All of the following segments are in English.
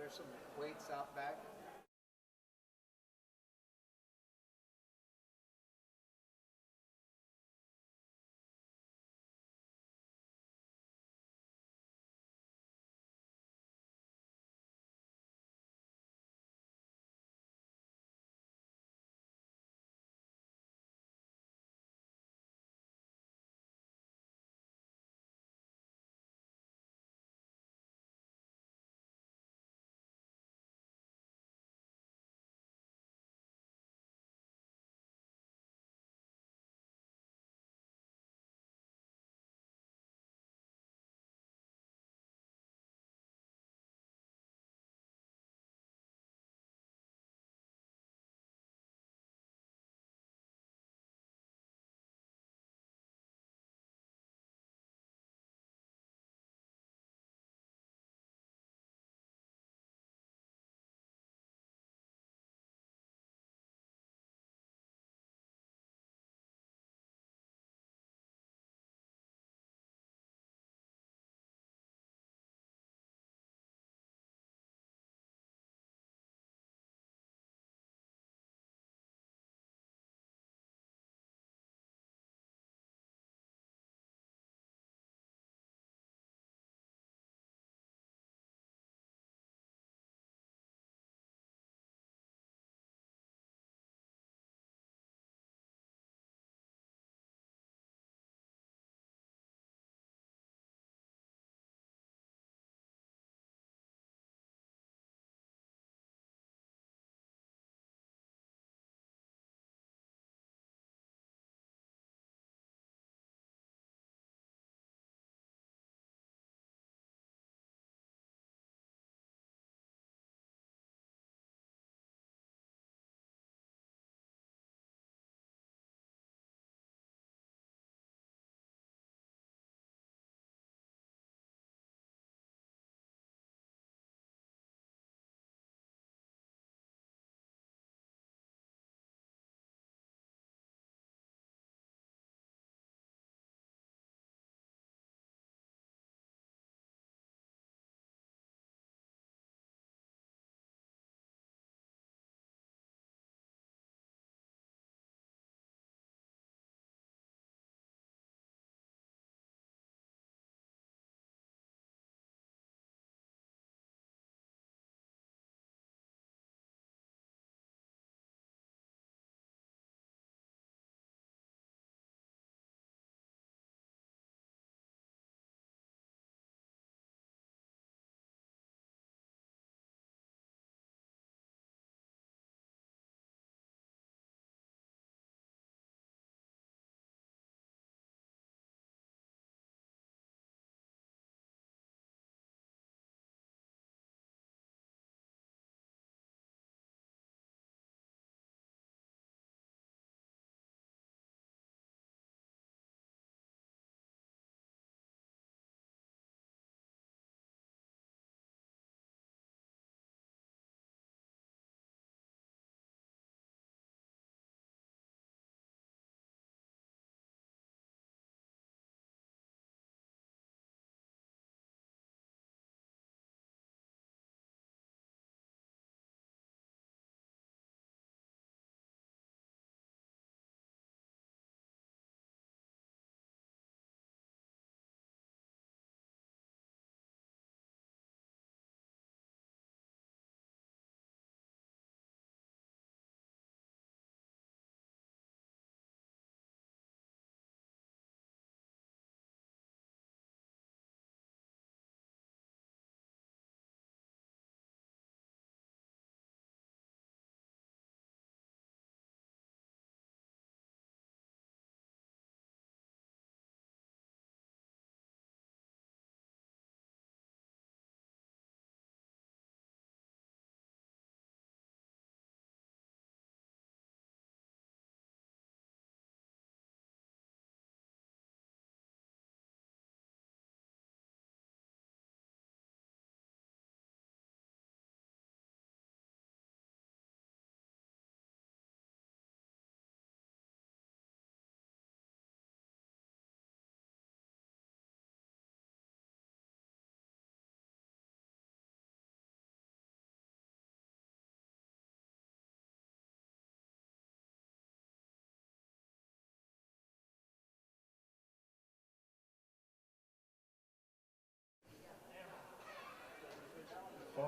There's some weights out back.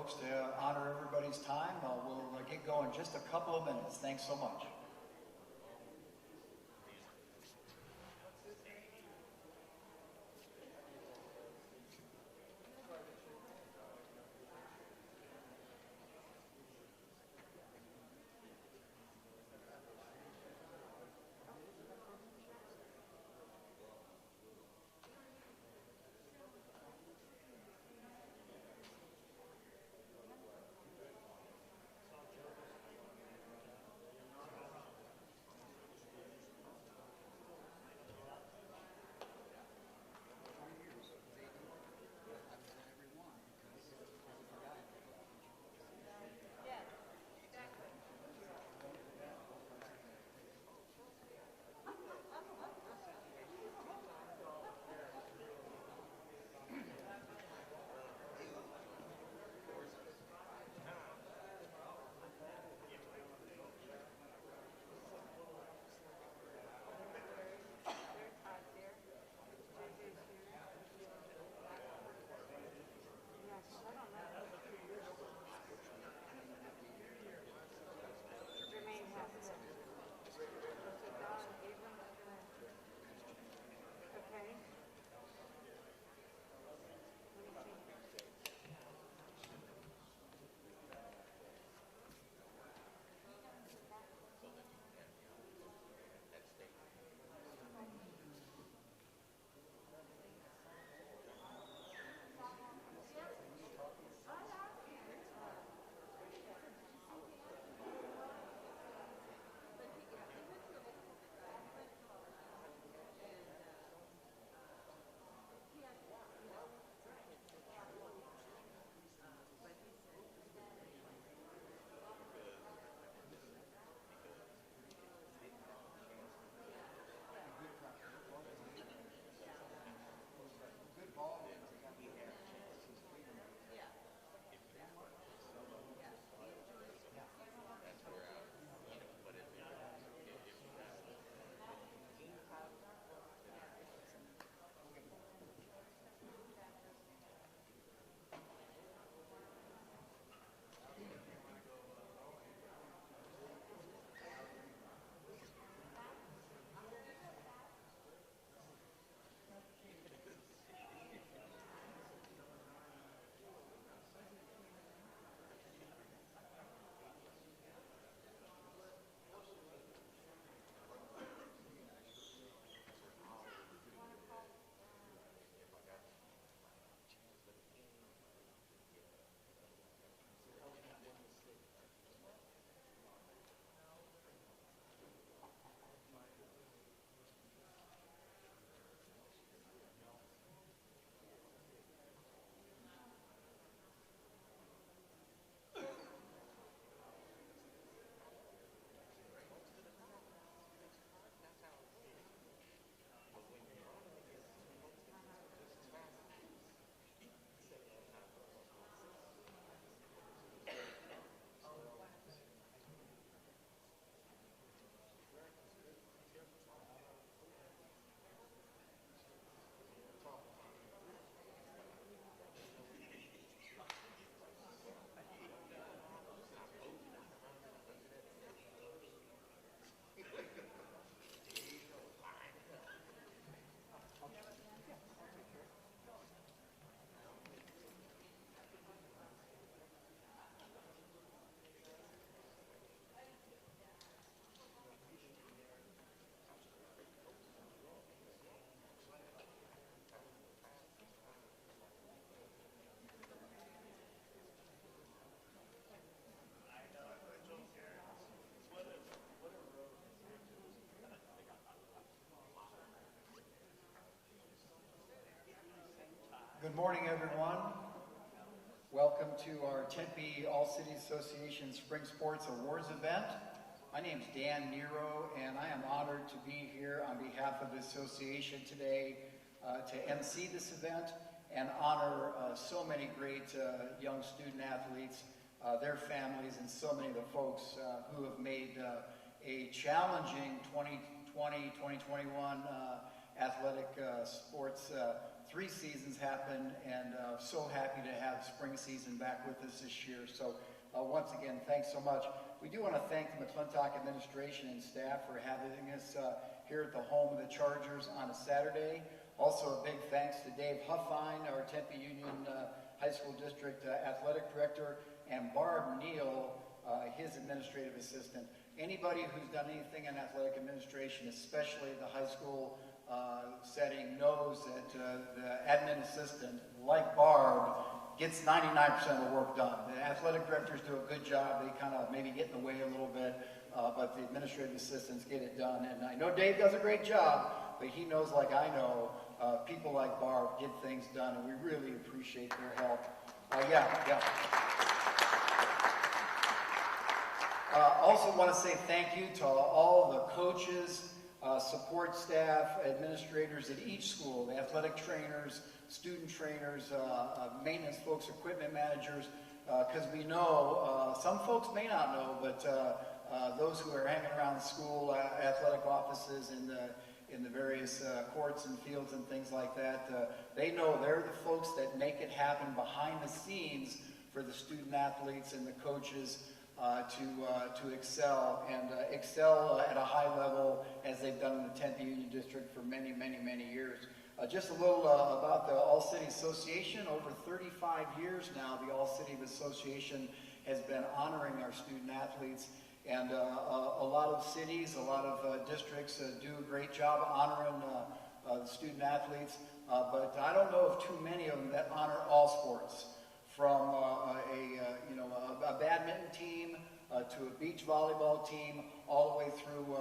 folks to honor everybody's time. We'll get going in just a couple of minutes. Thanks so much. Good morning, everyone. Welcome to our Tempe All-City Association Spring Sports Awards event. My name is Dan Nero, and I am honored to be here on behalf of the association today to MC this event and honor so many great young student athletes, their families, and so many of the folks who have made a challenging 2020-2021 athletic sports 3 seasons happen, and so happy to have spring season back with us this year. So once again, thanks so much. We do want to thank the McClintock administration and staff for having us here at the home of the Chargers on a Saturday. Also a big thanks to Dave Huffine, our Tempe Union High School District Athletic Director, and Barb Neal, his administrative assistant. Anybody who's done anything in athletic administration, especially the high school setting, knows that the admin assistant, like Barb, gets 99% of the work done. The athletic directors do a good job. They kind of maybe get in the way a little bit, but the administrative assistants get it done. And I know Dave does a great job, but he knows, like I know, people like Barb get things done, and we really appreciate their help. Also want to say thank you to all the coaches, support staff, administrators at each school, the athletic trainers, student trainers, maintenance folks, equipment managers, because we know, some folks may not know, but those who are hanging around the school athletic offices in the various courts and fields and things like that, they know they're the folks that make it happen behind the scenes for the student athletes and the coaches to excel and excel at a high level as they've done in the Tempe Union District for many, many, many years. Just a little about the All-City Association. Over 35 years now, the All-City Association has been honoring our student athletes, and a lot of cities, a lot of districts do a great job honoring the student athletes, but I don't know of too many of them that honor all sports. From a badminton team to a beach volleyball team, all the way through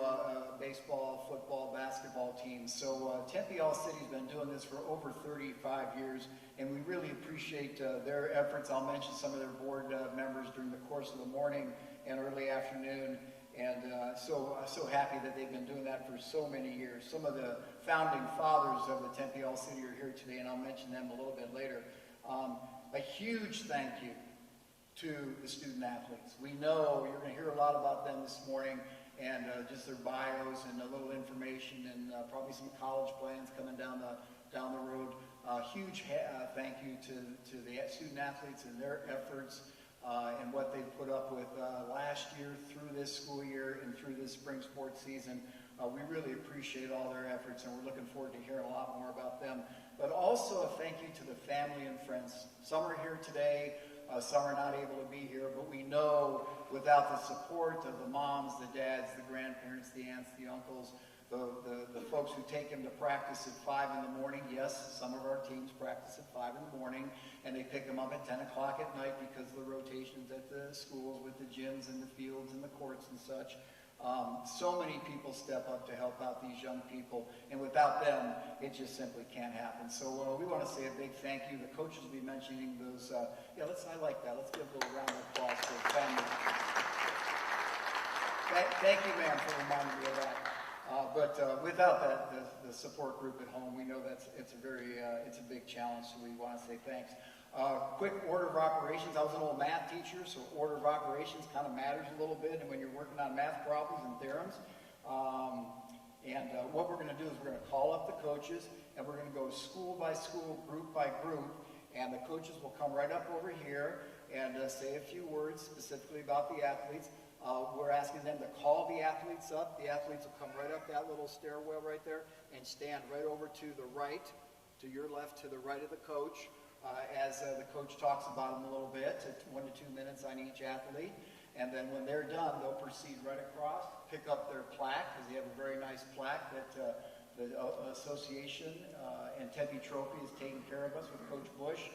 baseball, football, basketball teams. So Tempe All City's been doing this for over 35 years, and we really appreciate their efforts. I'll mention some of their board members during the course of the morning and early afternoon, and so happy that they've been doing that for so many years. Some of the founding fathers of the Tempe All City are here today, and I'll mention them a little bit later. A huge thank you to the student athletes. We know you're going to hear a lot about them this morning, and just their bios and a little information, and probably some college plans coming down the road. Huge thank you to the student athletes and their efforts and what they've put up with last year, through this school year, and through this spring sports season. We really appreciate all their efforts, and we're looking forward to hearing a lot more about them. But also a thank you to the family and friends. Some are here today, some are not able to be here, but we know without the support of the moms, the dads, the grandparents, the aunts, the uncles, the folks who take them to practice at 5 in the morning. Yes, some of our teams practice at 5 in the morning, and they pick them up at 10 o'clock at night because of the rotations at the schools with the gyms and the fields and the courts and such. So many people step up to help out these young people, and without them, it just simply can't happen. So we want to say a big thank you. The coaches will be mentioning those. I like that. Let's give a little round of applause for the family. Thank you, ma'am, for reminding me of that. But without that, the support group at home, we know it's a big challenge. So we want to say thanks. Quick order of operations. I was an old math teacher, so order of operations kind of matters a little bit, and when you're working on math problems and theorems. What we're going to do is we're going to call up the coaches, and we're going to go school by school, group by group, and the coaches will come right up over here and say a few words specifically about the athletes. We're asking them to call the athletes up. The athletes will come right up that little stairwell right there and stand right over to the right, to your left, to the right of the coach. As the coach talks about them a little bit, 1 to 2 minutes on each athlete. And then when they're done, they'll proceed right across, pick up their plaque, because they have a very nice plaque that the association and Tempe Trophy is taking care of us with Coach Bush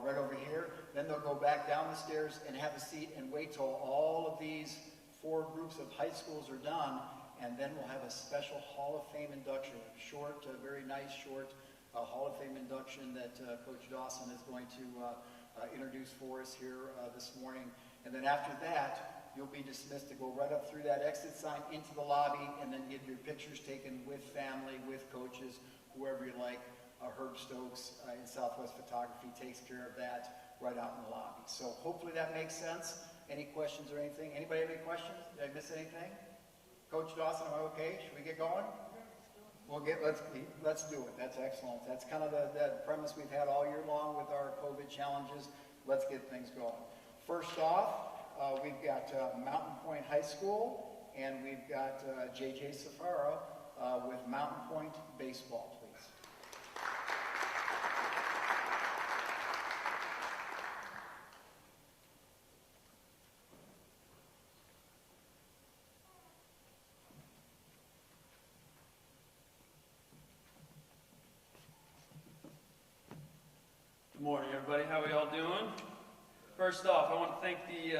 right over here. Then they'll go back down the stairs and have a seat and wait till all of these 4 groups of high schools are done, and then we'll have a special Hall of Fame induction, short, very nice short Hall of Fame induction that Coach Dawson is going to introduce for us here this morning. And then after that, you'll be dismissed to go right up through that exit sign into the lobby, and then get your pictures taken with family, with coaches, whoever you like. Herb Stokes in Southwest Photography takes care of that right out in the lobby. So hopefully that makes sense. Any questions or anything? Anybody have any questions? Did I miss anything? Coach Dawson, am I okay? Should we get going? Let's do it. That's excellent. That's kind of the premise we've had all year long with our COVID challenges. Let's get things going. First off, we've got Mountain Point High School, and we've got JJ Safara with Mountain Point Baseball, please. Good morning, everybody. How are we all doing? First off, I want to thank the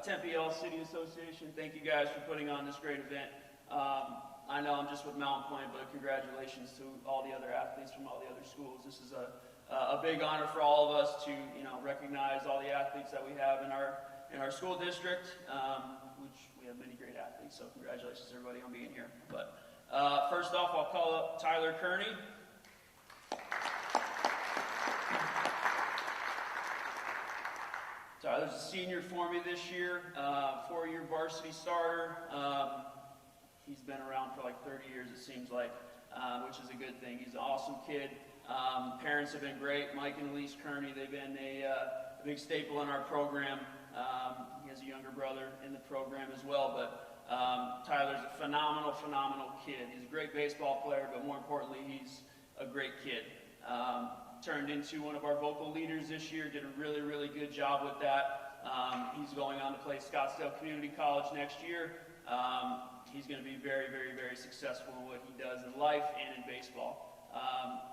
Tempe All-City Association. Thank you guys for putting on this great event. I know I'm just with Mountain Point, but congratulations to all the other athletes from all the other schools. This is a big honor for all of us to recognize all the athletes that we have in our school district, which we have many great athletes. So congratulations to everybody on being here. But first off, I'll call up Tyler Kearney. Tyler's a senior for me this year, 4-year varsity starter. He's been around for like 30 years, it seems like, which is a good thing. He's an awesome kid. Parents have been great. Mike and Elise Kearney, they've been a big staple in our program. He has a younger brother in the program as well, but Tyler's a phenomenal kid. He's a great baseball player, but more importantly, he's a great kid. Turned into one of our vocal leaders this year, did a really good job with that. He's going on to play Scottsdale Community College next year. He's going to be very successful in what he does in life and in baseball.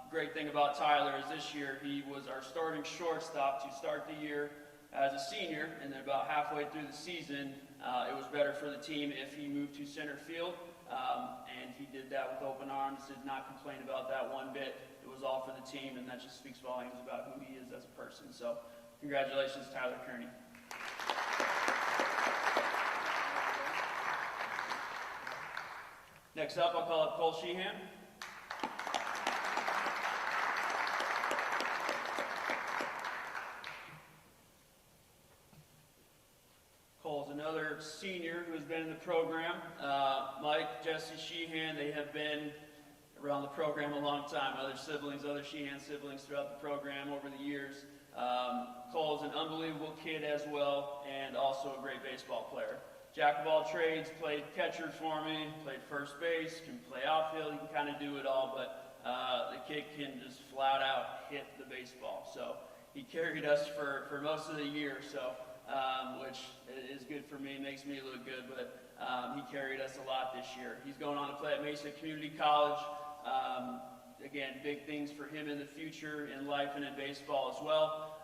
Great thing about Tyler is this year he was our starting shortstop to start the year as a senior, and then about halfway through the season, it was better for the team if he moved to center field, and he did that with open arms, did not complain about that one bit. It was all for the team, and that just speaks volumes about who he is as a person. So congratulations, Tyler Kearney. Next up, I'll call up Cole Sheehan. Cole's another senior who has been in the program. Mike, Jesse Sheehan, they have been around the program a long time. Other Sheehan siblings throughout the program over the years. Cole is an unbelievable kid as well, and also a great baseball player. Jack of all trades, played catcher for me, played first base, can play outfield, he can kind of do it all, but the kid can just flat out hit the baseball. So he carried us for most of the year, so which is good for me, makes me look good, but he carried us a lot this year. He's going on to play at Mesa Community College. Again, big things for him in the future, in life and in baseball as well.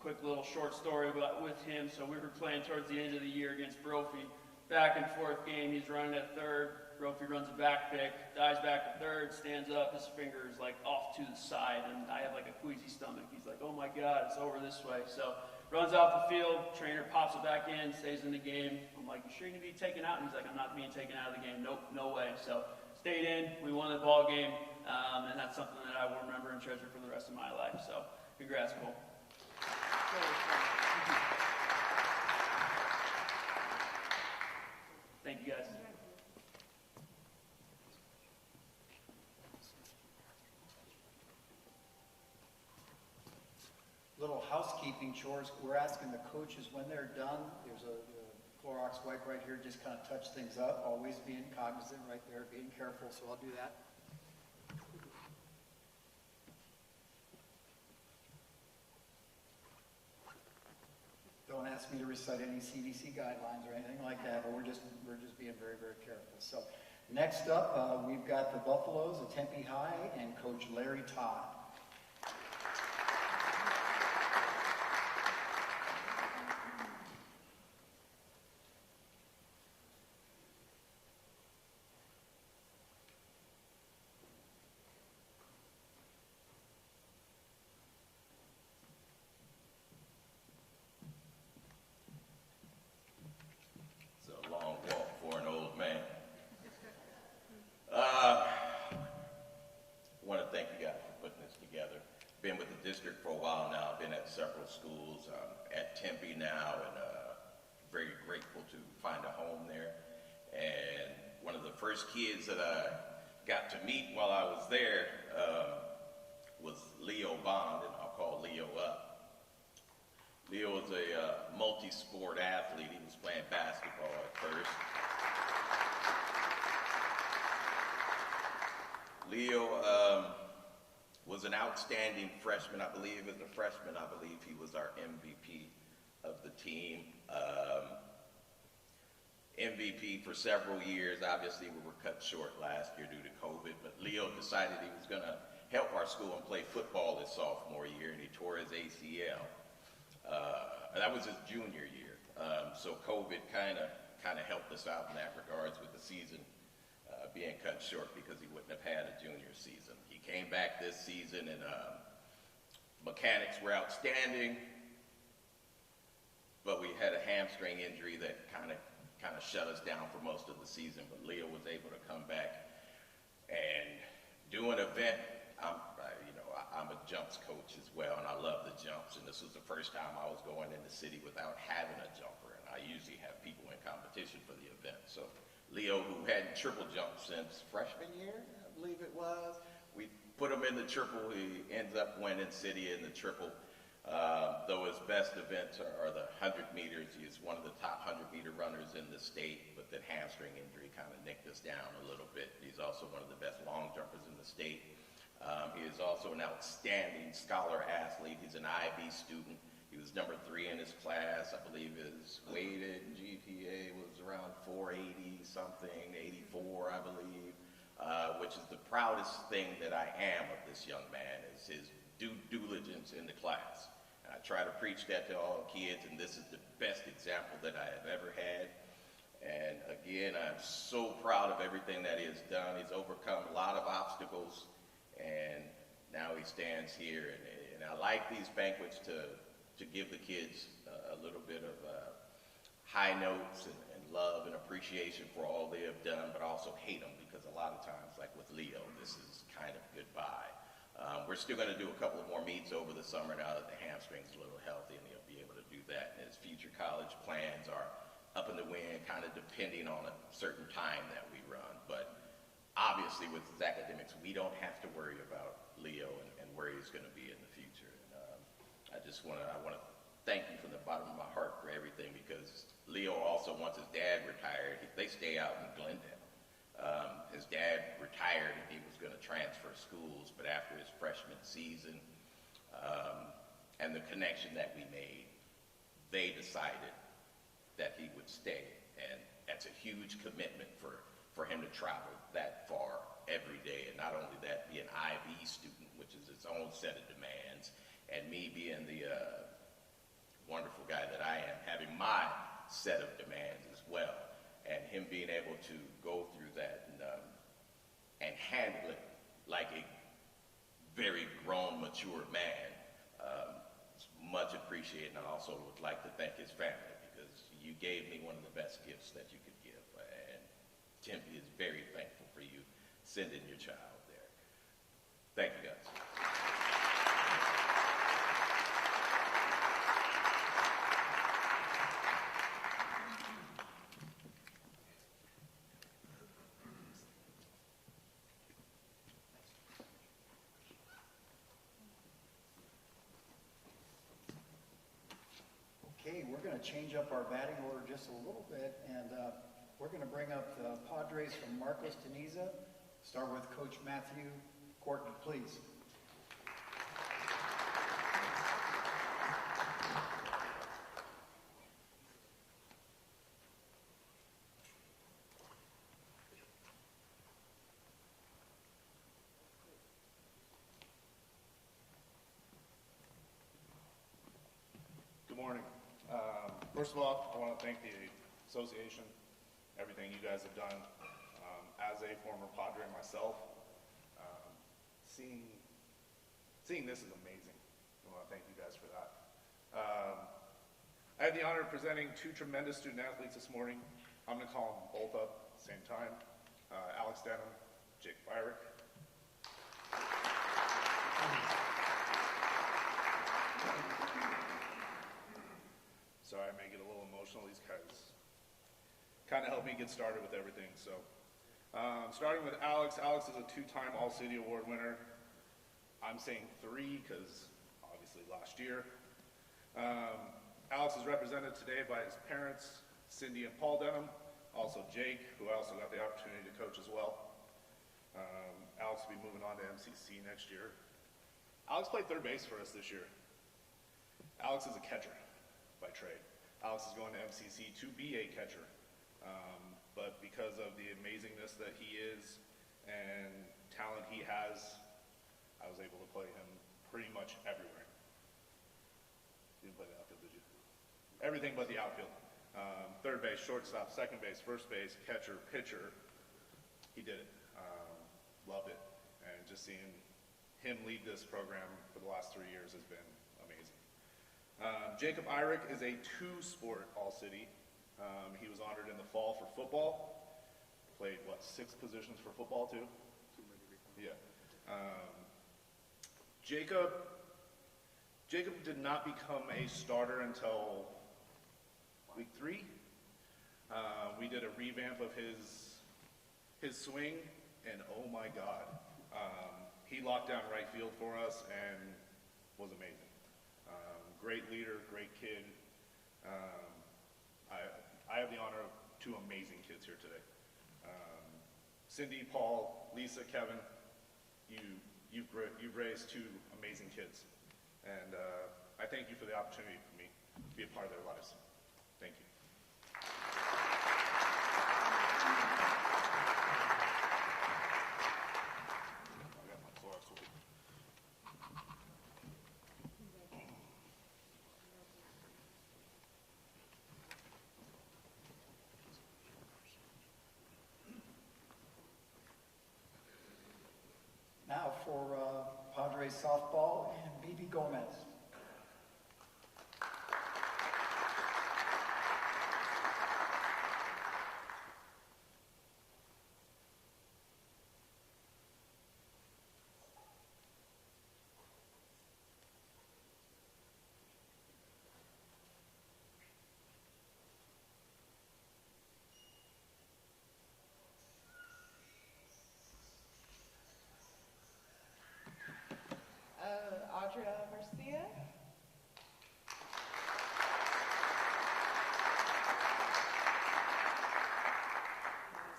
Quick little short story with him. So we were playing towards the end of the year against Brophy. Back and forth game, he's running at third. Brophy runs a back pick, dives back to third, stands up, his finger is like off to the side, and I have like a queasy stomach. He's like, oh my God, it's over this way. So runs off the field, trainer pops it back in, stays in the game. I'm like, you sure you need to be taken out? And he's like, I'm not being taken out of the game. Nope, no way. So stayed in, we won the ball game, and that's something that I will remember and treasure for the rest of my life. So congrats, Cole. Thank you, guys. Little housekeeping chores. We're asking the coaches when they're done. There's a Clorox wipe right here. Just kind of touch things up. Always being cognizant right there, being careful. So I'll do that. Don't ask me to recite any CDC guidelines or anything like that, but we're just being very careful. So next up, we've got the Buffaloes at Tempe High and Coach Larry Todd. District for a while now. I've been at several schools, at Tempe now, and very grateful to find a home there. And one of the first kids that I got to meet while I was there was Leo Bond, and I'll call Leo up. Leo is a multi-sport athlete. He was playing basketball at first. Leo was an outstanding freshman, I believe. As a freshman, I believe he was our MVP of the team. MVP for several years. Obviously, we were cut short last year due to COVID, but Leo decided he was going to help our school and play football his sophomore year, and he tore his ACL. That was his junior year. So COVID kind of helped us out in that regards with the season being cut short because he wouldn't have had a junior season. He came back this season, and mechanics were outstanding, but we had a hamstring injury that kind of shut us down for most of the season. But Leo was able to come back and do an event. I'm a jumps coach as well, and I love the jumps. And this was the first time I was going in the city without having a jumper, and I usually have people in competition for the event. So Leo, who hadn't triple jumped since freshman year, I believe it was, we put him in the triple. He ends up winning city in the triple. Though his best events are the 100 meters. He's one of the top 100-meter runners in the state, but that hamstring injury kind of nicked us down a little bit. He's also one of the best long jumpers in the state. He is also an outstanding scholar athlete. He's an IB student. He was number 3 in his class. I believe his weighted GPA was around 480 something, 84, I believe, which is the proudest thing that I am of this young man, is his due diligence in the class. I try to preach that to all kids, and this is the best example that I have ever had. And again, I'm so proud of everything that he has done. He's overcome a lot of obstacles, and now he stands here. And I like these banquets to give the kids a little bit of high notes and love and appreciation for all they have done, but also hate them, because a lot of times, like with Leo, this is kind of goodbye. We're still going to do a couple of more meets over the summer now that the hamstring's a little healthy, and he'll be able to do that. And his future college plans are up in the wind, kind of depending on a certain time that we run. But obviously with his academics, we don't have to worry about Leo and where he's going to be in the future. And I want to thank you from the bottom of my heart for everything, because Leo also, once his dad retired, they stay out in Glendale. His dad retired and he was going to transfer schools, but after his freshman season and the connection that we made, they decided that he would stay. And that's a huge commitment for him to travel that far every day. And not only that, be an IB student, which is its own set of demands, and me being the wonderful guy that I am, having my set of demands as well. And him being able to go through that and handle it like a very grown, mature man, it's much appreciated. And I also would like to thank his family, because you gave me one of the best gifts that you could give. And Tempe is very thankful for you sending your child there. Thank you, guys. Okay, we're going to change up our batting order just a little bit, and we're going to bring up the Padres from Marcos Teniza. Start with Coach Matthew Courtney, please. Good morning. First of all, I want to thank the association, everything you guys have done. As a former Padre myself, seeing this is amazing. I want to thank you guys for that. I had the honor of presenting 2 tremendous student athletes this morning. I'm going to call them both up at the same time. Alex Denham, Irick. Sorry, I may get a little emotional. These guys kind of helped me get started with everything. So Starting with Alex. Alex is a two-time All-City Award winner. I'm saying 3 because obviously last year. Alex is represented today by his parents, Cindy and Paul Denham, also Jake, who I also got the opportunity to coach as well. Alex will be moving on to MCC next year. Alex played third base for us this year. Alex is a catcher by trade. Alex is going to MCC to be a catcher. But because of the amazingness that he is and talent he has, I was able to play him pretty much everywhere. You didn't play the outfield, did you? Everything but the outfield. Third base, shortstop, second base, first base, catcher, pitcher. He did it. Loved it. And just seeing him lead this program for the last 3 years has been amazing. Jacob Irick is a 2-sport All-City. He was honored in the fall for football. Played, 6 positions for football, too? Yeah. Jacob did not become a starter until week 3. We did a revamp of his swing, and oh my God. He locked down right field for us and was amazing. Great leader, great kid. I have the honor of 2 amazing kids here today. Cindy, Paul, Lisa, Kevin, you've raised 2 amazing kids. And I thank you for the opportunity for me to be a part of their lives. Thank you. I got my Clorox with me. Now for Padres softball and BB Gomez. Audra Garcia.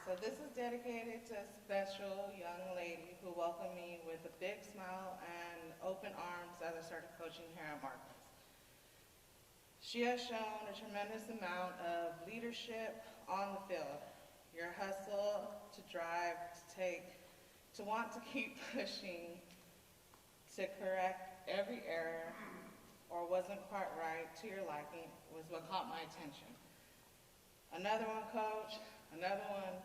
So this is dedicated to a special young lady who welcomed me with a big smile and open arms as I started coaching here at Marcus. She has shown a tremendous amount of leadership on the field. Your hustle, to drive, to want to keep pushing, to correct every error or wasn't quite right to your liking was what caught my attention. Another one, coach, another one,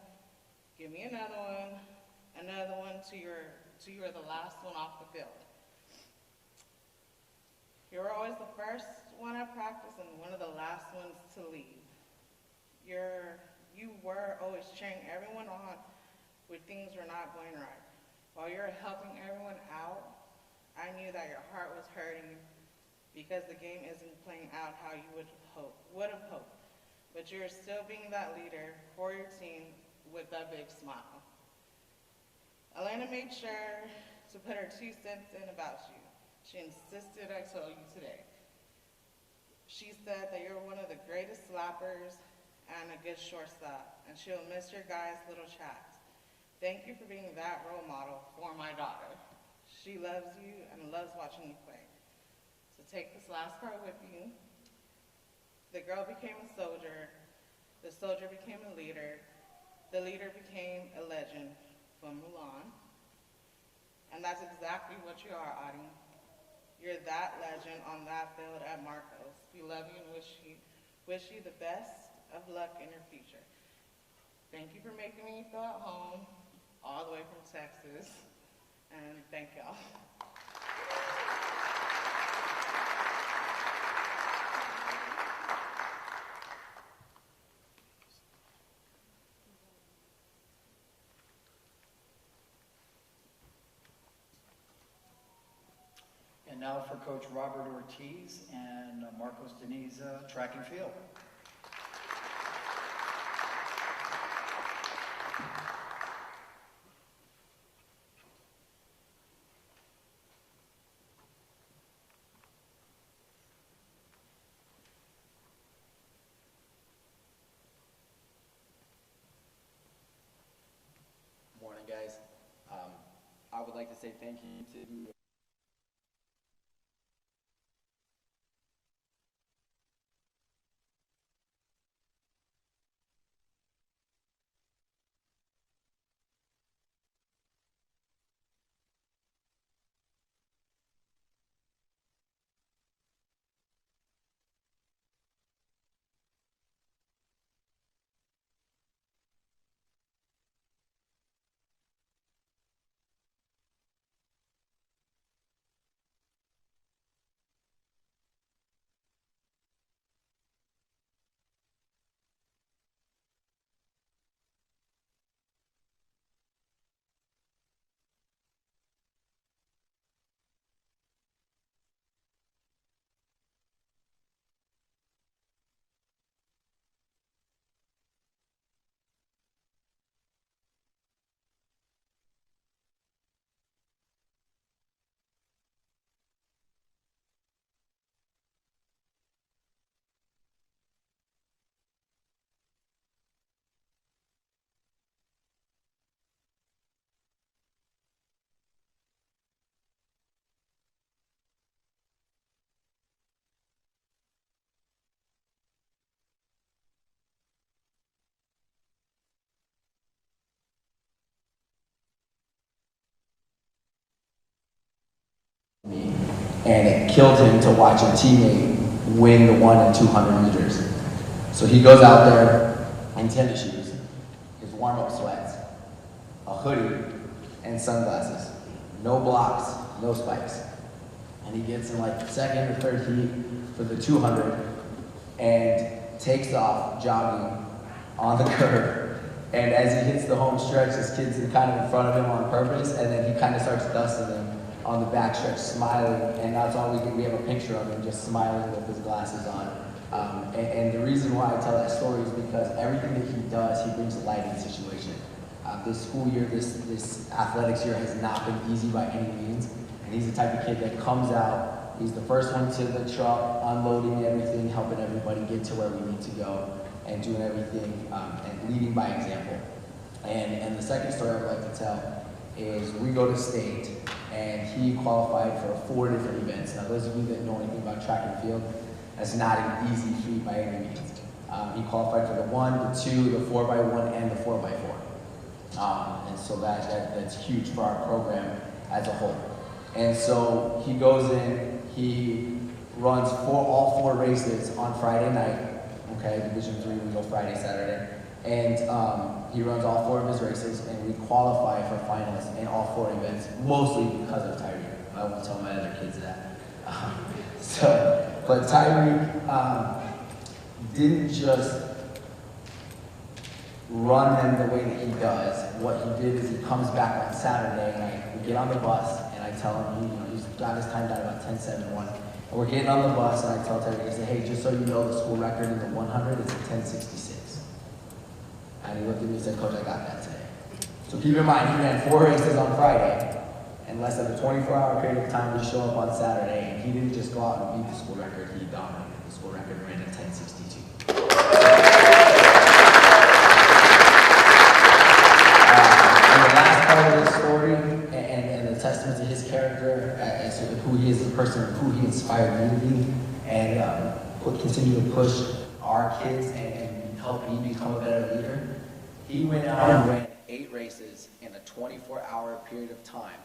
give me another one till you're the last one off the field. You were always the first one at practice and one of the last ones to leave. You were always cheering everyone on when things were not going right. While you were helping everyone out, I knew that your heart was hurting because the game isn't playing out how you would have hoped. But you're still being that leader for your team with that big smile. Elena made sure to put her 2 cents in about you. She insisted I told you today. She said that you're one of the greatest slappers and a good shortstop, and she'll miss your guys' little chats. Thank you for being that role model for my daughter. She loves you and loves watching you play. So take this last part with you. The girl became a soldier. The soldier became a leader. The leader became a legend from Mulan. And that's exactly what you are, Audie. You're that legend on that field at Marcos. We love you and wish you the best of luck in your future. Thank you for making me feel at home, all the way from Texas. And thank y'all. And now for Coach Robert Ortiz and Marcos Deniz, track and field. like to say thank you to me, and it killed him to watch a teammate win the 1 and 200 meters. So he goes out there in tennis shoes, his warm-up sweats, a hoodie, and sunglasses. No blocks, no spikes. And he gets in like second or third heat for the 200 and takes off jogging on the curb. And as he hits the home stretch, this kid's kind of in front of him on purpose, and then he kind of starts dusting him on the back stretch, smiling, and that's all we get. We have a picture of him just smiling with his glasses on. And the reason why I tell that story is because everything that he does, he brings light in the situation. This school year, this athletics year has not been easy by any means, and he's the type of kid that comes out, he's the first one to the truck, unloading everything, helping everybody get to where we need to go, and doing everything, and leading by example. And the second story I would like to tell is we go to state, and he qualified for 4 different events. Now, those of you that know anything about track and field, that's not an easy feat by any means. He qualified for the 1, the 2, the 4x1, and the 4x4. And so that's huge for our program as a whole. And so he goes in, he runs all 4 races on Friday night. Okay, Division III, we go Friday, Saturday. And he runs all 4 of his races, and we qualify for finals in all 4 events, mostly because of Tyreek. I won't tell my other kids that. But Tyreek didn't just run them the way that he does. What he did is he comes back on Saturday, and we get on the bus, and I tell him, he's got his time down about 10:71. And we're getting on the bus, and I tell Tyreek, I say, hey, just so you know, the school record in the 100 is a 10:66. And he looked at me and said, Coach, I got that today. So keep in mind, he ran 4 races on Friday, and less than a 24-hour period of time, we show up on Saturday, and he didn't just go out and beat the school record, he dominated the school record and ran a 10:62. And the last part of this story, and the testament to his character, as to who he is as a person, who he inspired me to be, and continue to push our kids and help me become a better leader. He went out and ran 8 races in a 24-hour period of time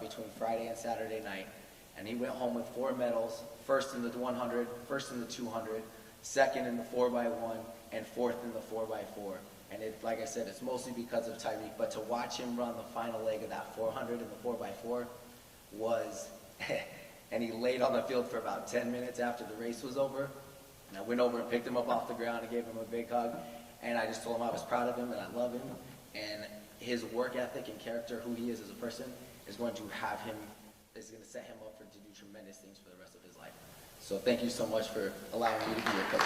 between Friday and Saturday night, and he went home with 4 medals: first in the 100, first in the 200, second in the 4x1, and 4th in the 4x4. And like I said, it's mostly because of Tyreek, but to watch him run the final leg of that 400 and the 4x4 was, and he laid on the field for about 10 minutes after the race was over. And I went over and picked him up off the ground and gave him a big hug. And I just told him I was proud of him and I love him. And his work ethic and character, who he is as a person, is going to set him up to do tremendous things for the rest of his life. So thank you so much for allowing me to be your coach.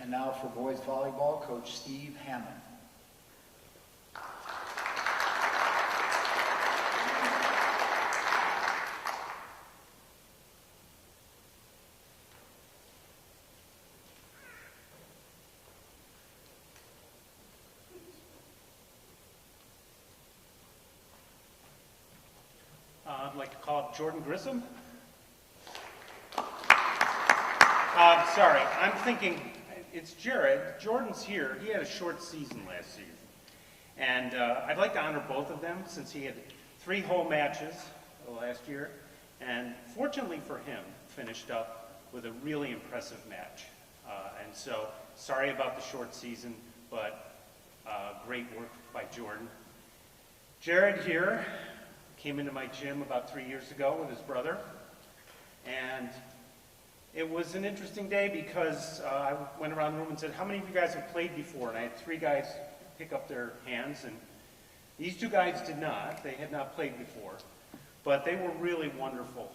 And now for boys volleyball, Coach Steve Hammond. Jordan Grissom? Sorry, I'm thinking it's Jared. Jordan's here. He had a short season last season. And I'd like to honor both of them since he had 3 whole matches last year. And fortunately for him, finished up with a really impressive match. And so, sorry about the short season, but great work by Jordan. Jared here came into my gym about 3 years ago with his brother. And it was an interesting day because I went around the room and said, how many of you guys have played before? And I had 3 guys pick up their hands, and these 2 guys did not. They had not played before, but they were really wonderful.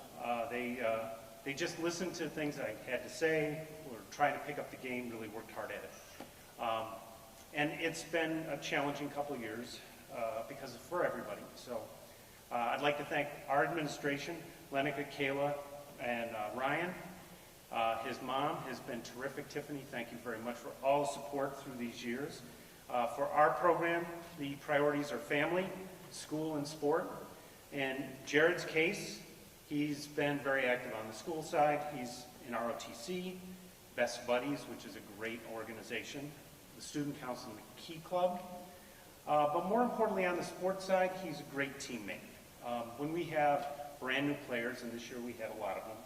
They just listened to things I had to say, were trying to pick up the game, really worked hard at it. And it's been a challenging couple of years because for everybody. So I'd like to thank our administration, Lenica, Kayla, and Ryan. His mom has been terrific. Tiffany, thank you very much for all the support through these years. For our program, the priorities are family, school, and sport. In Jared's case, he's been very active on the school side. He's in ROTC, Best Buddies, which is a great organization, the Student Council and the Key Club. But more importantly, on the sports side, he's a great teammate. When we have brand new players, and this year we had a lot of them,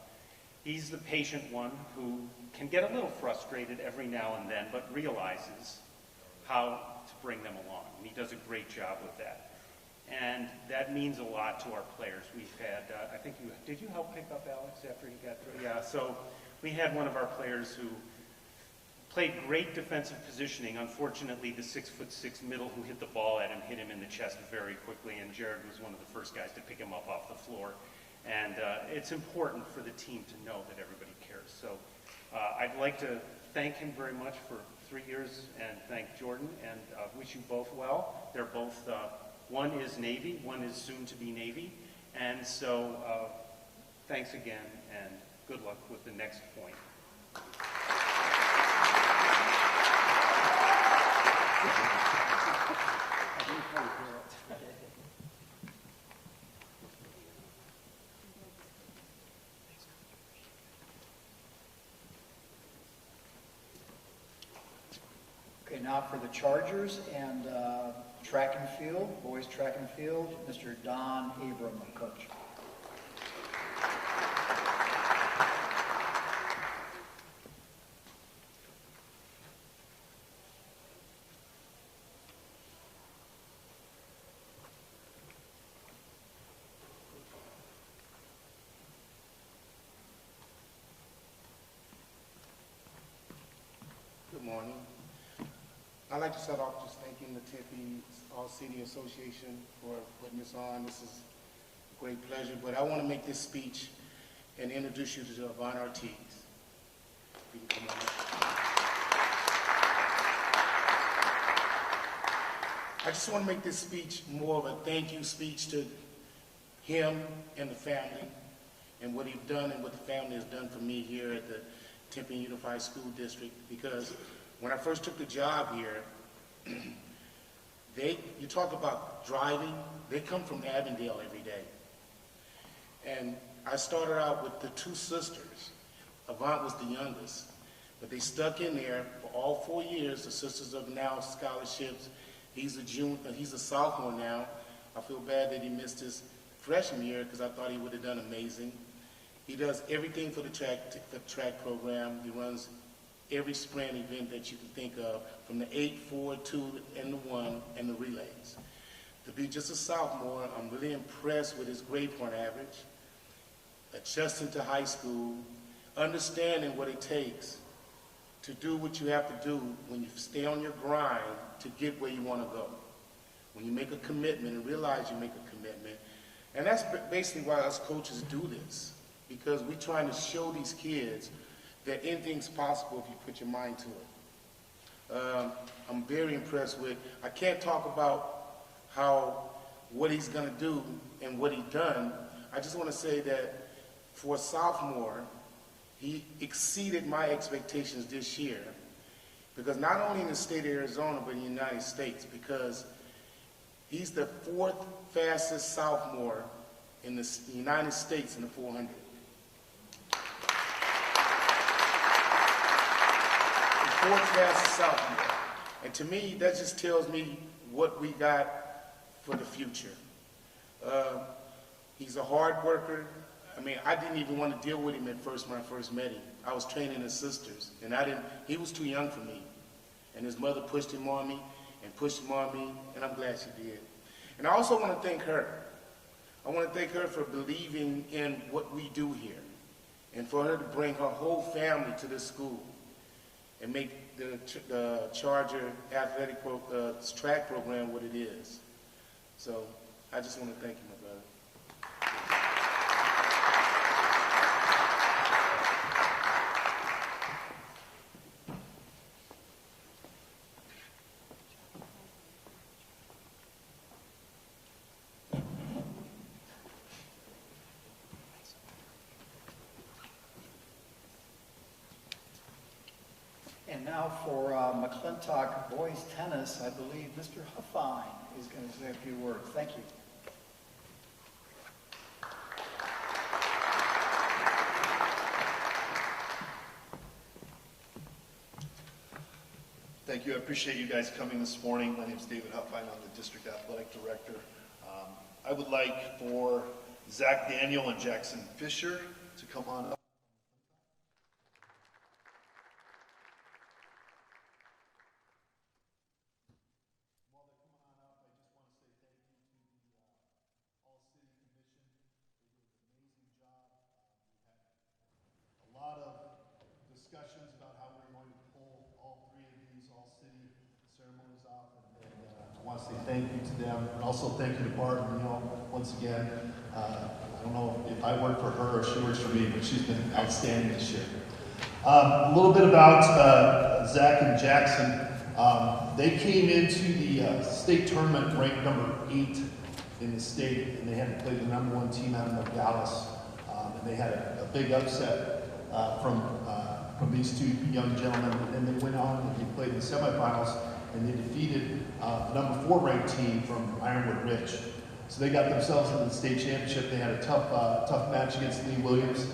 he's the patient one who can get a little frustrated every now and then, but realizes how to bring them along. And he does a great job with that. And that means a lot to our players. We've had, I think did you help pick up Alex after he got through? Yeah, so we had one of our players who played great defensive positioning. Unfortunately, the 6'6" middle who hit the ball at him hit him in the chest very quickly, and Jared was one of the first guys to pick him up off the floor. And it's important for the team to know that everybody cares. So I'd like to thank him very much for 3 years and thank Jordan and wish you both well. They're both, one is Navy, one is soon to be Navy. And so thanks again and good luck with the next point. Okay, now for the Chargers and track and field, boys track and field, Mr. Don Abram, coach. Good morning. I'd like to start off just thanking the Tempe All-City Association for putting this on. This is a great pleasure, but I want to make this speech and introduce you to Varta Ortiz. You can come on up. I just want to make this speech more of a thank you speech to him and the family and what he's done and what the family has done for me here at the Tempe Unified School District, because when I first took the job here, you talk about driving, they come from Avondale every day. And I started out with the 2 sisters. Avant was the youngest, but they stuck in there for all 4 years. The sisters are now scholarships. He's a sophomore now. I feel bad that he missed his freshman year because I thought he would have done amazing. He does everything for the track program. He runs every sprint event that you can think of, from the 8, 4, 2, and the 1, and the relays. To be just a sophomore, I'm really impressed with his grade point average, adjusting to high school, understanding what it takes to do what you have to do when you stay on your grind to get where you want to go. When you make a commitment and realize you make a commitment. And that's basically why us coaches do this, because we're trying to show these kids that anything's possible if you put your mind to it. I'm very impressed with, I can't talk about what he's going to do and what he's done. I just want to say that for a sophomore, he exceeded my expectations this year, because not only in the state of Arizona, but in the United States, because he's the 4th fastest sophomore in the United States in the 400. The fourth fastest sophomore. And to me, that just tells me what we got for the future. He's a hard worker. I mean, I didn't even want to deal with him at first when I first met him. I was training his sisters, and he was too young for me. And his mother pushed him on me, and I'm glad she did. And I also want to thank her. I want to thank her for believing in what we do here, and for her to bring her whole family to this school and make the Charger athletic track program what it is. So I just want to thank you, my brother. And now for McClintock boys tennis, I believe Mr. Huffine is going to say a few words. Thank you. Thank you. I appreciate you guys coming this morning. My name is David Huffine. I'm the District Athletic Director. I would like for Zach Daniel and Jackson Fisher to come on up. Discussions about how we're going to pull all three of these all-city ceremonies off, and I want to say thank you to them, and also thank you to Barb and Neil once again. I don't know if I work for her or she works for me, but she's been outstanding this year. A little bit about Zach and Jackson. They came into the state tournament ranked number 8 in the state, and they had to play the #1 team out of Nogales, and they had a big upset from these two young gentlemen, and they went on and they played in the semifinals, and they defeated the #4 ranked team from Ironwood Ridge. So they got themselves into the state championship. They had a tough match against Lee Williams,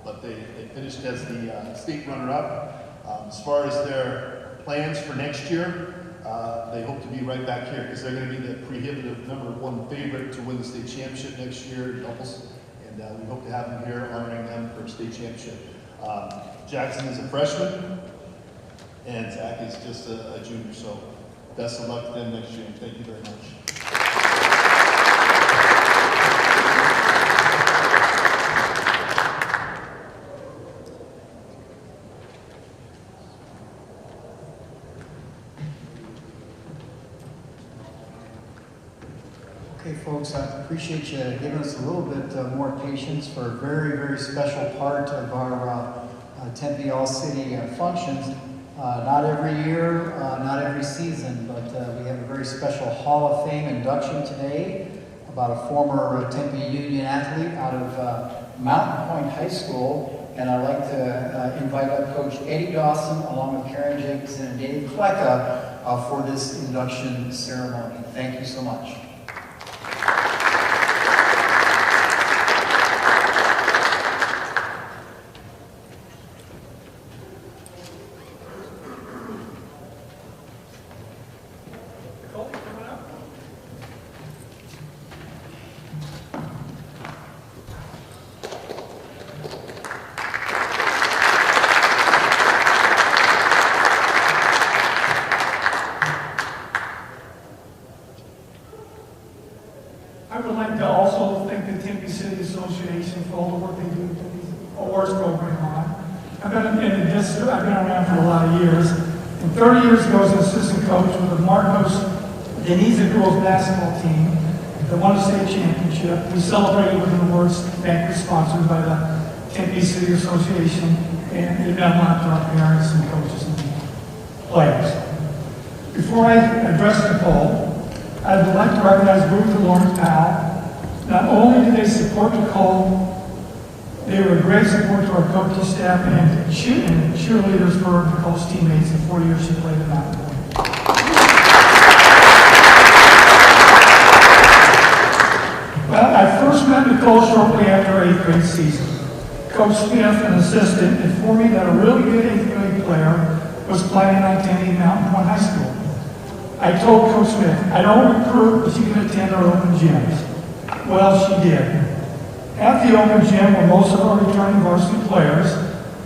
but they finished as the state runner-up. As far as their plans for next year, they hope to be right back here because they're going to be the prohibitive #1 favorite to win the state championship next year in doubles, and we hope to have them here honoring them for state championship. Jackson is a freshman, and Zach is just a junior, so best of luck to them next year, and thank you very much. Okay, folks, I appreciate you giving us a little bit more patience for a very, very special part of our Tempe All-City functions. Not every year, not every season, but we have a very special Hall of Fame induction today about a former Tempe Union athlete out of Mountain Point High School. And I'd like to invite up Coach Eddie Dawson along with Karen Jacobson and Dave Klecka for this induction ceremony. Thank you so much. I would like to also thank the Tempe City Association for all the work they do to put these awards program on. I've been around for a lot of years. And 30 years ago as an assistant coach with the Marcos Deniza girls basketball team that won the state championship. We celebrated with an awards banquet sponsored by the Tempe City Association, and it meant a lot to our parents and coaches and players. Before I address the poll, I would like to recognize Ruth and Lawrence Powell. Not only did they support Nicole, they were a great support to our coaching staff and cheerleaders for Nicole's teammates the 4 years she played at Mountain Point. Well, I first met Nicole shortly after her 8th grade season. Coach Smith, an assistant, informed me that a really good 8th grade player was playing on Tempe Mountain Point High School. I told Coach Smith, I don't recruit, but she can attend our open gyms. Well, she did. At the open gym were most of our returning varsity players,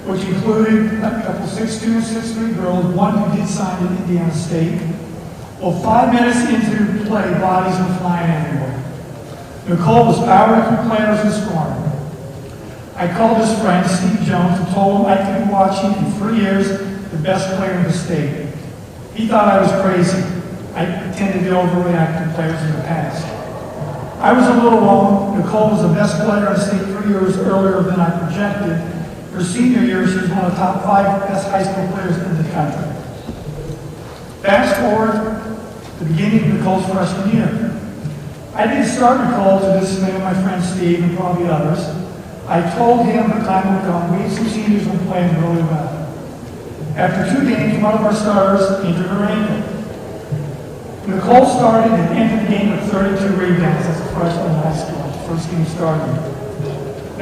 which included a couple 6'2" and 6'3" girls, one who did sign at Indiana State. Well, 5 minutes into play, bodies were flying everywhere. Nicole was powering through players and scoring. I called his friend, Steve Jones, and told him I could be watching in 3 years the best player in the state. He thought I was crazy. I tended to overreact to players in the past. I was a little wrong. Nicole was the best player in the state 3 years earlier than I projected. Her senior year, she was one of the top 5 best high school players in the country. Fast forward to the beginning of Nicole's freshman year. I didn't start Nicole to the dismay of my friend Steve and probably others. I told him the time would come. We had some seniors were playing really well. After 2 games, one of our starters injured her ankle. Nicole started and ended the game with 32 rebounds as a freshman in high school. First game started.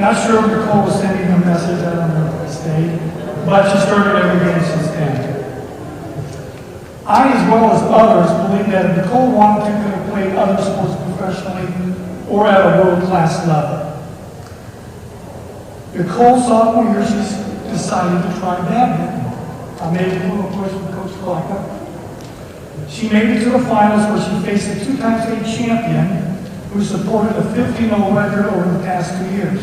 Not sure if Nicole was sending a message, I don't know if I stayed, but she started every game since then. I, as well as others, believe that if Nicole wanted to, could have played other sports professionally or at a world-class level. Nicole's sophomore year, she decided to try badminton. I made a little push with Coach Klecka. She made it to the finals where she faced a 2-time state champion who supported a 15-0 record over the past 2 years.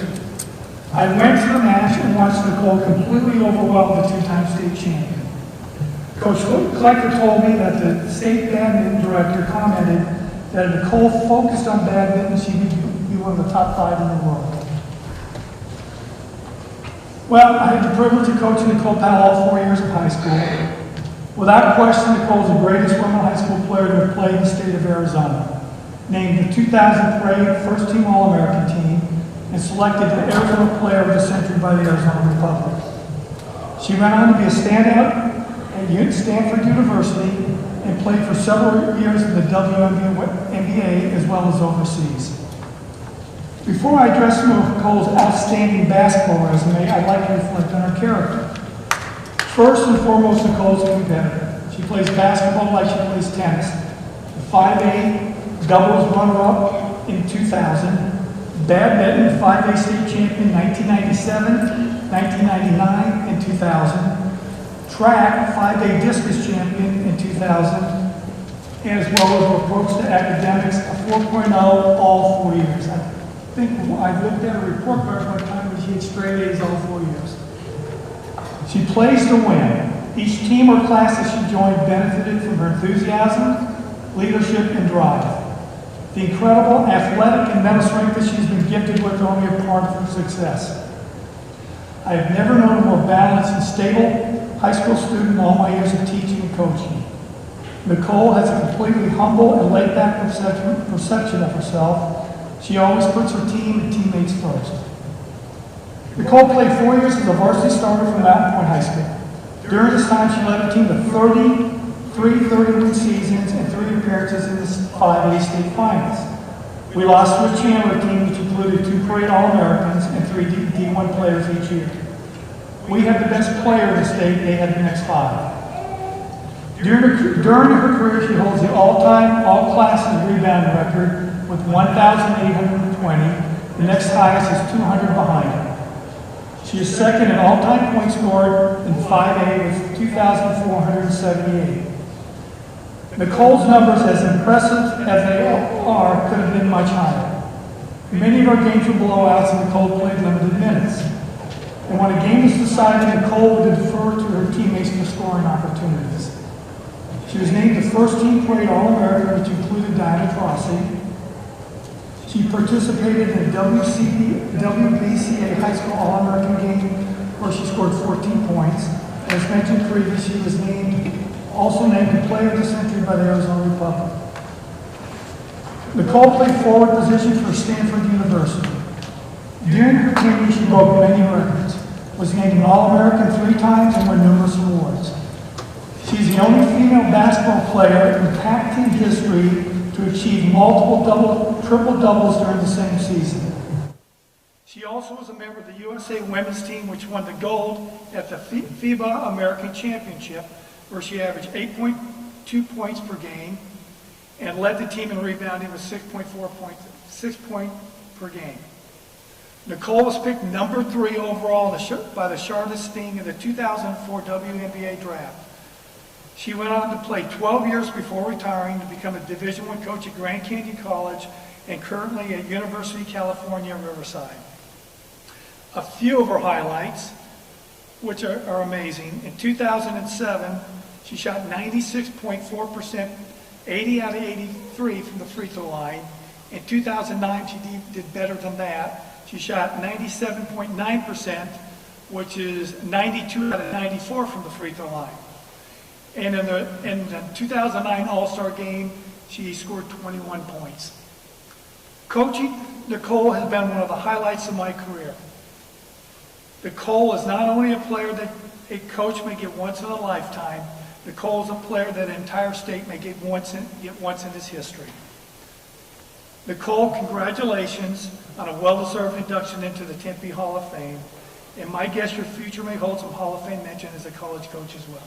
I went to the match and watched Nicole completely overwhelm the 2-time state champion. Coach Klecka told me that the state badminton director commented that if Nicole focused on badminton, she would be one of the top 5 in the world. Well, I had the privilege of coaching Nicole Powell all 4 years of high school. Without question, Nicole is the greatest woman high school player to have played in the state of Arizona. Named the 2003 first-team All-American team and selected the Arizona Player of the Century by the Arizona Republic. She went on to be a standout at Stanford University and played for several years in the WNBA as well as overseas. Before I address Nicole's outstanding basketball resume, I'd like to reflect on her character. First and foremost, Nicole's a competitor. She plays basketball like she plays tennis. The 5A doubles runner-up in 2000, badminton 5A state champion 1997, 1999, and 2000, track 5A discus champion in 2000, and as well as her approach to academics, a 4.0 all 4 years. I think I looked at a report card one time and she had straight A's all 4 years. She plays to win. Each team or class that she joined benefited from her enthusiasm, leadership, and drive. The incredible athletic and mental strength that she's been gifted with are only a part of her success. I have never known a more balanced and stable high school student in all my years of teaching and coaching. Nicole has a completely humble and laid-back perception of herself. She always puts her team and teammates first. Nicole played 4 years as a varsity starter from Mountain Point High School. During this time, she led her team to 3 30-win seasons and 3 appearances in the 5A state finals. We lost to a Chandler team which included 2 parade All-Americans and 3 D1 players each year. We had the best player in the state, they had the next 5. During her career, she holds the all-time, all-classes rebound record with 1,820. The next highest is 200 behind her. She is second in all-time points scored in 5A with 2,478. Nicole's numbers, as impressive as they are, could have been much higher. Many of our games were blowouts and Nicole played limited minutes. And when a game was decided, Nicole would defer to her teammates for scoring opportunities. She was named the first team parade All-American, which included Diana Trossi. She participated in the WBCA High School All-American game where she scored 14 points. As mentioned previously, she was also named the Player of the Century by the Arizona Republic. Nicole played forward position for Stanford University. During her tenure, she broke many records, was named an All-American 3 times and won numerous awards. She's the only female basketball player in PAC team history to achieve multiple triple doubles during the same season. She also was a member of the USA women's team, which won the gold at the FIBA American Championship, where she averaged 8.2 points per game and led the team in rebounding with 6 points per game. Nicole was picked number 3 overall by the Charlotte Sting in the 2004 WNBA draft. She went on to play 12 years before retiring to become a Division I coach at Grand Canyon College and currently at University of California, Riverside. A few of her highlights, which are amazing. In 2007, she shot 96.4%, 80 out of 83 from the free throw line. In 2009, she did better than that. She shot 97.9%, which is 92 out of 94 from the free throw line. And in the 2009 All-Star game, she scored 21 points. Coaching Nicole has been one of the highlights of my career. Nicole is not only a player that a coach may get once in a lifetime, Nicole is a player that an entire state may get once in his history. Nicole, congratulations on a well-deserved induction into the Tempe Hall of Fame. And my guess your future may hold some Hall of Fame mention as a college coach as well.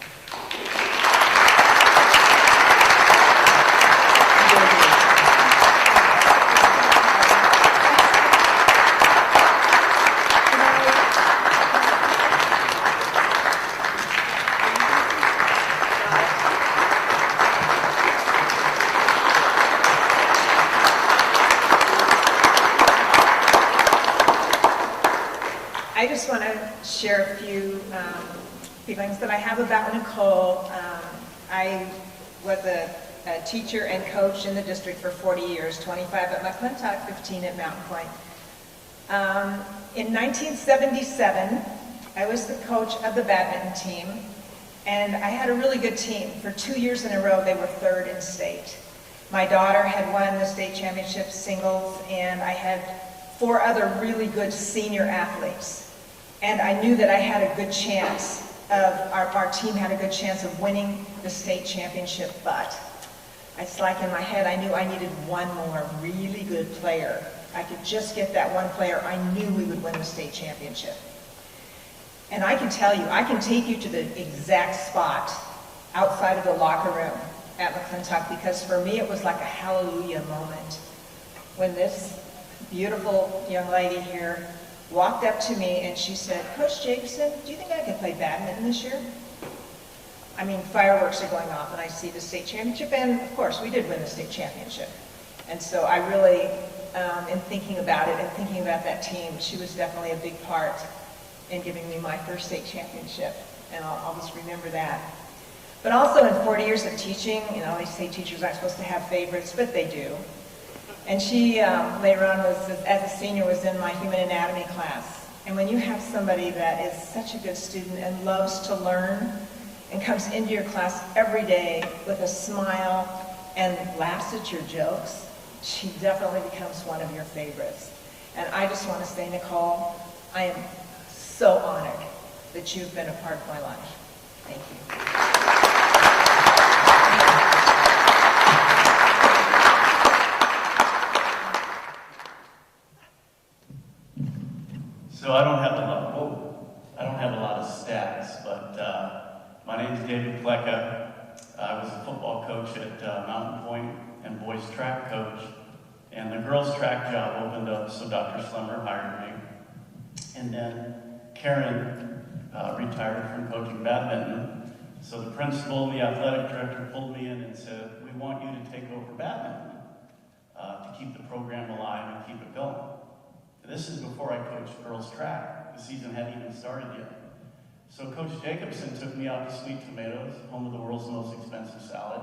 I just want to share a few feelings that I have about Nicole. I was a teacher and coach in the district for 40 years, 25 at McClintock, 15 at Mountain Point. In 1977, I was the coach of the badminton team, and I had a really good team. For 2 years in a row, they were 3rd in state. My daughter had won the state championship singles, and I had 4 other really good senior athletes. And I knew that I had a good chance of, our team had a good chance of winning the state championship, but it's like in my head, I knew I needed one more really good player. I could just get that one player. I knew we would win the state championship. And I can tell you, I can take you to the exact spot outside of the locker room at McClintock, because for me it was like a hallelujah moment when this beautiful young lady here walked up to me and she said, "Coach Jacobson, do you think I could play badminton this year?" I mean, fireworks are going off and I see the state championship, and of course we did win the state championship. And so I really, in thinking about it and thinking about that team, she was definitely a big part in giving me my first state championship, and I'll just remember that. But also in 40 years of teaching, you know, they say teachers aren't supposed to have favorites, but they do. And she, later on, as a senior, was in my human anatomy class. And when you have somebody that is such a good student and loves to learn and comes into your class every day with a smile and laughs at your jokes, she definitely becomes one of your favorites. And I just want to say, Nicole, I am so honored that you've been a part of my life. Thank you. So I don't have a lot of stats, but my name is David Klecka. I was a football coach at Mountain Point and boys track coach, and the girls track job opened up, so Dr. Slemmer hired me. And then Karen retired from coaching badminton, so the principal and the athletic director pulled me in and said, "We want you to take over badminton to keep the program alive and keep it going." This is before I coached girls track. The season hadn't even started yet. So Coach Jacobson took me out to Sweet Tomatoes, home of the world's most expensive salad,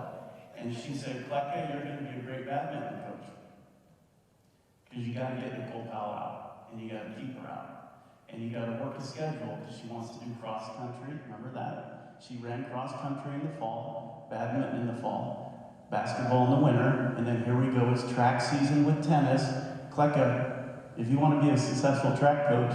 and she said, "Klecka, you're going to be a great badminton coach, because you got to get Nicole Powell out, and you got to keep her out, and you got to work a schedule, because she wants to do cross country." Remember that? She ran cross country in the fall, badminton in the fall, basketball in the winter, and then here we go, it's track season with tennis. Klecka, if you want to be a successful track coach,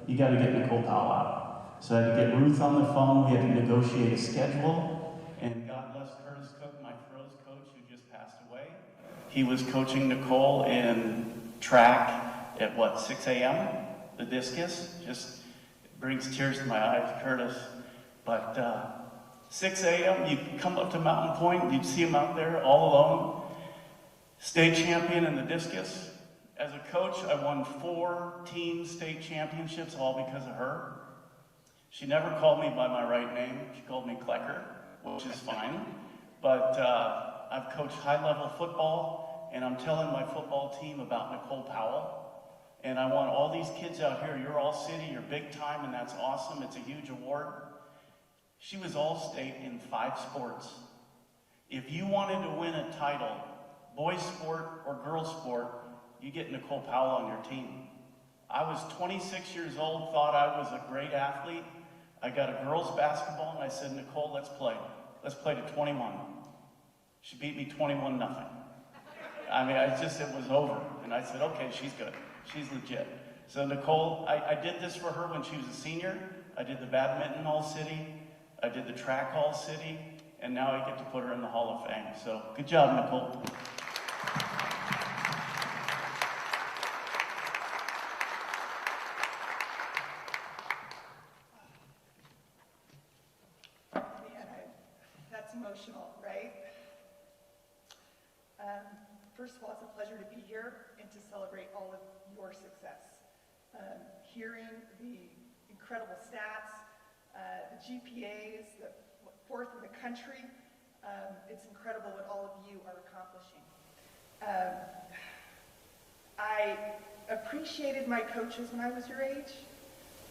you got to get Nicole Powell out. So I had to get Ruth on the phone. We had to negotiate a schedule. And God bless Curtis Cook, my throws coach, who just passed away. He was coaching Nicole in track at 6 a.m. the discus. Just brings tears to my eyes, Curtis. But 6 a.m., you'd come up to Mountain Point, you'd see him out there all alone, state champion in the discus. As a coach, I won 4 team state championships, all because of her. She never called me by my right name. She called me Klecka, which is fine. But I've coached high-level football, and I'm telling my football team about Nicole Powell. And I want all these kids out here, you're all city, you're big time, and that's awesome. It's a huge award. She was all-state in 5 sports. If you wanted to win a title, boys sport or girls sport, you get Nicole Powell on your team. I was 26 years old, thought I was a great athlete. I got a girls basketball, and I said, Nicole, let's play. Let's play to 21. She beat me 21-0. I mean, it was over. And I said, okay, she's good. She's legit. So Nicole, I did this for her when she was a senior. I did the badminton all-city. I did the track all-city. And now I get to put her in the Hall of Fame. So good job, Nicole. That's emotional, right? First of all, it's a pleasure to be here and to celebrate all of your success. Hearing the incredible stats, the GPAs, the 4th in the country, it's incredible what all of you are accomplishing. I appreciated my coaches when I was your age,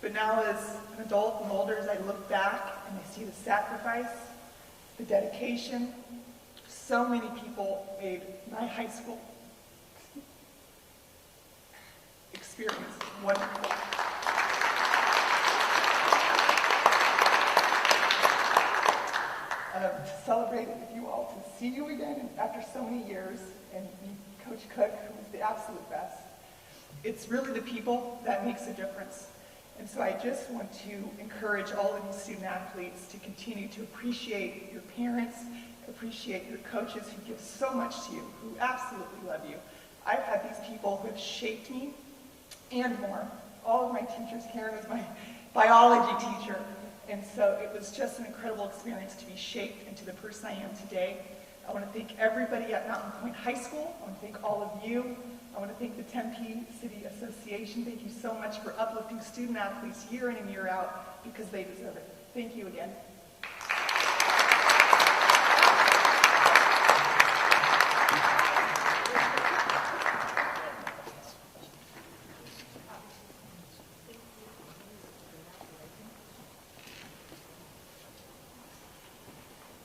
but now as an adult and older, as I look back and I see the sacrifice, the dedication, so many people made my high school experience wonderful. To celebrate it with you all, to see you again after so many years, and Coach Cook, who was the absolute best. It's really the people that makes a difference. And so I just want to encourage all of you student athletes to continue to appreciate your parents, appreciate your coaches who give so much to you, who absolutely love you. I've had these people who have shaped me and more. All of my teachers, Karen was my biology teacher. And so it was just an incredible experience to be shaped into the person I am today. I want to thank everybody at Mountain Point High School. I want to thank all of you. I want to thank the Tempe City Association. Thank you so much for uplifting student athletes year in and year out, because they deserve it. Thank you again.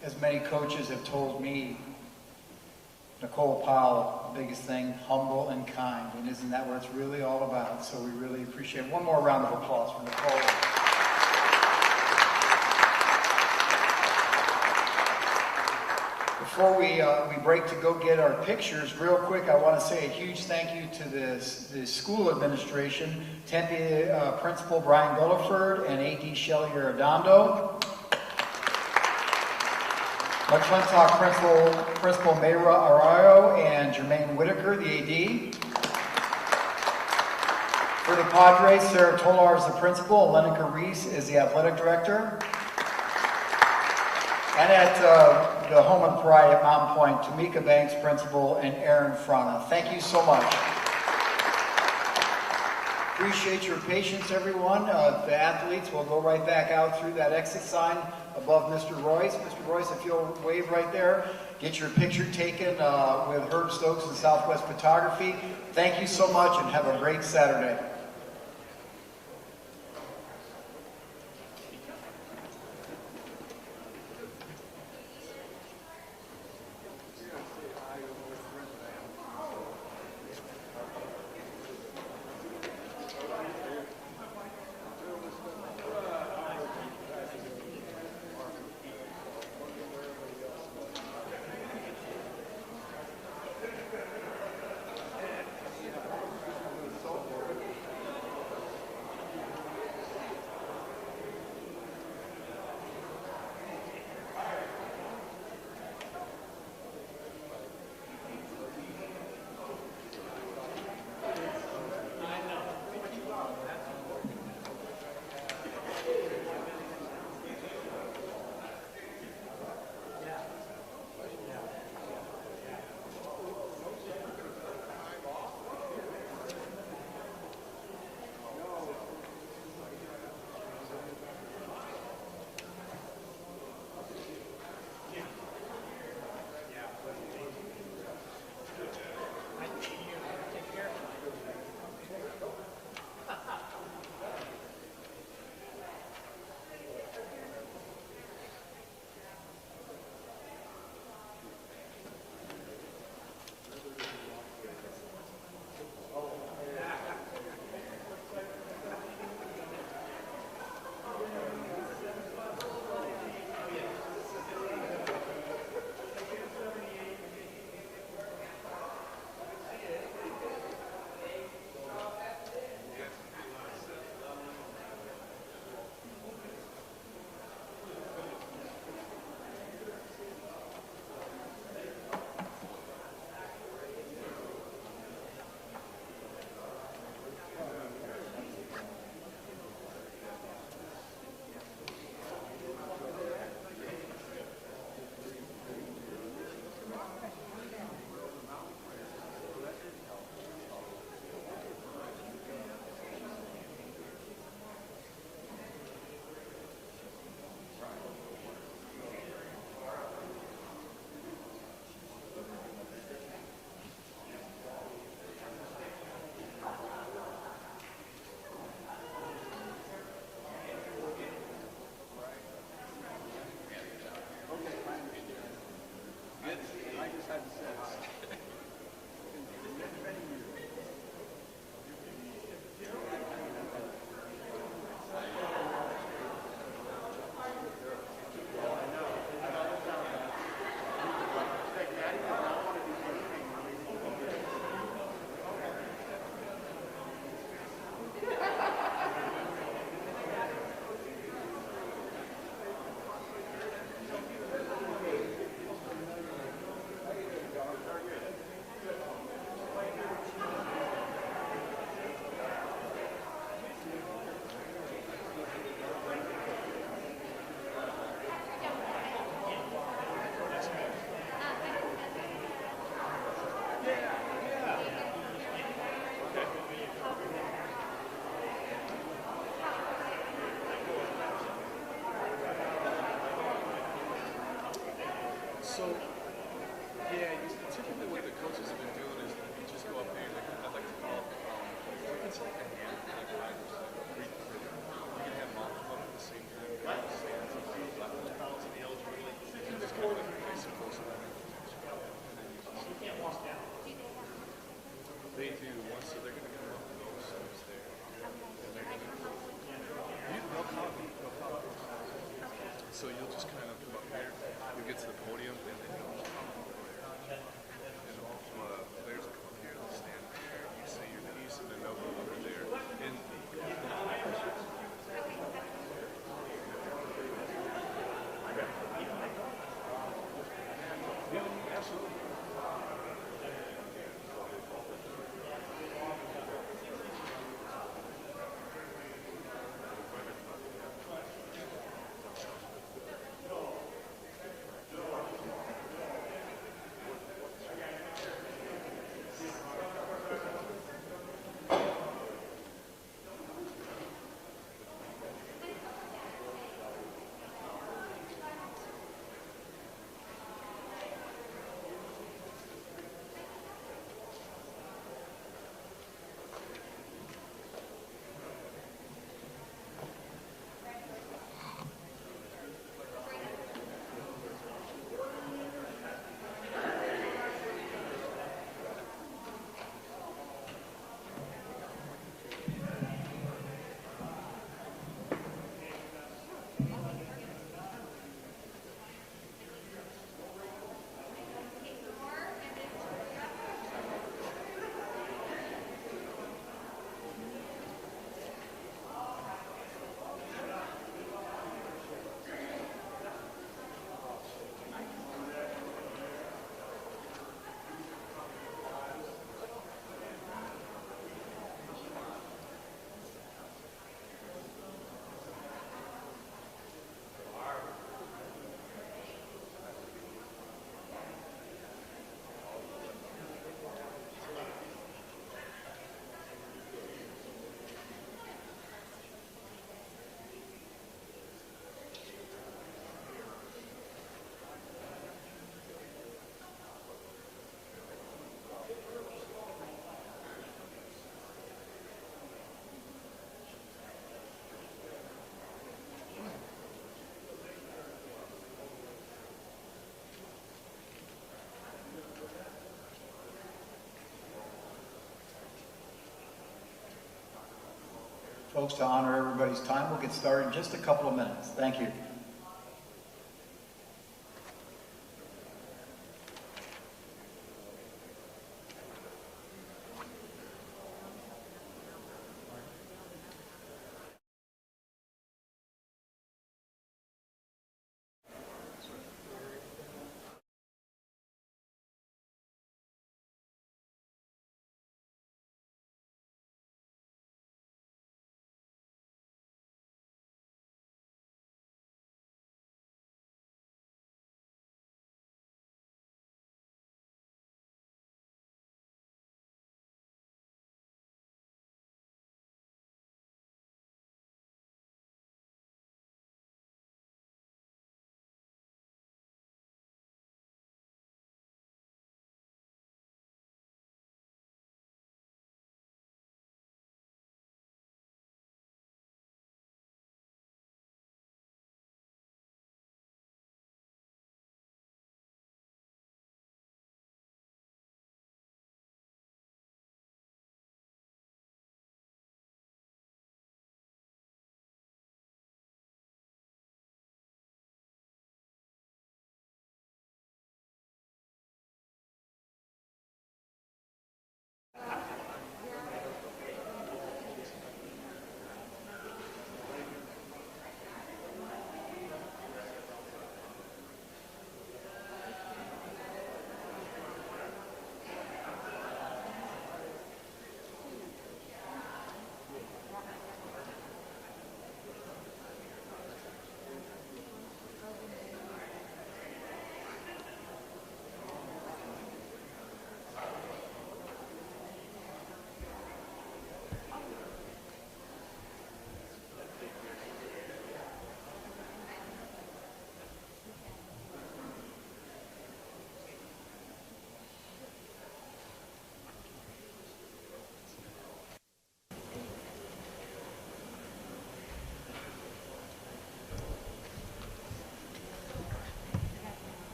As many coaches have told me, Nicole Powell, the biggest thing, humble and kind. And isn't that what it's really all about? So we really appreciate it. One more round of applause for Nicole. Before we break to go get our pictures, real quick, I want to say a huge thank you to the school administration, Tempe Principal Brian Gulliford and AD Shelley Arredondo. McClintock Principal Mayra Arroyo and Jermaine Whitaker, the AD. For the Padres, Sarah Tolar is the principal, and Lenica Reese is the athletic director. And at the Home and Pride at Mountain Point, Tamika Banks, principal, and Aaron Frana. Thank you so much. Appreciate your patience, everyone. The athletes will go right back out through that exit sign above Mr. Royce. Mr. Royce, if you'll wave right there, get your picture taken with Herb Stokes and Southwest Photography. Thank you so much and have a great Saturday. So, yeah, typically what the coaches have been doing is you just go up there and I'd like to call it, it's like a hand, like Padres. You can have them all come up at the same time. Stands up, left the fouls and the eligibility. You just kind of like a basic course of that. You can't walk down. They do. Once, so they're going to come up with those steps there. And they're going to, they'll call me. So you'll just kind of come up here, you'll get to the podium, and then you'll come over there. And all the players will come up here, they'll stand there, you say your piece, and then they'll go over there. And yeah, absolutely. Folks, to honor everybody's time, we'll get started in just a couple of minutes. Thank you.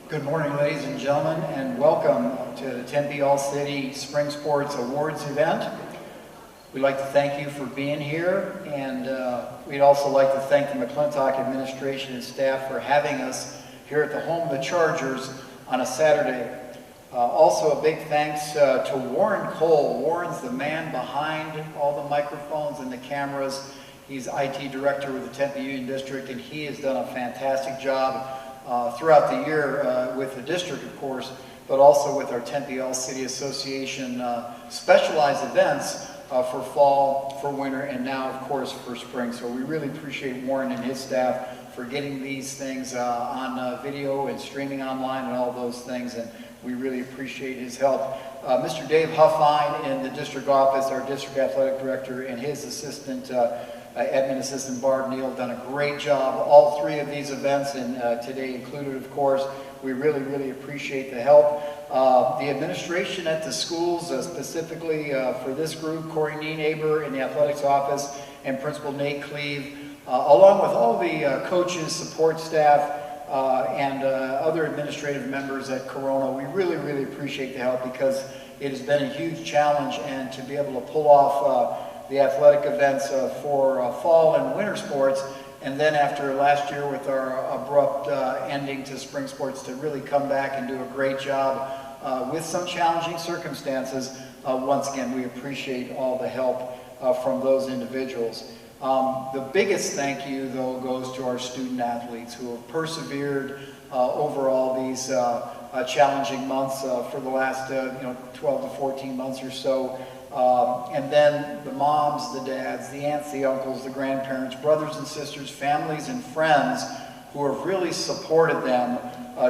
Good morning, ladies and gentlemen, and welcome to the Tempe All-City Spring Sports Awards event. We'd like to thank you for being here, and we'd also like to thank the McClintock administration and staff for having us here at the home of the Chargers on a Saturday. Also a big thanks to Warren Cole. Warren's the man behind all the microphones and the cameras. He's IT director with the Tempe Union District, and he has done a fantastic job throughout the year with the district, of course, but also with our Tempe All-City Association specialized events for fall, for winter, and now, of course, for spring. So we really appreciate Warren and his staff for getting these things on video and streaming online and all those things, and we really appreciate his help. Mr. Dave Huffine in the district office, our district athletic director, and his assistant, admin assistant Barb Neal, done a great job. All three of these events, and today included, of course, we really, really appreciate the help. The administration at the schools, specifically for this group, Corey Nienaber in the athletics office, and Principal Nate Cleve, along with all the coaches, support staff, and other administrative members at Corona. We really, really appreciate the help because it has been a huge challenge, and to be able to pull off the athletic events for fall and winter sports, and then after last year with our abrupt ending to spring sports, to really come back and do a great job with some challenging circumstances. Once again, we appreciate all the help from those individuals. The biggest thank you, though, goes to our student athletes who have persevered over all these challenging months for the last 12 to 14 months or so. And then the moms, the dads, the aunts, the uncles, the grandparents, brothers and sisters, families and friends who have really supported them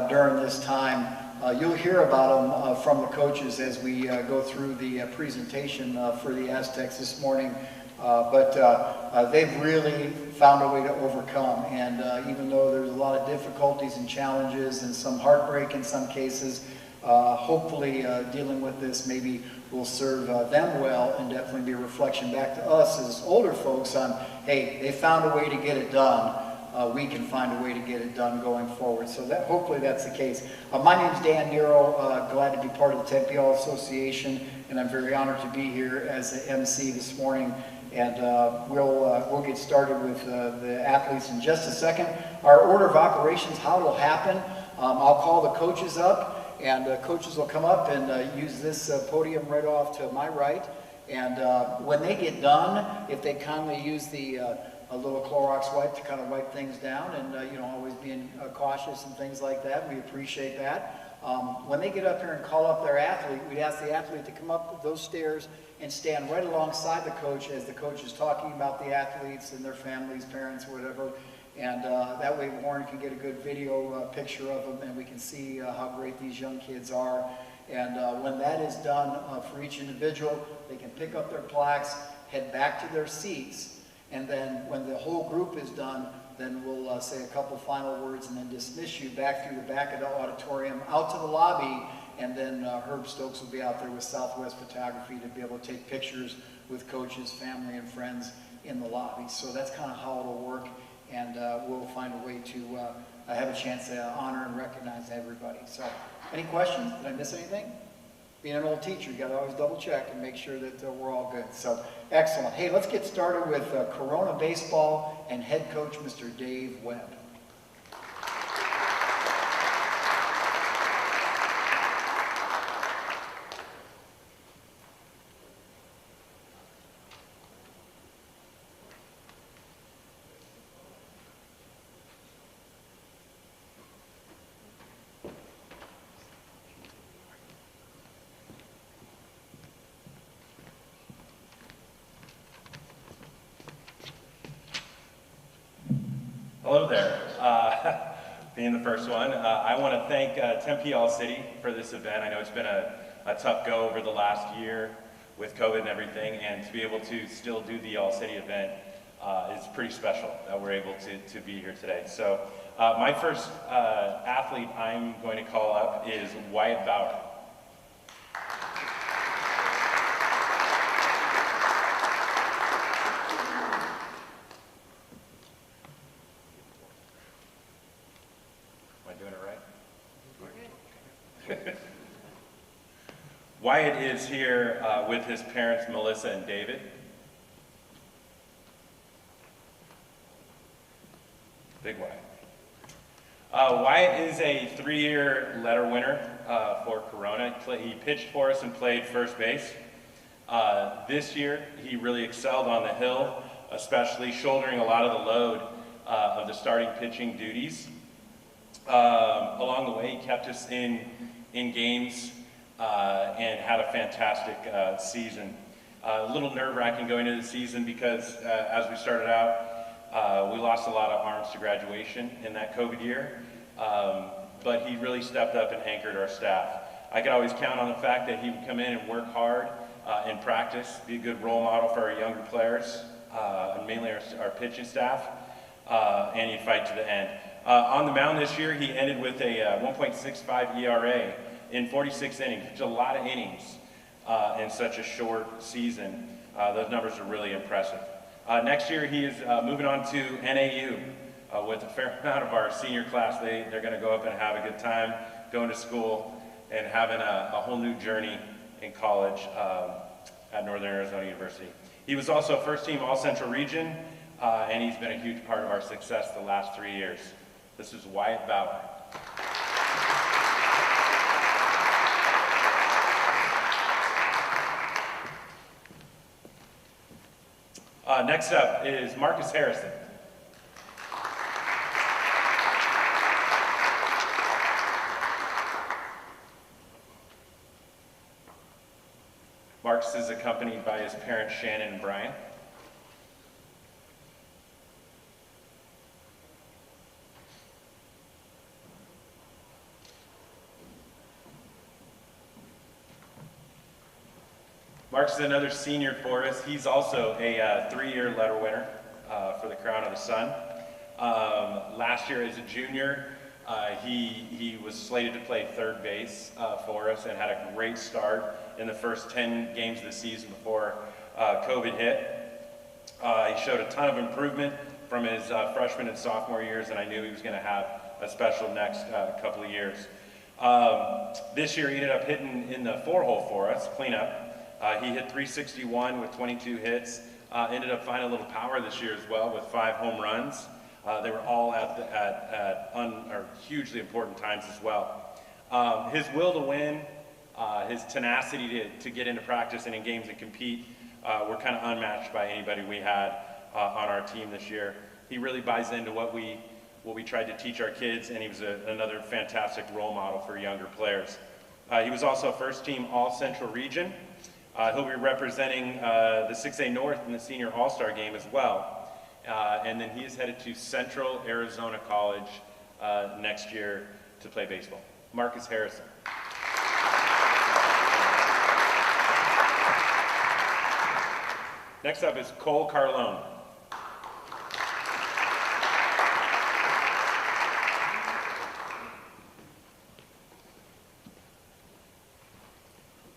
during this time. You'll hear about them from the coaches as we go through the presentation for the Aztecs this morning. But they've really found a way to overcome, and even though there's a lot of difficulties and challenges and some heartbreak in some cases, hopefully dealing with this maybe will serve them well, and definitely be a reflection back to us as older folks on, hey, they found a way to get it done. We can find a way to get it done going forward. So that hopefully that's the case. My name's Dan Nero, glad to be part of the Tempe All Association, and I'm very honored to be here as the MC this morning. And we'll get started with the athletes in just a second. Our order of operations, how it'll happen, I'll call the coaches up, and coaches will come up and use this podium right off to my right. And when they get done, if they kindly use the a little Clorox wipe to kind of wipe things down, and always being cautious and things like that, we appreciate that. When they get up here and call up their athlete, we'd ask the athlete to come up those stairs and stand right alongside the coach as the coach is talking about the athletes and their families, parents, whatever. And that way Warren can get a good video picture of them, and we can see how great these young kids are. And when that is done for each individual, they can pick up their plaques, head back to their seats, and then when the whole group is done, then we'll say a couple final words and then dismiss you back through the back of the auditorium out to the lobby. And then Herb Stokes will be out there with Southwest Photography to be able to take pictures with coaches, family, and friends in the lobby. So that's kind of how it'll work, and we'll find a way to have a chance to honor and recognize everybody. So any questions? Did I miss anything? Being an old teacher, you got to always double check and make sure that we're all good. So excellent. Hey, let's get started with Corona Baseball and head coach Mr. Dave Webb. Hello there. Being the first one, I want to thank Tempe All City for this event. I know it's been a tough go over the last year with COVID and everything, and to be able to still do the All City event is pretty special that we're able to be here today. So my first athlete I'm going to call up is Wyatt Bauer. Am I doing it right? Wyatt is here with his parents, Melissa and David. Big Wyatt. Wyatt is a 3-year letter winner for Corona. He pitched for us and played first base. This year, he really excelled on the hill, especially shouldering a lot of the load of the starting pitching duties. Along the way, he kept us in games and had a fantastic season. A little nerve-wracking going into the season because as we started out, we lost a lot of arms to graduation in that COVID year, but he really stepped up and anchored our staff. I could always count on the fact that he would come in and work hard in practice, be a good role model for our younger players, and mainly our pitching staff, and he'd fight to the end. On the mound this year, he ended with a 1.65 ERA in 46 innings, which is a lot of innings in such a short season. Those numbers are really impressive. Next year, he is moving on to NAU with a fair amount of our senior class. They're going to go up and have a good time going to school and having a whole new journey in college at Northern Arizona University. He was also first team All-Central Region, and he's been a huge part of our success the last 3 years. This is Wyatt Bauer. Next up is Marcus Harrison. Marcus is accompanied by his parents Shannon and Brian. Marcus is another senior for us. He's also a 3-year letter winner for the Crown of the Sun. Last year as a junior, he was slated to play third base for us and had a great start in the first 10 games of the season before COVID hit. He showed a ton of improvement from his freshman and sophomore years, and I knew he was going to have a special next couple of years. This year he ended up hitting in the 4-hole for us, cleanup. He hit .361 with 22 hits. Ended up finding a little power this year as well with 5 home runs. They were all at hugely important times as well. His will to win, his tenacity to get into practice and in games and compete were kind of unmatched by anybody we had on our team this year. He really buys into what we tried to teach our kids, and he was another fantastic role model for younger players. He was also first team All-Central Region. He'll be representing the 6A North in the Senior All-Star Game as well. And then he is headed to Central Arizona College next year to play baseball. Marcus Harrison. Next up is Cole Carlone.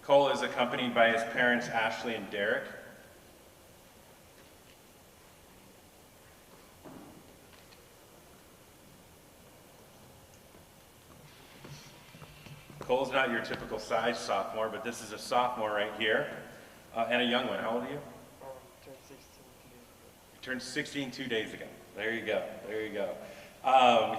Cole is accompanied by his parents, Ashley and Derek. Cole's not your typical size sophomore, but this is a sophomore right here, and a young one. How old are you? Turned 16 2 days ago. There you go, there you go.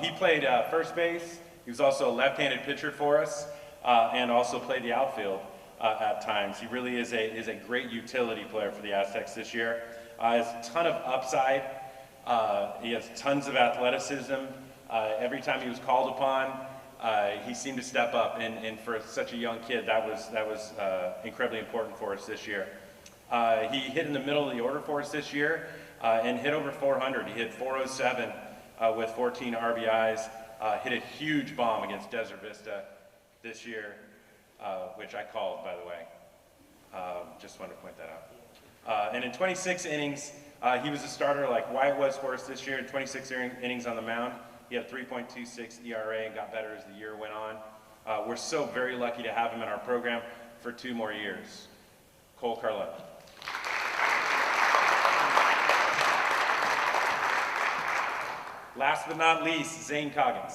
He played first base. He was also a left-handed pitcher for us, and also played the outfield at times. He really is a great utility player for the Aztecs this year. He has a ton of upside. He has tons of athleticism. Every time he was called upon, he seemed to step up, and for such a young kid, that was incredibly important for us this year. He hit in the middle of the order for us this year, and hit over 400. He hit 407 with 14 RBIs. Hit a huge bomb against Desert Vista this year, which I called, by the way. Just wanted to point that out. And in 26 innings, he was a starter like Wyatt was for us this year. In 26 innings on the mound, he had a 3.26 ERA and got better as the year went on. We're so very lucky to have him in our program for 2 more years. Cole Carlone. Last but not least, Zane Coggins.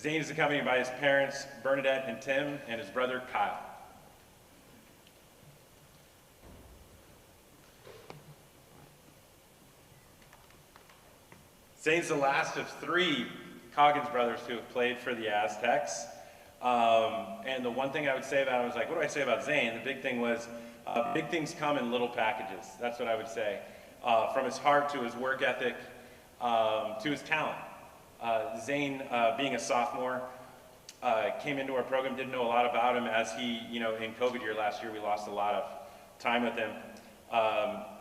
Zane is accompanied by his parents, Bernadette and Tim, and his brother, Kyle. Zane's the last of 3 Coggins brothers who have played for the Aztecs. And the one thing I would say about him was like, what do I say about Zane? The big thing was, big things come in little packages. That's what I would say. From his heart to his work ethic, to his talent. Zane, being a sophomore, came into our program, didn't know a lot about him as he, in COVID year last year, we lost a lot of time with him.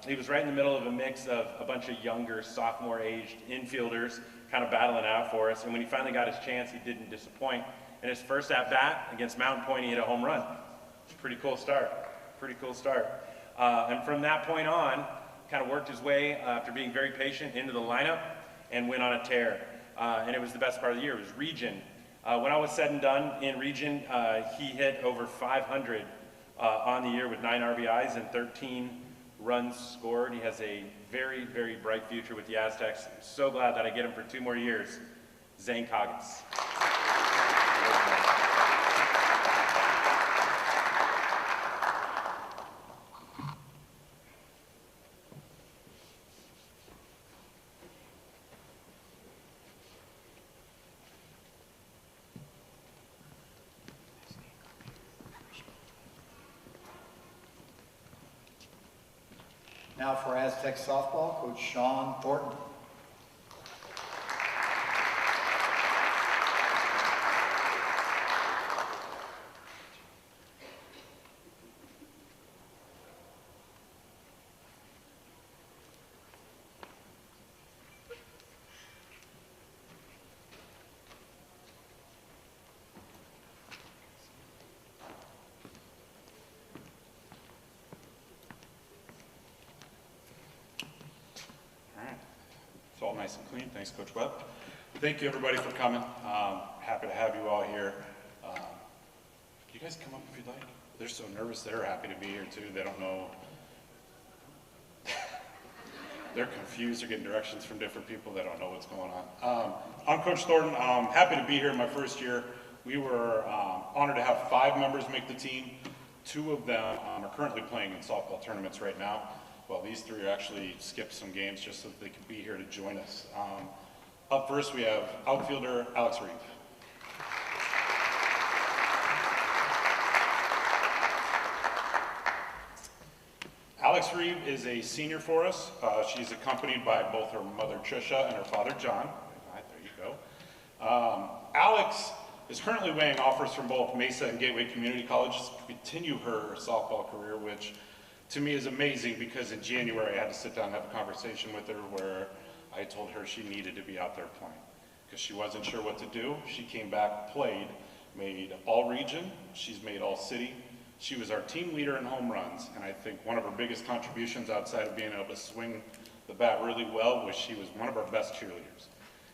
He was right in the middle of a mix of a bunch of younger sophomore-aged infielders kind of battling out for us. And when he finally got his chance, he didn't disappoint. In his first at-bat against Mountain Point, he hit a home run. Pretty cool start. Pretty cool start. And from that point on, kind of worked his way, after being very patient, into the lineup and went on a tear. And it was the best part of the year. It was region. When all was said and done in region, he hit over 500 on the year with 9 RBIs and 13 runs scored. He has a very, very bright future with the Aztecs. I'm so glad that I get him for 2 more years. Zane Coggins. Now for Aztec softball, Coach Sean Thornton. All nice and clean. Thanks, Coach Webb. Thank you, everybody, for coming. Happy to have you all here. You guys come up if you'd like. They're so nervous. They're happy to be here, too. They don't know. They're confused. They're getting directions from different people. They don't know what's going on. I'm Coach Thornton. I'm happy to be here in my first year. We were honored to have 5 members make the team. 2 of them are currently playing in softball tournaments right now. Well, these 3 are actually skipped some games just so that they could be here to join us. Up first, we have outfielder Alex Reeves. Alex Reeves is a senior for us. She's accompanied by both her mother, Trisha, and her father, John. There you go. Alex is currently weighing offers from both Mesa and Gateway Community College to continue her softball career, which to me is amazing because in January I had to sit down and have a conversation with her where I told her she needed to be out there playing because she wasn't sure what to do. She came back, played, made all region, she's made all city. She was our team leader in home runs, and I think one of her biggest contributions outside of being able to swing the bat really well was she was one of our best cheerleaders.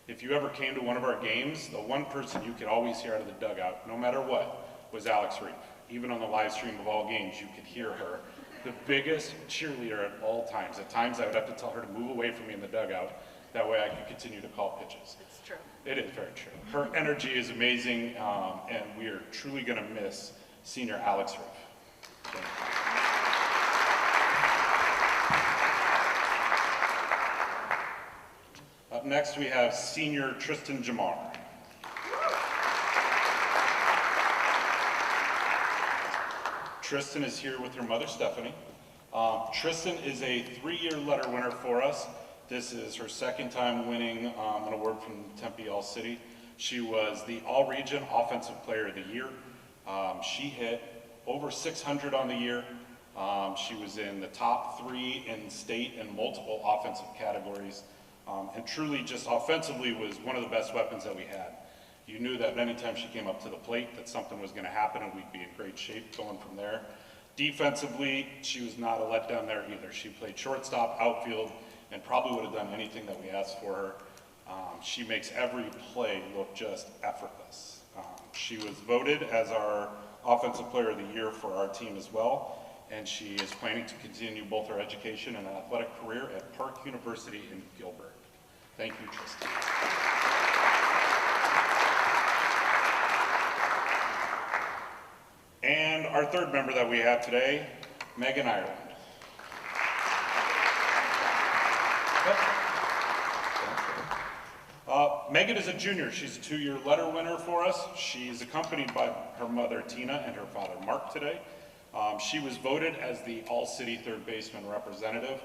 If you ever came to one of our games, the one person you could always hear out of the dugout, no matter what, was Alex Reeves. Even on the live stream of all games, you could hear her. The biggest cheerleader at all times. At times I would have to tell her to move away from me in the dugout. That way I could continue to call pitches. It's true. It is very true. Her energy is amazing, and we are truly going to miss senior Alex Reeves. Up next we have senior Tristan Jamar. Tristan is here with her mother, Stephanie. Tristan is a 3-year letter winner for us. This is her 2nd time winning an award from Tempe All-City. She was the All-Region Offensive Player of the Year. She hit over 600 on the year. She was in the top 3 in state in multiple offensive categories. And truly just offensively was one of the best weapons that we had. You knew that anytime she came up to the plate that something was going to happen and we'd be in great shape going from there. Defensively, she was not a letdown there either. She played shortstop, outfield, and probably would have done anything that we asked for her. She makes every play look just effortless. She was voted as our Offensive Player of the Year for our team as well, and she is planning to continue both her education and athletic career at Park University in Gilbert. Thank you, Tristan. And our third member that we have today, Megan Ireland. Megan is a junior. She's a 2-year letter winner for us. She's accompanied by her mother, Tina, and her father, Mark, today. She was voted as the All-City third baseman representative.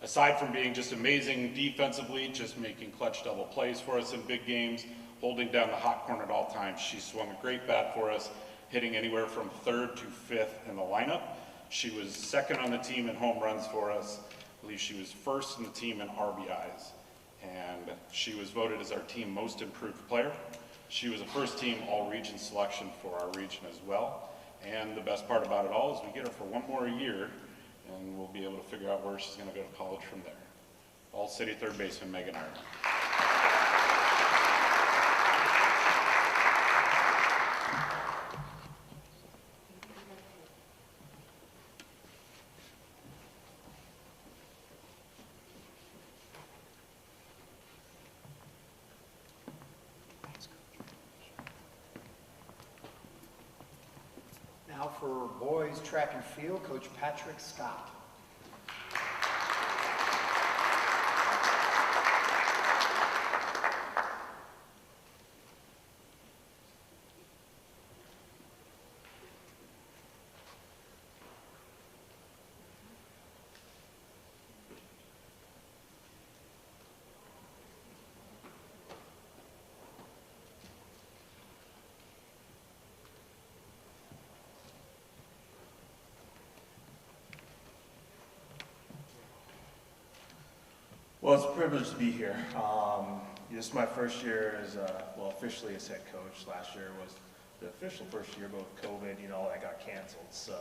Aside from being just amazing defensively, just making clutch double plays for us in big games, holding down the hot corner at all times, she swung a great bat for us, hitting anywhere from 3rd to 5th in the lineup. She was 2nd on the team in home runs for us. I believe she was 1st in the team in RBIs. And she was voted as our team most improved player. She was a first-team all-region selection for our region as well. And the best part about it all is we get her for 1 more year, and we'll be able to figure out where she's going to go to college from there. All-City third baseman Megan Ireland. Now for boys track and field, Coach Patrick Scott. Well, it's a privilege to be here. This is my first year as, well, officially as head coach. Last year was the official first year, but with COVID, all that got canceled. So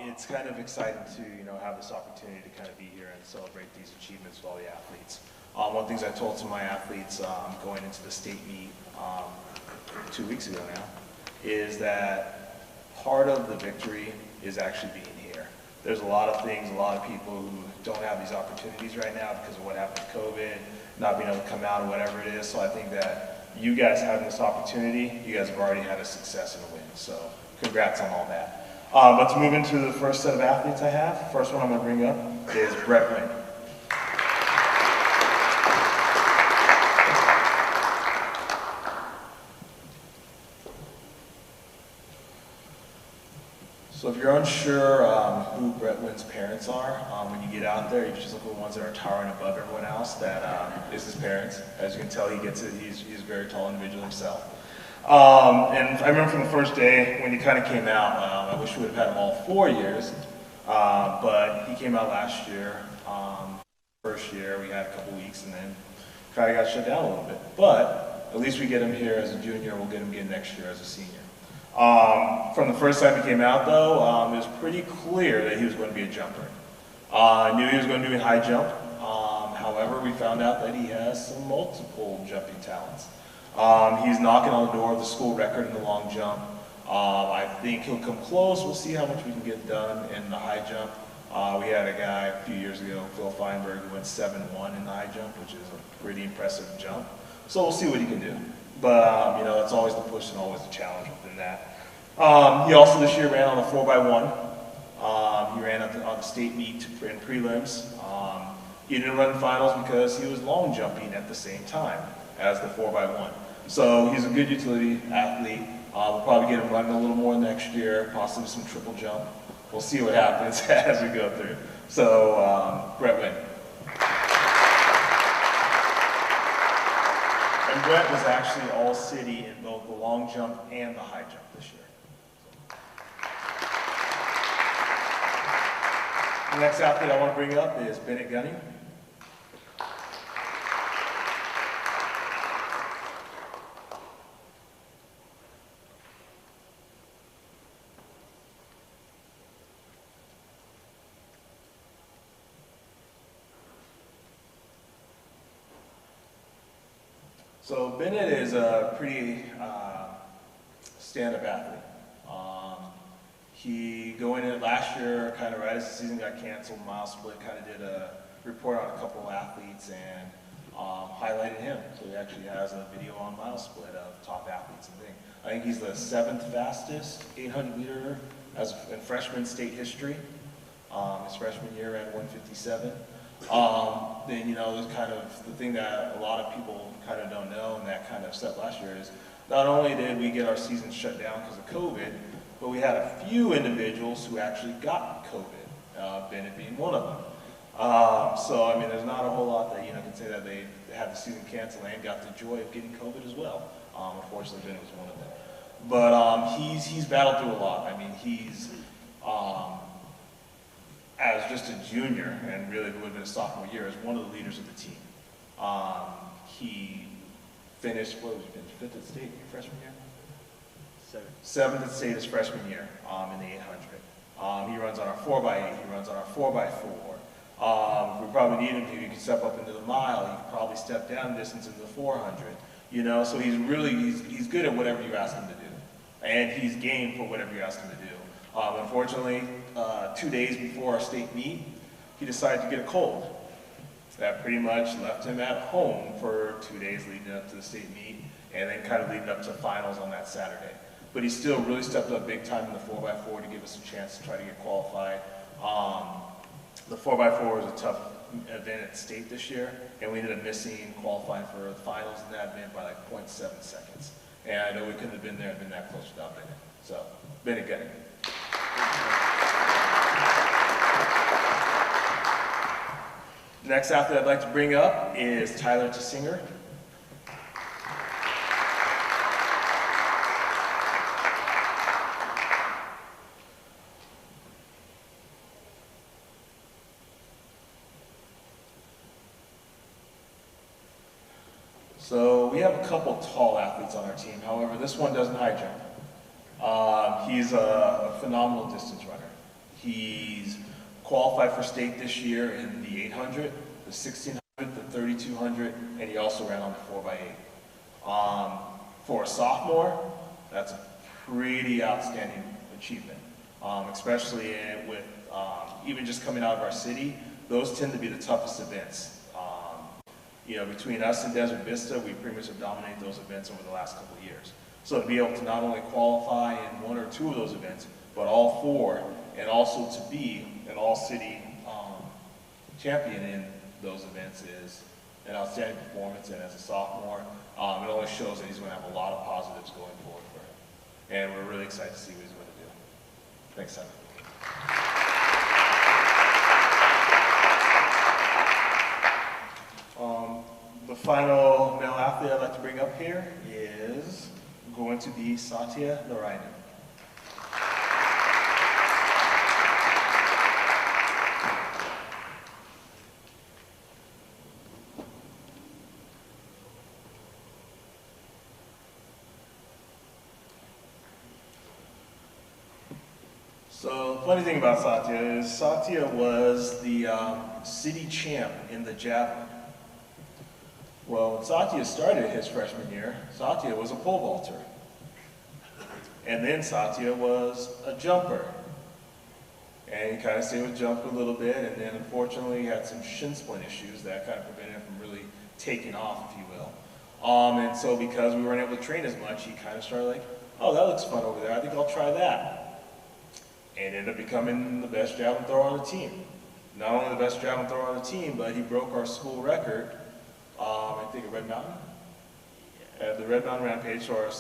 it's kind of exciting to, have this opportunity to kind of be here and celebrate these achievements with all the athletes. One of the things I told some of my athletes going into the state meet 2 weeks ago now is that part of the victory is actually being here. There's a lot of things, a lot of people who don't have these opportunities right now because of what happened with COVID, not being able to come out or whatever it is. So I think that you guys having this opportunity, you guys have already had a success and a win. So congrats on all that. Let's move into the first set of athletes I have. First one I'm going to bring up is Brett Wynn. So if you're unsure who Brett Wynn's parents are, when you get out there, you just look at the ones that are towering above everyone else. That is his parents. As you can tell, he gets it. He's a very tall individual himself. And I remember from the first day when he kind of came out, I wish we would have had him all 4 years, but he came out last year. First year, we had a couple weeks, and then kind of got shut down a little bit. But at least we get him here as a junior. We'll get him again next year as a senior. From the first time he came out, though, it was pretty clear that he was going to be a jumper. I knew he was going to do a high jump. However, we found out that he has some multiple jumping talents. He's knocking on the door of the school record in the long jump. I think he'll come close. We'll see how much we can get done in the high jump. We had a guy a few years ago, Phil Feinberg, who went 7-1 in the high jump, which is a pretty impressive jump. So we'll see what he can do. But, it's always the push and always the challenge within that. He also this year ran on the 4x1. He ran on the state meet in prelims. He didn't run finals because he was long jumping at the same time as the 4x1. So he's a good utility athlete. We'll probably get him running a little more next year, possibly some triple jump. We'll see what happens as we go through. So, Brett Wynn. And Brett was actually all-city in both the long jump and the high jump this year. The next athlete I want to bring up is Bennett Gunning. So Bennett is a pretty stand-up athlete. He, going in last year, kind of right as the season got canceled, Miles Split kind of did a report on a couple of athletes, and highlighted him. So he actually has a video on mile split of top athletes and things. I think he's the 7th fastest 800 meter in freshman state history. His freshman year ran 157. Then, you know, there's kind of the thing that a lot of people kind of don't know and that kind of set last year is not only did we get our season shut down because of COVID, but we had a few individuals who actually got COVID, Bennett being one of them. So, I mean, there's not a whole lot that, you know, can say that they had the season canceled and got the joy of getting COVID as well. Unfortunately, Bennett was one of them. But he's battled through a lot. I mean, he's, as just a junior, and really would have been a sophomore year, as one of the leaders of the team. He finished, what was he, 5th at state your freshman year? 7th at state his freshman year in the 800. He runs on our 4x8, he runs on our 4x4. If we probably need him to, he could step up into the mile, he could probably step down distance into the 400. You know, so he's really, he's good at whatever you ask him to do. And he's game for whatever you ask him to do. Unfortunately, 2 days before our state meet, he decided to get a cold. That pretty much left him at home for 2 days leading up to the state meet, and then kind of leading up to finals on that Saturday. But he still really stepped up big time in the 4x4 to give us a chance to try to get qualified. The 4x4 was a tough event at state this year, and we ended up missing qualifying for the finals in that event by like 0.7 seconds. And I know we couldn't have been there and been that close without Bennett. So, Bennett got it. Next athlete I'd like to bring up is Tyler Tasinger. So we have a couple tall athletes on our team. However, this one doesn't high jump. He's a phenomenal distance runner. He's qualified for state this year in the 800, the 1600, the 3200, and he also ran on the 4x8. For a sophomore, that's a pretty outstanding achievement, especially with even just coming out of our city. Those tend to be the toughest events. You know, between us and Desert Vista, we pretty much have dominated those events over the last couple of years. So to be able to not only qualify in 1 or 2 of those events, but all 4, and also to be an all-city champion in those events is an outstanding performance. And as a sophomore, it only shows that he's going to have a lot of positives going forward for him. And we're really excited to see what he's going to do. Thanks, Simon. The final male athlete I'd like to bring up here is going to be Satya Narayanan. So, funny thing about Satya is Satya was the city champ in the javelin. Well, when Satya started his freshman year, Satya was a pole vaulter. And then Satya was a jumper. And he kind of stayed with jump a little bit, and then unfortunately he had some shin splint issues that kind of prevented him from really taking off, if you will. And so because we weren't able to train as much, he kind of started like, oh, that looks fun over there, I think I'll try that. And ended up becoming the best javelin thrower on the team. Not only the best javelin thrower on the team, but he broke our school record, I think at Red Mountain. At the Red Mountain Rampage, so our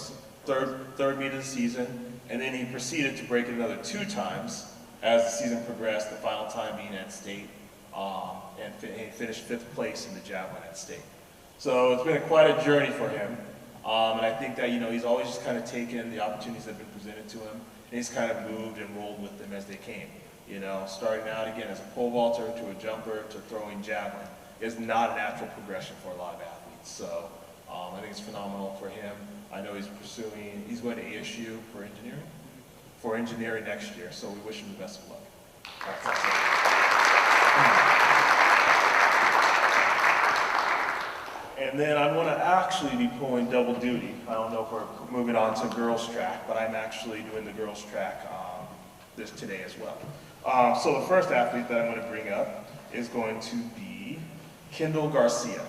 third meet of the season, and then he proceeded to break it another 2 times as the season progressed, the final time being at state, and he finished 5th place in the javelin at state. So it's been quite a journey for him, and I think that, you know, he's always just kind of taken the opportunities that have been presented to him, and he's kind of moved and rolled with them as they came. You know, starting out again as a pole vaulter to a jumper to throwing javelin is not a natural progression for a lot of athletes. So I think it's phenomenal for him. I know he's going to ASU for engineering next year, so we wish him the best of luck. And then I'm going to actually be pulling double duty. I don't know if we're moving on to girls track, but I'm actually doing the girls track today as well. So the first athlete that I'm going to bring up is going to be Kendall Garcia.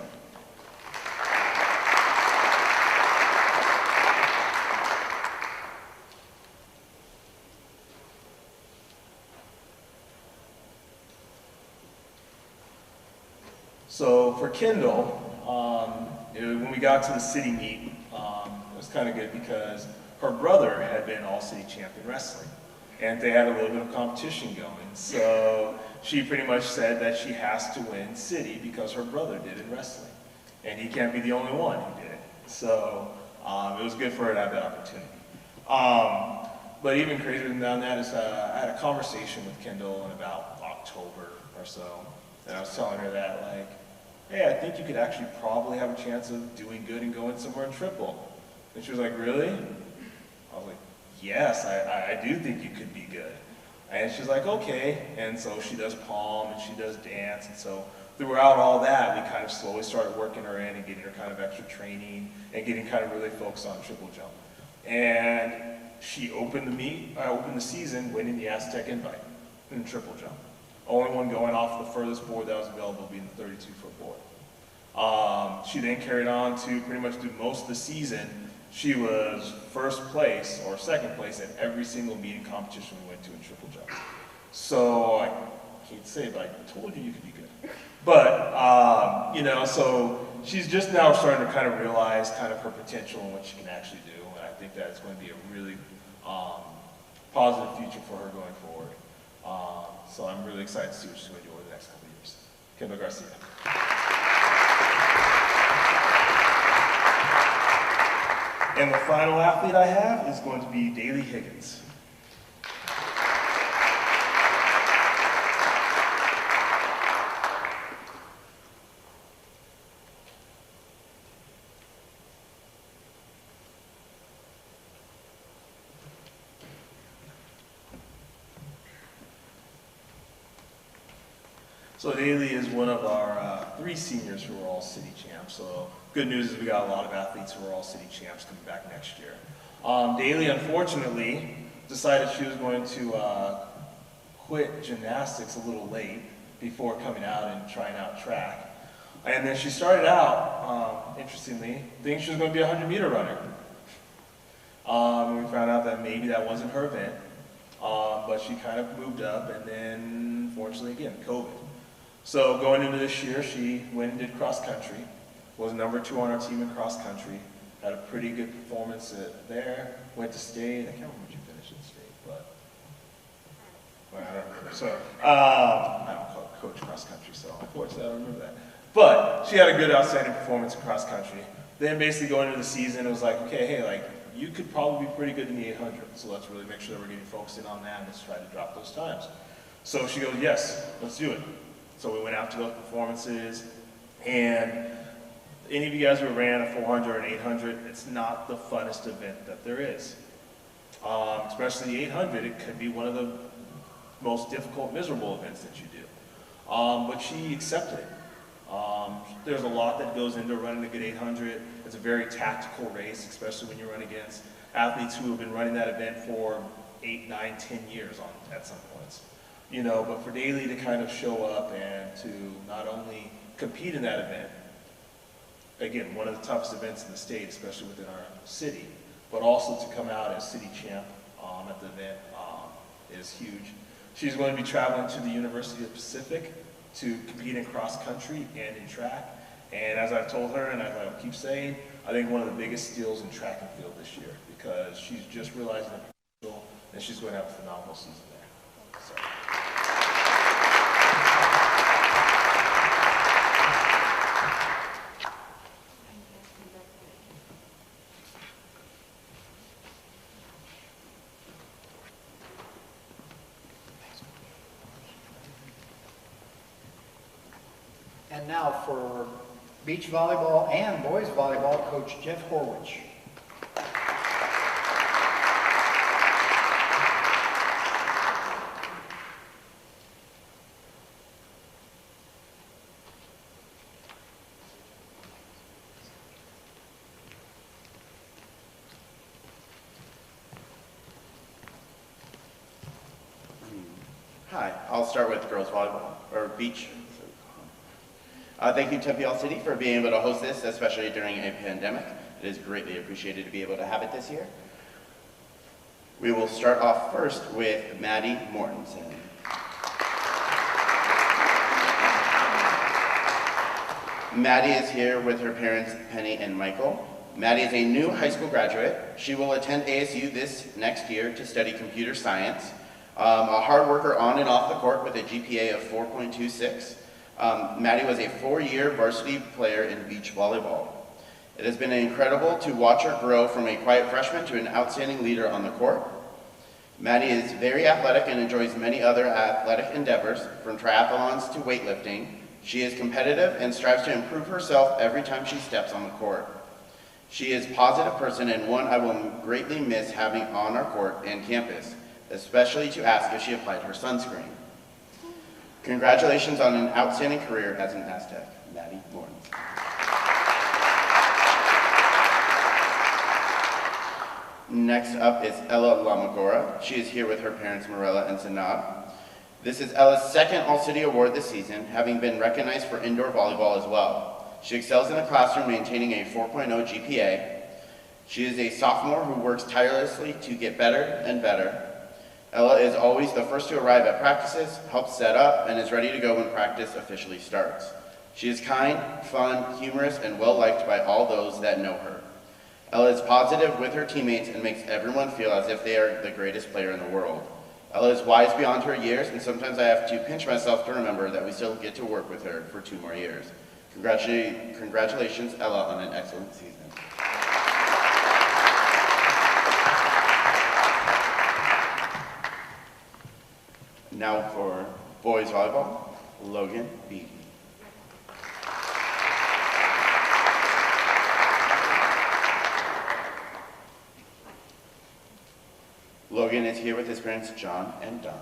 So for Kendall, when we got to the city meet, it was kind of good because her brother had been all-city champ in wrestling, and they had a little bit of competition going. So she pretty much said that she has to win city because her brother did in wrestling, and he can't be the only one who did it. So it was good for her to have that opportunity. But even crazier than that is I had a conversation with Kendall in about October or so, and I was telling her that, like, hey, I think you could actually probably have a chance of doing good and going somewhere in triple. And she was like, really? I was like, yes, I do think you could be good. And she's like, okay. And so she does palm and she does dance. And so throughout all that, we kind of slowly started working her in and getting her kind of extra training and getting kind of really focused on triple jump. And she opened the season winning the Aztec invite in triple jump. Only one going off the furthest board that was available being the 32-foot board. She then carried on to pretty much do most of the season. She was first place or second place at every single meeting competition we went to in triple jump. So I can't say, but I told you you could be good. But, you know, so she's just now starting to kind of realize kind of her potential and what she can actually do. And I think that it's going to be a really positive future for her going forward. So I'm really excited to see what she's going to do over the next couple of years. Kendall Garcia. And the final athlete I have is going to be Daly Higgins. So Daly is one of our 3 seniors who are all city champs. So good news is we got a lot of athletes who are all city champs coming back next year. Daly, unfortunately, decided she was going to quit gymnastics a little late before coming out and trying out track. And then she started out, interestingly, thinking she was going to be a 100-meter runner. We found out that maybe that wasn't her event, but she kind of moved up, and then, fortunately, again, COVID. So going into this year, she went and did cross country, was number 2 on our team in cross country, had a pretty good performance there, went to state. I can't remember what you finished in state, but well, I don't remember. So I don't coach cross country, so unfortunately I don't remember that. But she had a good outstanding performance in cross country. Then basically going into the season, it was like, okay, hey, like you could probably be pretty good in the 800, so let's really make sure that we're getting focused in on that and let's try to drop those times. So she goes, yes, let's do it. So we went out to those performances, and any of you guys who ran a 400 or an 800, it's not the funnest event that there is. Especially the 800, it could be one of the most difficult, miserable events that you do. But she accepted it. There's a lot that goes into running a good 800. It's a very tactical race, especially when you run against athletes who have been running that event for 8, 9, 10 years at some points. You know, but for Daly to kind of show up and to not only compete in that event, again, one of the toughest events in the state, especially within our city, but also to come out as city champ at the event is huge. She's going to be traveling to the University of Pacific to compete in cross country and in track. And as I've told her, and as I keep saying, I think one of the biggest steals in track and field this year, because she's just realizing her potential and she's going to have a phenomenal season there. So. And now for beach volleyball and boys volleyball, Coach Jeff Horwich. Hi, I'll start with girls volleyball, or beach. Thank you, Tempe All City, for being able to host this, especially during a pandemic. It is greatly appreciated to be able to have it this year. We will start off first with Maddie Mortensen. Maddie is here with her parents, Penny and Michael. Maddie is a new high school graduate. She will attend ASU this next year to study computer science. A hard worker on and off the court with a GPA of 4.26. Maddie was a 4-year varsity player in beach volleyball. It has been incredible to watch her grow from a quiet freshman to an outstanding leader on the court. Maddie is very athletic and enjoys many other athletic endeavors, from triathlons to weightlifting. She is competitive and strives to improve herself every time she steps on the court. She is a positive person and one I will greatly miss having on our court and campus, especially to ask if she applied her sunscreen. Congratulations on an outstanding career as an Aztec, Maddie Mortensen. Next up is Ella Lamagora. She is here with her parents, Morella and Sanab. This is Ella's second All-City Award this season, having been recognized for indoor volleyball as well. She excels in the classroom, maintaining a 4.0 GPA. She is a sophomore who works tirelessly to get better and better. Ella is always the first to arrive at practices, helps set up, and is ready to go when practice officially starts. She is kind, fun, humorous, and well-liked by all those that know her. Ella is positive with her teammates and makes everyone feel as if they are the greatest player in the world. Ella is wise beyond her years, and sometimes I have to pinch myself to remember that we still get to work with her for 2 more years. Congratulations, Ella, on an excellent season. Now for boys volleyball, Logan B. Logan is here with his parents, John and Don.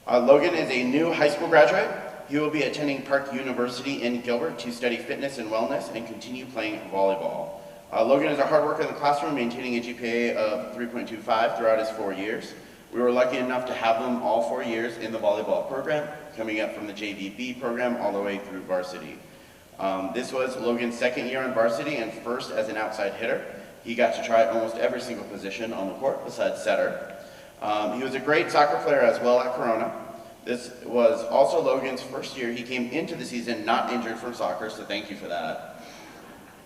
Logan is a new high school graduate. He will be attending Park University in Gilbert to study fitness and wellness and continue playing volleyball. Logan is a hard worker in the classroom, maintaining a GPA of 3.25 throughout his 4 years. We were lucky enough to have him all 4 years in the volleyball program, coming up from the JVB program all the way through varsity. This was Logan's second year on varsity and first as an outside hitter. He got to try almost every single position on the court besides setter. He was a great soccer player as well at Corona. This was also Logan's first year. He came into the season not injured from soccer, so thank you for that.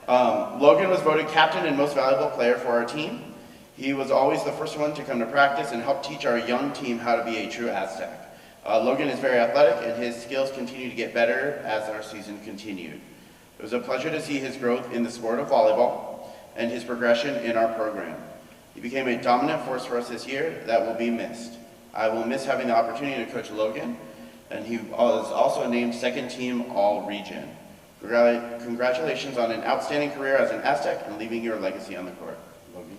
Logan was voted captain and most valuable player for our team. He was always the first one to come to practice and help teach our young team how to be a true Aztec. Logan is very athletic and his skills continue to get better as our season continued. It was a pleasure to see his growth in the sport of volleyball and his progression in our program. He became a dominant force for us this year that will be missed. I will miss having the opportunity to coach Logan, and he was also named second team All-Region. Congratulations on an outstanding career as an Aztec and leaving your legacy on the court. Logan.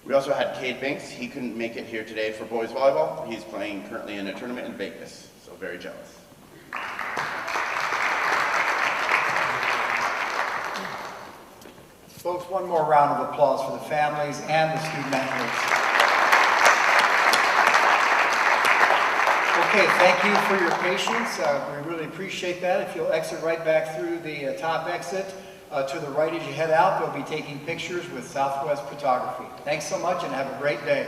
We also had Cade Banks. He couldn't make it here today for boys volleyball. He's playing currently in a tournament in Vegas, so very jealous. Folks, one more round of applause for the families and the student athletes. Okay, thank you for your patience. We really appreciate that. If you'll exit right back through the top exit to the right as you head out, they'll be taking pictures with Southwest Photography. Thanks so much and have a great day.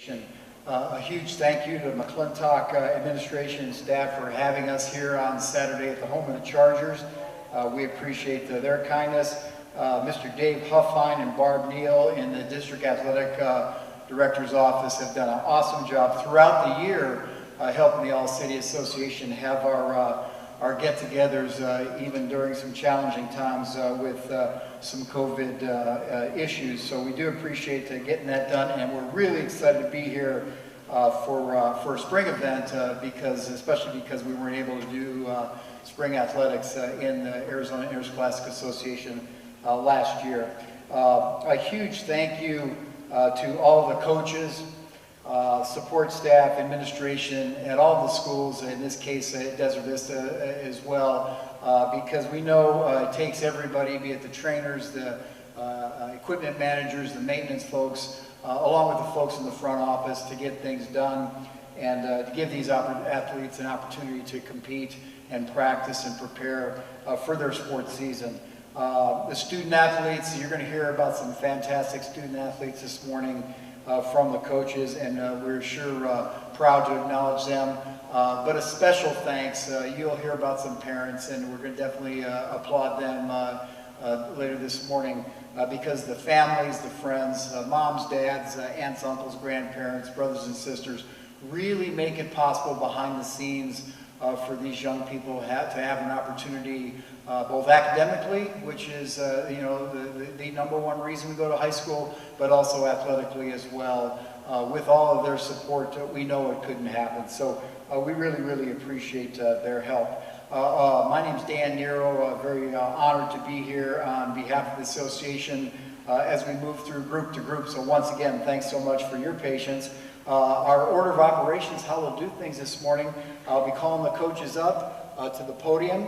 A huge thank you to McClintock administration and staff for having us here on Saturday at the home of the Chargers. We appreciate their kindness. Mr. Dave Huffine and Barb Neal in the District Athletic Director's Office have done an awesome job throughout the year helping the All-City Association have our get-togethers even during some challenging times with some COVID issues. So we do appreciate getting that done, and we're really excited to be here for a spring event especially because we weren't able to do spring athletics in the Arizona Interscholastic Association last year. A huge thank you to all the coaches, support staff, administration at all the schools, in this case at Desert Vista as well, because we know it takes everybody, be it the trainers, the equipment managers, the maintenance folks, along with the folks in the front office to get things done and to give these athletes an opportunity to compete and practice and prepare for their sports season. The student athletes, you're going to hear about some fantastic student athletes this morning from the coaches, and we're sure proud to acknowledge them. But a special thanks, you'll hear about some parents, and we're going to definitely applaud them later this morning because the families, the friends, moms, dads, aunts, uncles, grandparents, brothers and sisters really make it possible behind the scenes for these young people to have an opportunity both academically, which is the number one reason to go to high school, but also athletically as well. With all of their support, we know it couldn't happen. So we really, really appreciate their help. My name's Dan Nero, very honored to be here on behalf of the association as we move through group to group. So once again, thanks so much for your patience. Our order of operations, how we'll do things this morning, I'll be calling the coaches up to the podium.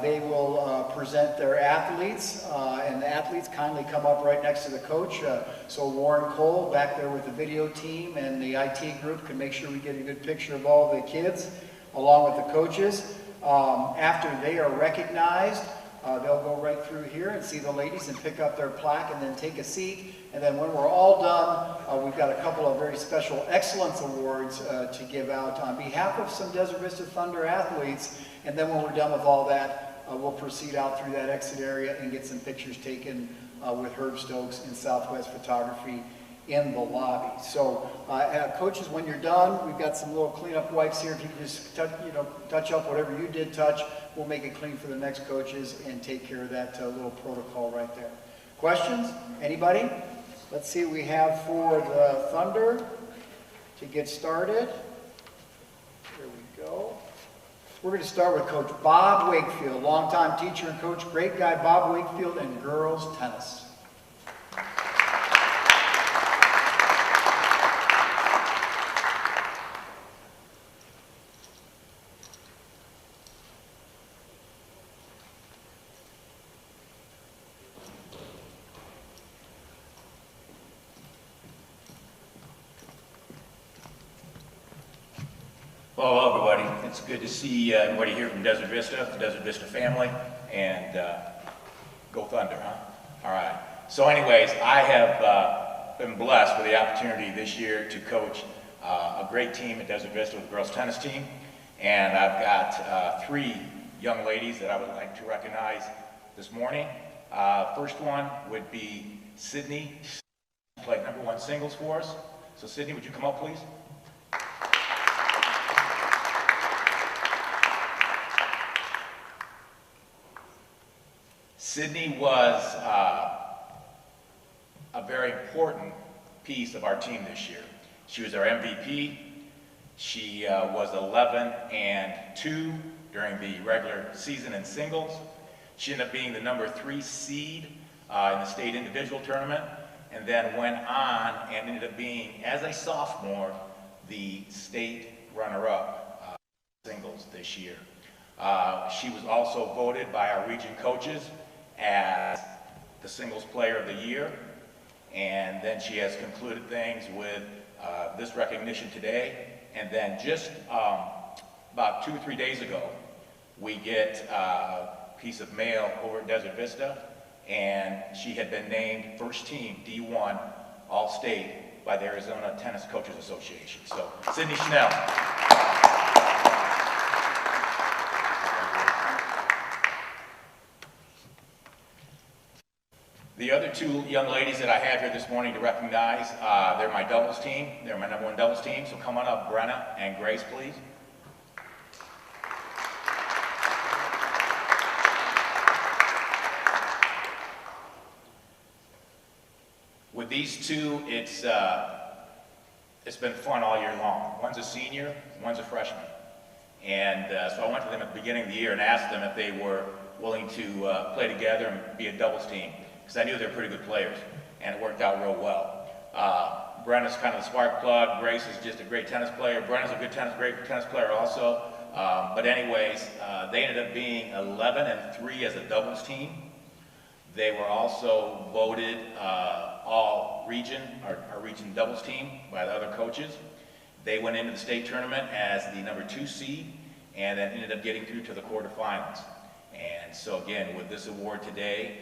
They will present their athletes, and the athletes kindly come up right next to the coach. So Warren Cole back there with the video team and the IT group can make sure we get a good picture of all the kids along with the coaches. After they are recognized, they'll go right through here and see the ladies and pick up their plaque and then take a seat. And then when we're all done, we've got a couple of very special excellence awards to give out on behalf of some Desert Vista Thunder athletes. And then when we're done with all that, we'll proceed out through that exit area and get some pictures taken with Herb Stokes and Southwest Photography in the lobby. So coaches, when you're done, we've got some little cleanup wipes here. If you can just touch up whatever you did touch, we'll make it clean for the next coaches and take care of that little protocol right there. Questions? Anybody? Let's see what we have for the Thunder to get started. Here we go. We're going to start with Coach Bob Wakefield, longtime teacher and coach, great guy, Bob Wakefield, and girls tennis. Well, hello everybody. It's good to see everybody here from Desert Vista, the Desert Vista family, and go Thunder, huh? All right. So anyways, I have been blessed with the opportunity this year to coach a great team at Desert Vista with the girls tennis team, and I've got 3 young ladies that I would like to recognize this morning. First one would be Sydney. She played #1 singles for us. So Sydney, would you come up, please? Sydney was a very important piece of our team this year. She was our MVP. She was 11-2 during the regular season in singles. She ended up being the #3 seed in the state individual tournament, and then went on and ended up being, as a sophomore, the state runner-up singles this year. She was also voted by our region coaches as the singles player of the year, and then she has concluded things with this recognition today. And then just about 2 or 3 days ago, we get a piece of mail over at Desert Vista, and she had been named first team D1 All-State by the Arizona Tennis Coaches Association. So, Sydney Schnell. The other two young ladies that I have here this morning to recognize, they're my doubles team. They're my #1 doubles team. So come on up, Brenna and Grace, please. With these two, it's been fun all year long. One's a senior, one's a freshman. And so I went to them at the beginning of the year and asked them if they were willing to play together and be a doubles team, because I knew they were pretty good players, and it worked out real well. Brenna's kind of the spark plug. Grace is just a great tennis player. Brenna's a great tennis player also. But anyways, they ended up being 11-3 as a doubles team. They were also voted all region, our region doubles team by the other coaches. They went into the state tournament as the #2 seed and then ended up getting through to the quarterfinals. And so again, with this award today,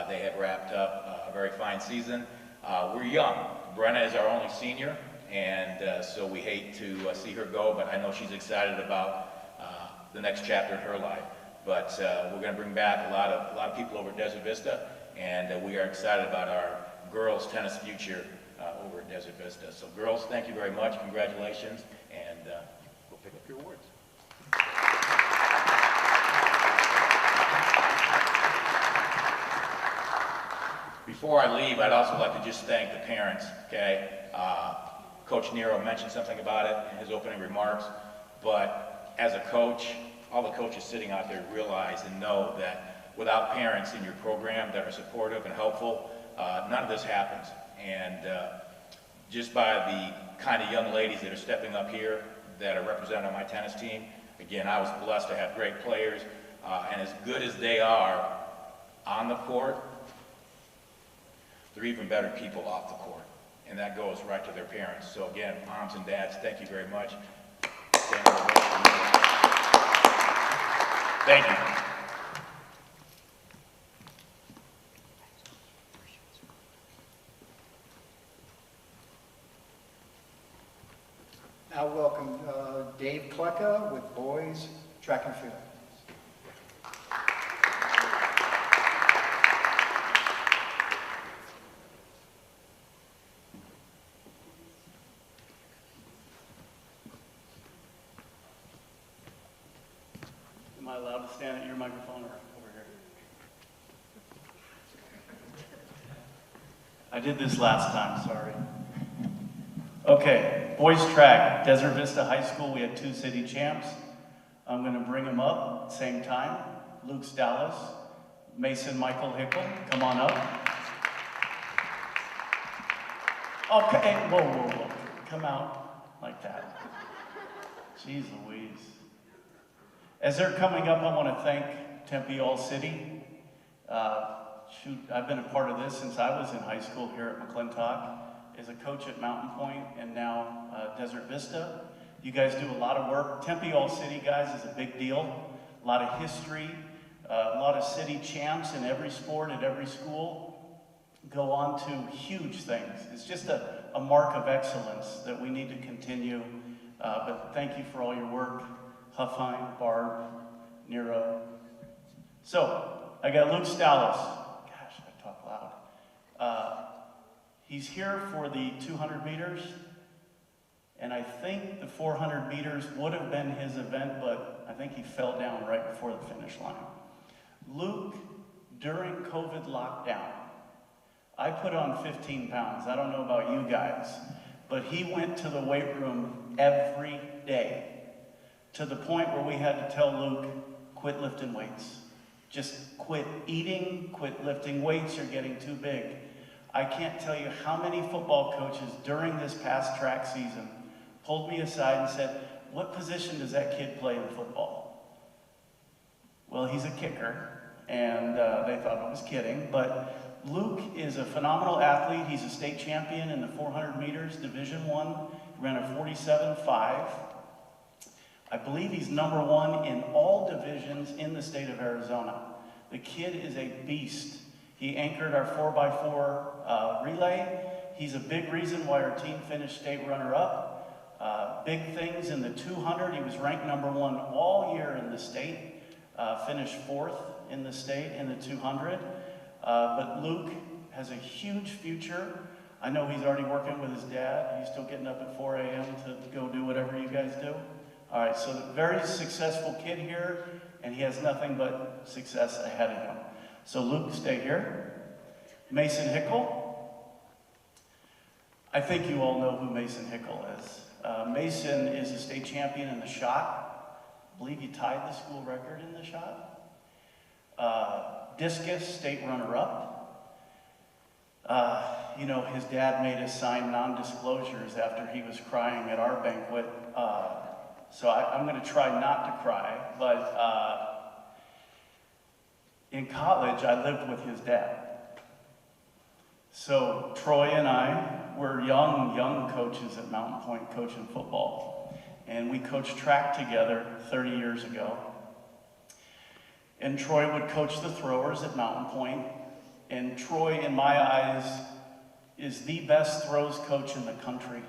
they have wrapped up a very fine season. We're young. Brenna is our only senior, and so we hate to see her go, but I know she's excited about the next chapter in her life. But we're going to bring back a lot of people over at Desert Vista, and we are excited about our girls' tennis future over at Desert Vista. So girls, thank you very much. Congratulations, and we'll pick up your awards. Before I leave, I'd also like to just thank the parents, okay? Coach Nero mentioned something about it in his opening remarks, but as a coach, all the coaches sitting out there realize and know that without parents in your program that are supportive and helpful, none of this happens. And just by the kind of young ladies that are stepping up here that are represented on my tennis team, again, I was blessed to have great players, and as good as they are on the court, they're even better people off the court, and that goes right to their parents. So again, moms and dads, thank you very much. Thank you. Now welcome Dave Klecka with boys track and field. Am I allowed to stand at your microphone or over here? I did this last time, sorry. Okay, boys track, Desert Vista High School, we had 2 city champs. I'm gonna bring them up at the same time. Luke Dallas, Mason Michael Hickle, come on up. Okay, whoa, come out like that. Jeez Louise. As they're coming up, I want to thank Tempe All City. Shoot, I've been a part of this since I was in high school here at McClintock, as a coach at Mountain Point and now Desert Vista. You guys do a lot of work. Tempe All City, guys, is a big deal. A lot of history, a lot of city champs in every sport at every school go on to huge things. It's just a mark of excellence that we need to continue. But thank you for all your work. Huffine, Barb, Nero. So, I got Luke Dallas. Gosh, I talk loud. He's here for the 200 meters, and I think the 400 meters would have been his event, but I think he fell down right before the finish line. Luke, during COVID lockdown, I put on 15 pounds. I don't know about you guys, but he went to the weight room every day, to the point where we had to tell Luke, quit lifting weights. Just quit eating, quit lifting weights, you're getting too big. I can't tell you how many football coaches during this past track season pulled me aside and said, what position does that kid play in football? Well, he's a kicker, and they thought I was kidding, but Luke is a phenomenal athlete. He's a state champion in the 400 meters, Division I, ran a 47.5. I believe he's #1 in all divisions in the state of Arizona. The kid is a beast. He anchored our 4x4 relay. He's a big reason why our team finished state runner-up. Big things in the 200. He was ranked #1 all year in the state. Finished 4th in the state in the 200. But Luke has a huge future. I know he's already working with his dad. He's still getting up at 4 a.m. to go do whatever you guys do. All right, so a very successful kid here, and he has nothing but success ahead of him. So Luke, stay here. Mason Hickle. I think you all know who Mason Hickle is. Mason is a state champion in the shot. I believe he tied the school record in the shot. Discus, state runner-up. You know, his dad made us sign non-disclosures after he was crying at our banquet. So I'm going to try not to cry, but in college, I lived with his dad. So Troy and I were young coaches at Mountain Point coaching football. And we coached track together 30 years ago. And Troy would coach the throwers at Mountain Point. And Troy, in my eyes, is the best throws coach in the country.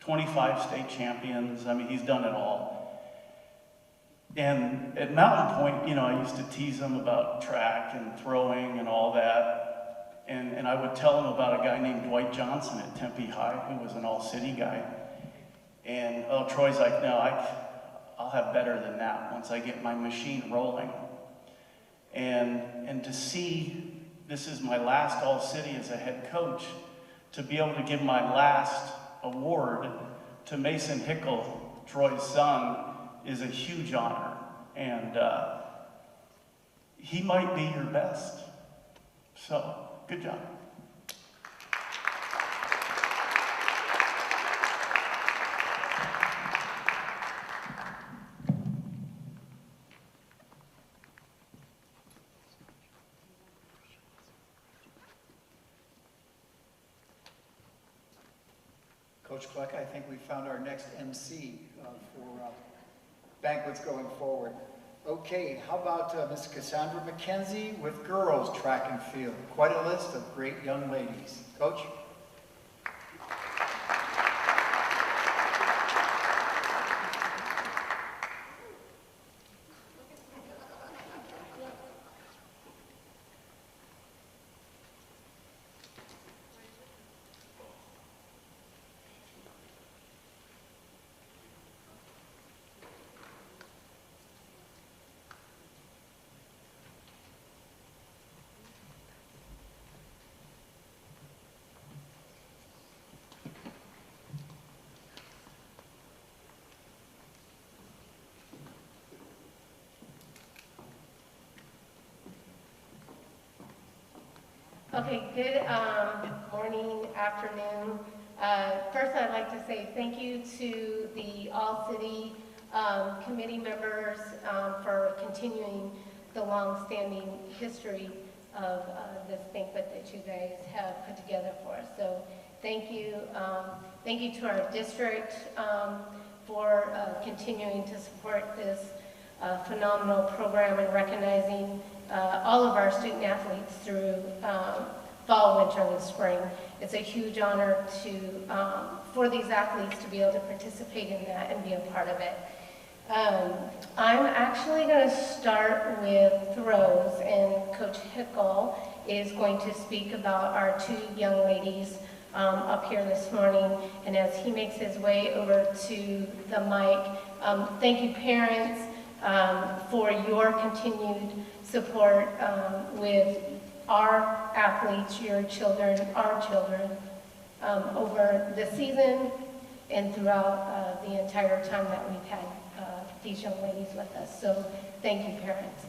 25 state champions. I mean, he's done it all. And at Mountain Point, you know, I used to tease him about track and throwing and all that. And I would tell him about a guy named Dwight Johnson at Tempe High, who was an all-city guy. And Troy's like, no, I'll have better than that once I get my machine rolling. And to see, this is my last all-city as a head coach, to be able to give my last award to Mason Hickle, Troy's son, is a huge honor. And he might be your best. So, good job. Coach Klecka, I think we found our next MC for banquets going forward. Okay, how about Miss Cassandra Mckenzie with girls track and field? Quite a list of great young ladies. Coach? Okay, good morning, afternoon. First, I'd like to say thank you to the All-City committee members for continuing the long-standing history of this banquet that you guys have put together for us. So thank you. Thank you to our district for continuing to support this phenomenal program and recognizing all of our student athletes through fall, winter, and spring. It's a huge honor for these athletes to be able to participate in that and be a part of it. I'm actually going to start with throws, and Coach Hickle is going to speak about our two young ladies up here this morning. And as he makes his way over to the mic, thank you, parents, for your continued support with our athletes, your children, our children, over the season and throughout the entire time that we've had these young ladies with us. So thank you, parents.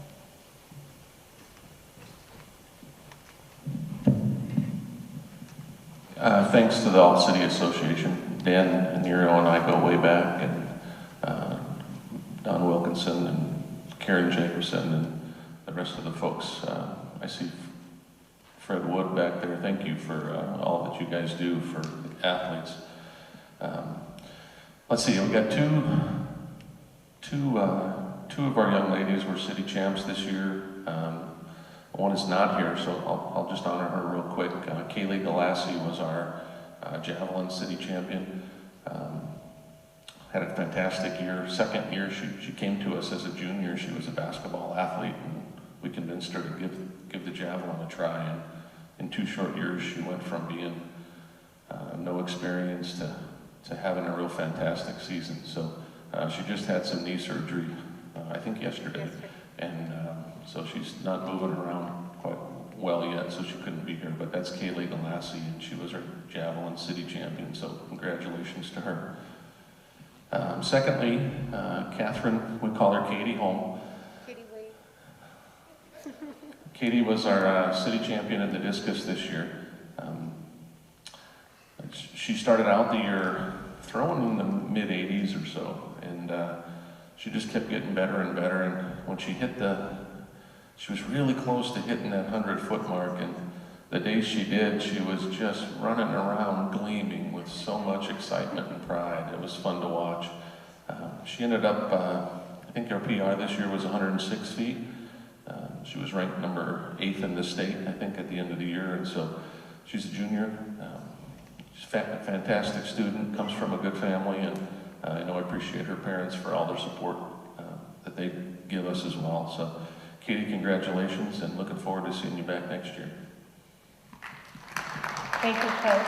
Thanks to the All-City Association. Dan Nero and I go way back, and Don Wilkinson and Karen Jacobson and the rest of the folks. I see Fred Wood back there. Thank you for all that you guys do for athletes. Let's see, we got two of our young ladies were city champs this year. One is not here, so I'll just honor her real quick. Kaylee Delasi was our javelin city champion. Had a fantastic year. Second year, she came to us as a junior. She was a basketball athlete, and we convinced her to give the javelin a try. And in 2 short years, she went from being no experience to having a real fantastic season. So she just had some knee surgery, I think yesterday. And so she's not moving around quite well yet, so she couldn't be here. But that's Kaylee Delasi, and she was our javelin city champion, so congratulations to her. Secondly, Catherine, we call her Katie home. Katie was our city champion in the discus this year. She started out the year throwing in the mid-80s or so, and she just kept getting better and better. And when she hit she was really close to hitting that 100-foot mark, and the day she did, she was just running around gleaming with so much excitement and pride. It was fun to watch. She ended up, I think her PR this year was 106 feet. She was ranked number 8th in the state, I think, at the end of the year, and so she's a junior. She's a fantastic student, comes from a good family, and I know I appreciate her parents for all their support that they give us as well. So, Katie, congratulations, and looking forward to seeing you back next year. Thank you, Coach.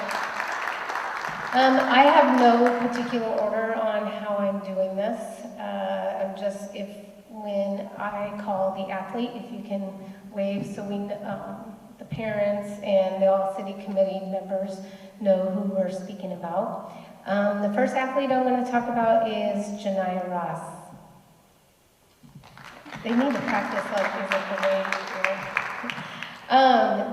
I have no particular order on how I'm doing this. I'm just, when I call the athlete, if you can wave so the parents and the all-city committee members know who we're speaking about. The first athlete I'm going to talk about is Janiyah Ross. They need to practice like physical weight.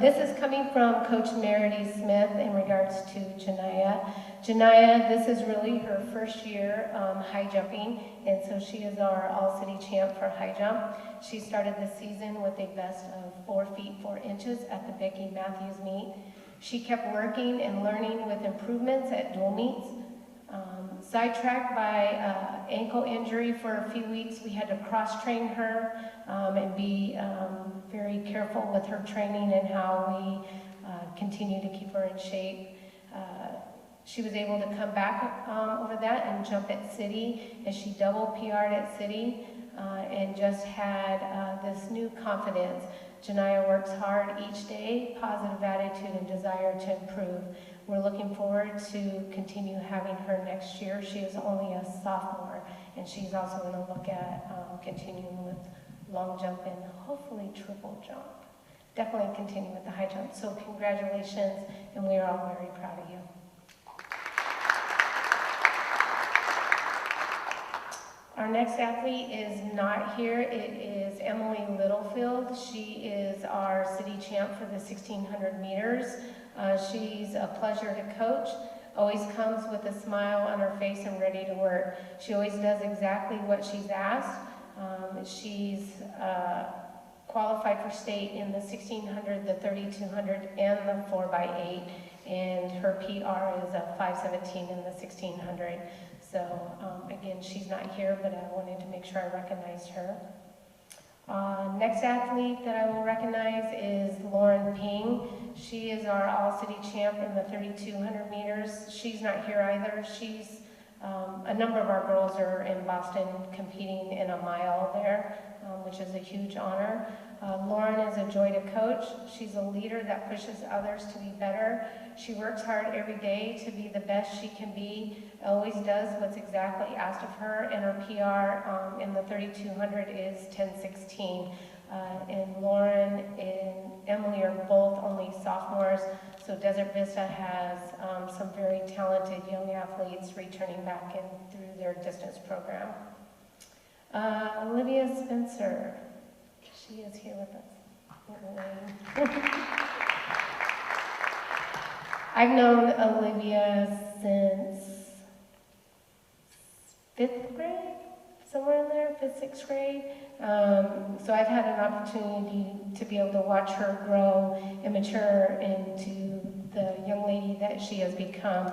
This is coming from Coach Meredith Smith in regards to Janiyah. Janiyah, this is really her first year high jumping, and so she is our all-city champ for high jump. She started the season with a best of 4 feet 4 inches at the Becky Matthews meet. She kept working and learning with improvements at dual meets. Sidetracked by ankle injury for a few weeks, we had to cross-train her and be very careful with her training and how we continue to keep her in shape. She was able to come back over that and jump at City, and she double PR'd at City and just had this new confidence. Janiyah works hard each day, positive attitude and desire to improve. We're looking forward to continue having her next year. She is only a sophomore, and she's also going to look at continuing with long jump and hopefully triple jump. Definitely continue with the high jump. So congratulations, and we are all very proud of you. Our next athlete is not here. It is Emily Littlefield. She is our city champ for the 1600 meters. She's a pleasure to coach, always comes with a smile on her face and ready to work. She always does exactly what she's asked. She's qualified for state in the 1600, the 3200, and the 4x8, and her PR is a 5:17 in the 1600. So again, she's not here, but I wanted to make sure I recognized her. Next athlete that I will recognize is Lauren Ping. She is our all-city champ in the 3200 meters. She's not here either. She's, a number of our girls are in Boston competing in a mile there, which is a huge honor. Lauren is a joy to coach. She's a leader that pushes others to be better. She works hard every day to be the best she can be, always does what's exactly asked of her, and her PR in the 3200 is 10:16. And Lauren and Emily are both only sophomores, so Desert Vista has some very talented young athletes returning back in through their distance program. Olivia Spencer, she is here with us. I've known Olivia since 5th grade, somewhere in there, 5th, 6th grade. So I've had an opportunity to be able to watch her grow and mature into the young lady that she has become.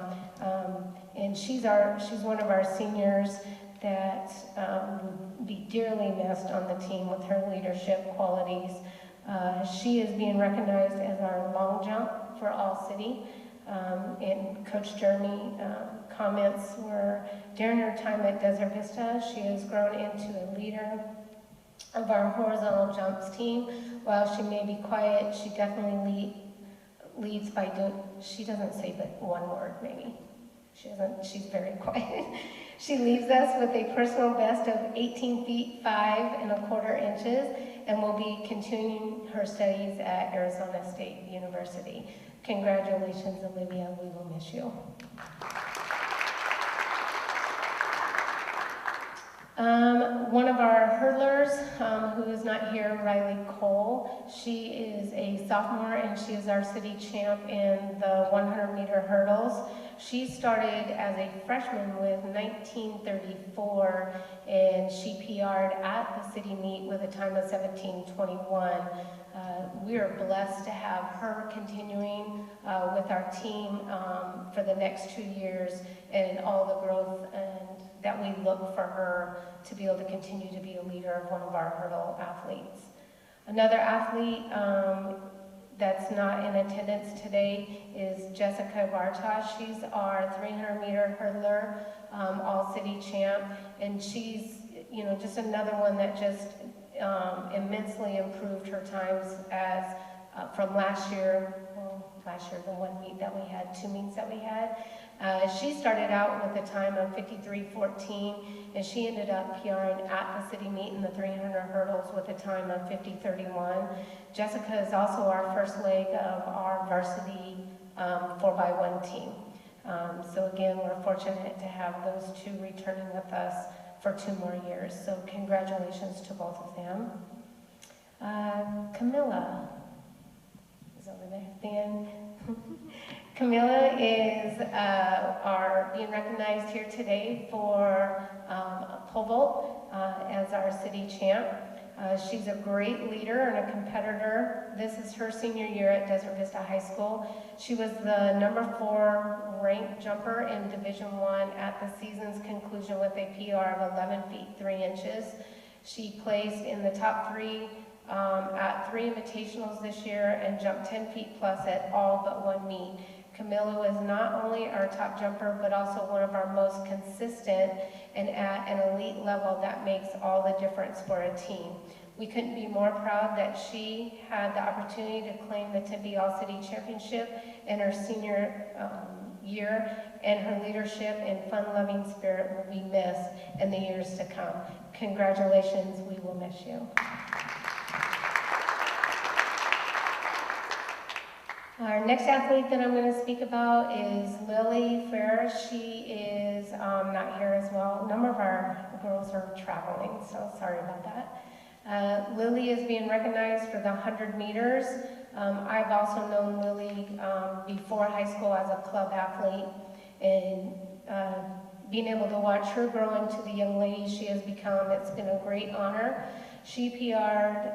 And she's one of our seniors that will be dearly missed on the team with her leadership qualities. She is being recognized as our long jump for all city. And Coach Jeremy comments were, during her time at Desert Vista, she has grown into a leader of our horizontal jumps team. While she may be quiet, she definitely leads by doing, she doesn't say but one word maybe. She's very quiet. She leaves us with a personal best of 18 feet 5 1/4 inches and will be continuing her studies at Arizona State University. Congratulations, Olivia, we will miss you. One of our hurdlers, who is not here, Riley Cole, she is a sophomore and she is our city champ in the 100-meter hurdles. She started as a freshman with 19:34 and she PR'd at the city meet with a time of 17:21. We are blessed to have her continuing with our team for the next 2 years and all the growth and that we look for her to be able to continue to be a leader of one of our hurdle athletes. Another athlete that's not in attendance today is Jessica Varta. She's our 300-meter hurdler, all-city champ, and she's, just another one that just immensely improved her times as from last year, the one meet that we had, 2 meets that we had. She started out with a time of 53:14, and she ended up PRing at the city meet in the 300 hurdles with a time of 50:31. Jessica is also our first leg of our varsity 4x1 team. So again, we're fortunate to have those two returning with us for 2 more years. So congratulations to both of them. Camilla is over there. Dan. Camilla is being recognized here today for pole vault as our city champ. She's a great leader and a competitor. This is her senior year at Desert Vista High School. She was the number 4 ranked jumper in Division I at the season's conclusion with a PR of 11 feet 3 inches. She placed in the top 3 at 3 invitationals this year and jumped 10 feet plus at all but 1 meet. Camilla is not only our top jumper, but also one of our most consistent and at an elite level that makes all the difference for a team. We couldn't be more proud that she had the opportunity to claim the Tempe All-City Championship in her senior year, and her leadership and fun-loving spirit will be missed in the years to come. Congratulations, we will miss you. Our next athlete that I'm going to speak about is Lily Fair. She is not here as well. A number of our girls are traveling, so sorry about that. Lily is being recognized for the 100 meters. I've also known Lily before high school as a club athlete, and being able to watch her grow into the young lady she has become, it's been a great honor. She PR'd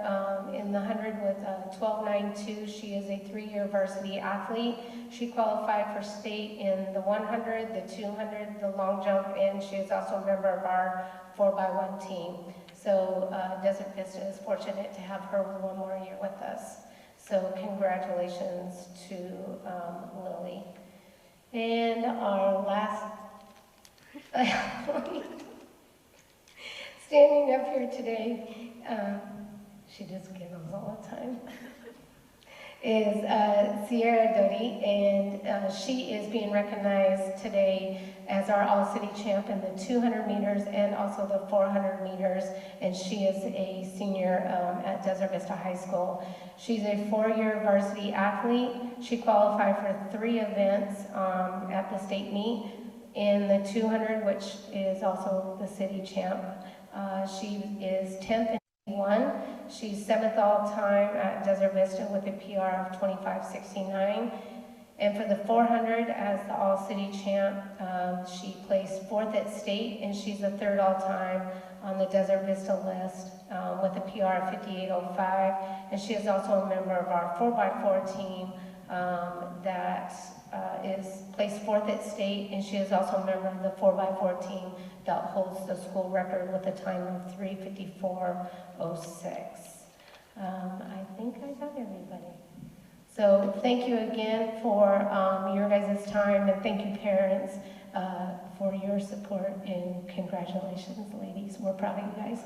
in the 100 with 12.92. She is a 3-year varsity athlete. She qualified for state in the 100, the 200, the long jump, and she is also a member of our 4x1 team. So Desert Vista is fortunate to have her 1 more year with us. So congratulations to Lily. And our last standing up here today, she just giggles all the time, is Sierra Dodi, and she is being recognized today as our all-city champ in the 200 meters and also the 400 meters, and she is a senior at Desert Vista High School. She's a 4-year varsity athlete. She qualified for 3 events at the state meet in the 200, which is also the city champ. She is 10th in 1. She's 7th all-time at Desert Vista with a PR of 25.69. And for the 400, as the all-city champ, she placed 4th at state, and she's the 3rd all-time on the Desert Vista list with a PR of 58.05. And she is also a member of our 4x4 team that is placed 4th at state, and she is also a member of the 4x4 team that holds the school record with a time of 3:54.06. I think I got everybody. So thank you again for your guys' time, and thank you parents for your support, and congratulations ladies. We're proud of you guys.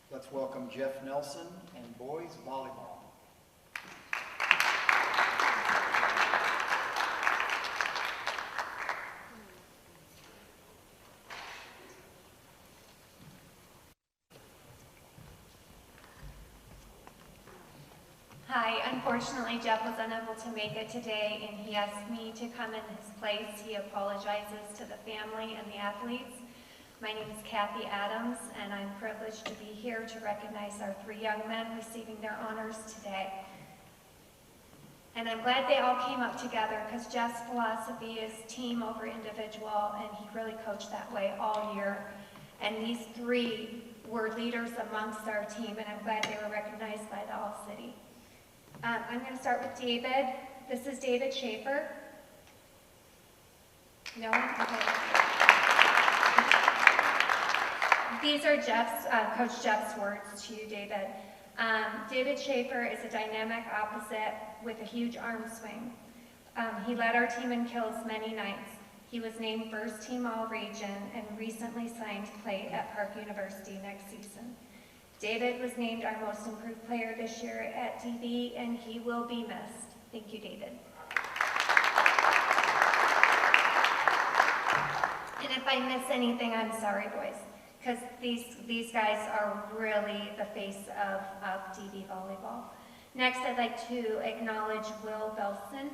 Let's welcome Jeff Nelson and boys volleyball. Hi, unfortunately Jeff was unable to make it today, and he asked me to come in his place. He apologizes to the family and the athletes. My name is Kathy Adams, and I'm privileged to be here to recognize our 3 young men receiving their honors today. And I'm glad they all came up together, because Jeff's philosophy is team over individual, and he really coached that way all year. And these 3 were leaders amongst our team, and I'm glad they were recognized by the All-City. I'm going to start with David. This is David Schaefer. No one? Okay. These are Coach Jeff's words to you, David. David Schaefer is a dynamic opposite with a huge arm swing. He led our team in kills many nights. He was named first team all-region and recently signed to play at Park University next season. David was named our most improved player this year at DB, and he will be missed. Thank you, David. And if I miss anything, I'm sorry, boys, because these guys are really the face of DB volleyball. Next, I'd like to acknowledge Will Belson.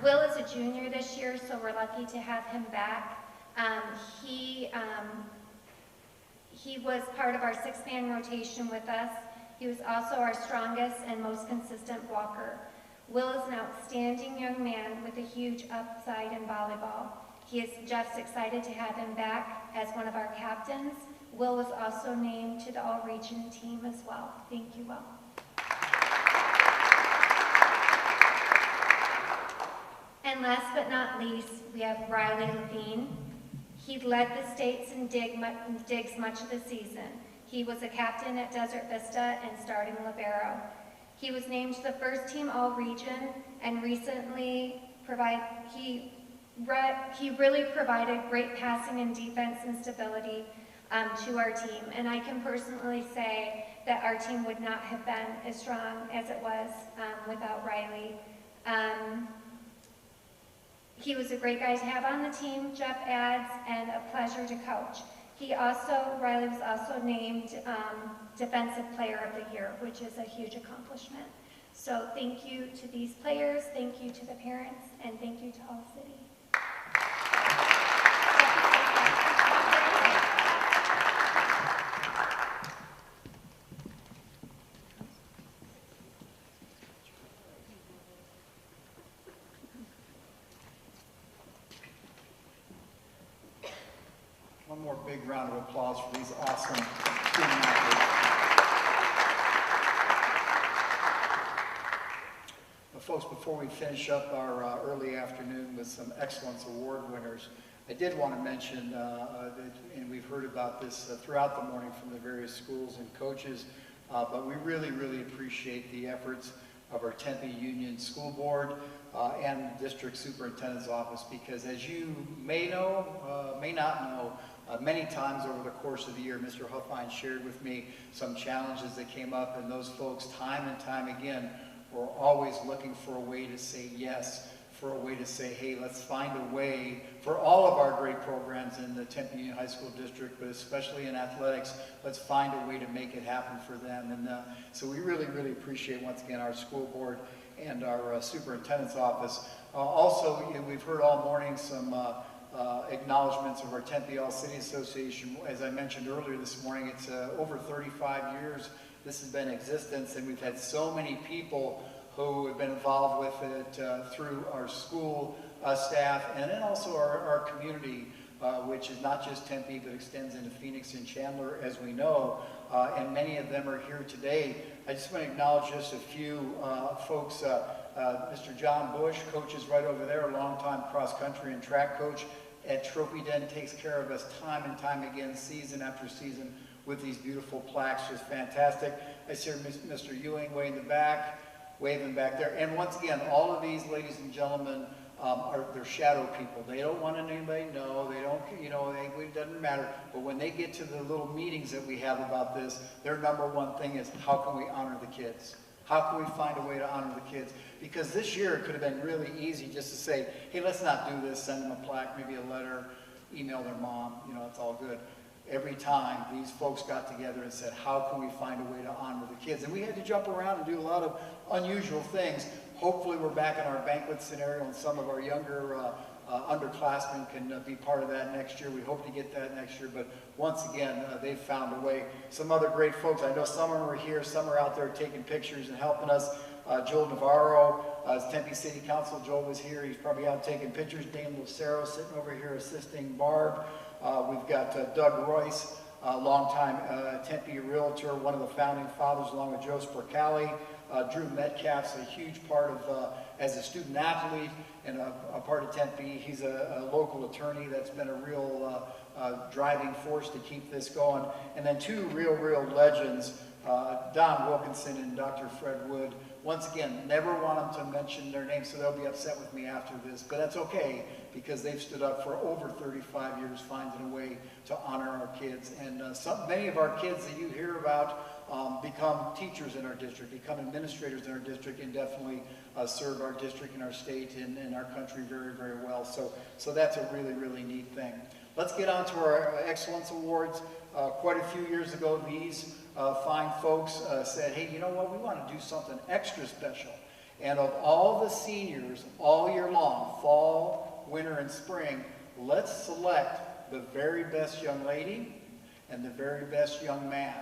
Will is a junior this year, so we're lucky to have him back. He was part of our 6-man rotation with us. He was also our strongest and most consistent blocker. Will is an outstanding young man with a huge upside in volleyball. Jeff's excited to have him back as one of our captains. Will was also named to the all-region team as well. Thank you, Will. And last but not least, we have Riley Levine. He led the states in digs much of the season. He was a captain at Desert Vista and starting libero. He was named to the first team all-region and recently he really provided great passing and defense and stability to our team. And I can personally say that our team would not have been as strong as it was without Riley. He was a great guy to have on the team, Jeff adds, and a pleasure to coach. Riley was also named Defensive Player of the Year, which is a huge accomplishment. So thank you to these players, thank you to the parents, and thank you to All City. One more big round of applause for these awesome student athletes. Well, folks, before we finish up our early afternoon with some Excellence Award winners, I did want to mention, and we've heard about this throughout the morning from the various schools and coaches, but we really, really appreciate the efforts of our Tempe Union School Board and the District Superintendent's Office, because as you may know, may not know, many times over the course of the year, Mr. Huffine shared with me some challenges that came up, and those folks, time and time again, were always looking for a way to say yes, for a way to say, hey, let's find a way for all of our great programs in the Tempe Union High School District, but especially in athletics, let's find a way to make it happen for them. And so we really, really appreciate, once again, our school board and our superintendent's office. Also, we've heard all morning some acknowledgments of our Tempe All-City Association. As I mentioned earlier this morning, it's over 35 years this has been in existence, and we've had so many people who have been involved with it through our school staff, and then also our community, which is not just Tempe, but extends into Phoenix and Chandler, as we know, and many of them are here today. I just want to acknowledge just a few folks. Mr. John Bush, coaches right over there, a longtime cross-country and track coach at Trophy Den, takes care of us time and time again, season after season, with these beautiful plaques, just fantastic. I see Mr. Ewing way in the back, waving back there. And once again, all of these ladies and gentlemen they're shadow people. They don't want anybody to know. They don't, it doesn't matter. But when they get to the little meetings that we have about this, their number one thing is, how can we honor the kids? How can we find a way to honor the kids? Because this year it could have been really easy just to say, hey, let's not do this, send them a plaque, maybe a letter, email their mom, it's all good. Every time these folks got together and said, how can we find a way to honor the kids? And we had to jump around and do a lot of unusual things. Hopefully we're back in our banquet scenario, and some of our younger underclassmen can be part of that next year. We hope to get that next year, but once again, they've found a way. Some other great folks, I know some of them are here, some are out there taking pictures and helping us. Joel Navarro, Tempe City Council, Joel was here, he's probably out taking pictures. Dame Lucero sitting over here assisting Barb. We've got Doug Royce, a longtime Tempe realtor, one of the founding fathers, along with Joe Sporcali. Drew Metcalf's a huge part of, as a student athlete and a part of Tempe. He's a local attorney that's been a real driving force to keep this going. And then two real legends, Don Wilkinson and Dr. Fred Wood. Once again, never want them to mention their names, so they'll be upset with me after this, but that's okay, because they've stood up for over 35 years, finding a way to honor our kids. And many of our kids that you hear about become teachers in our district, become administrators in our district, and definitely serve our district and our state and our country very well. So that's a really neat thing. Let's get on to our Excellence Awards. Quite a few years ago, these fine folks said, hey, you know what, we want to do something extra special. And of all the seniors all year long, fall, winter, and spring, let's select the very best young lady and the very best young man.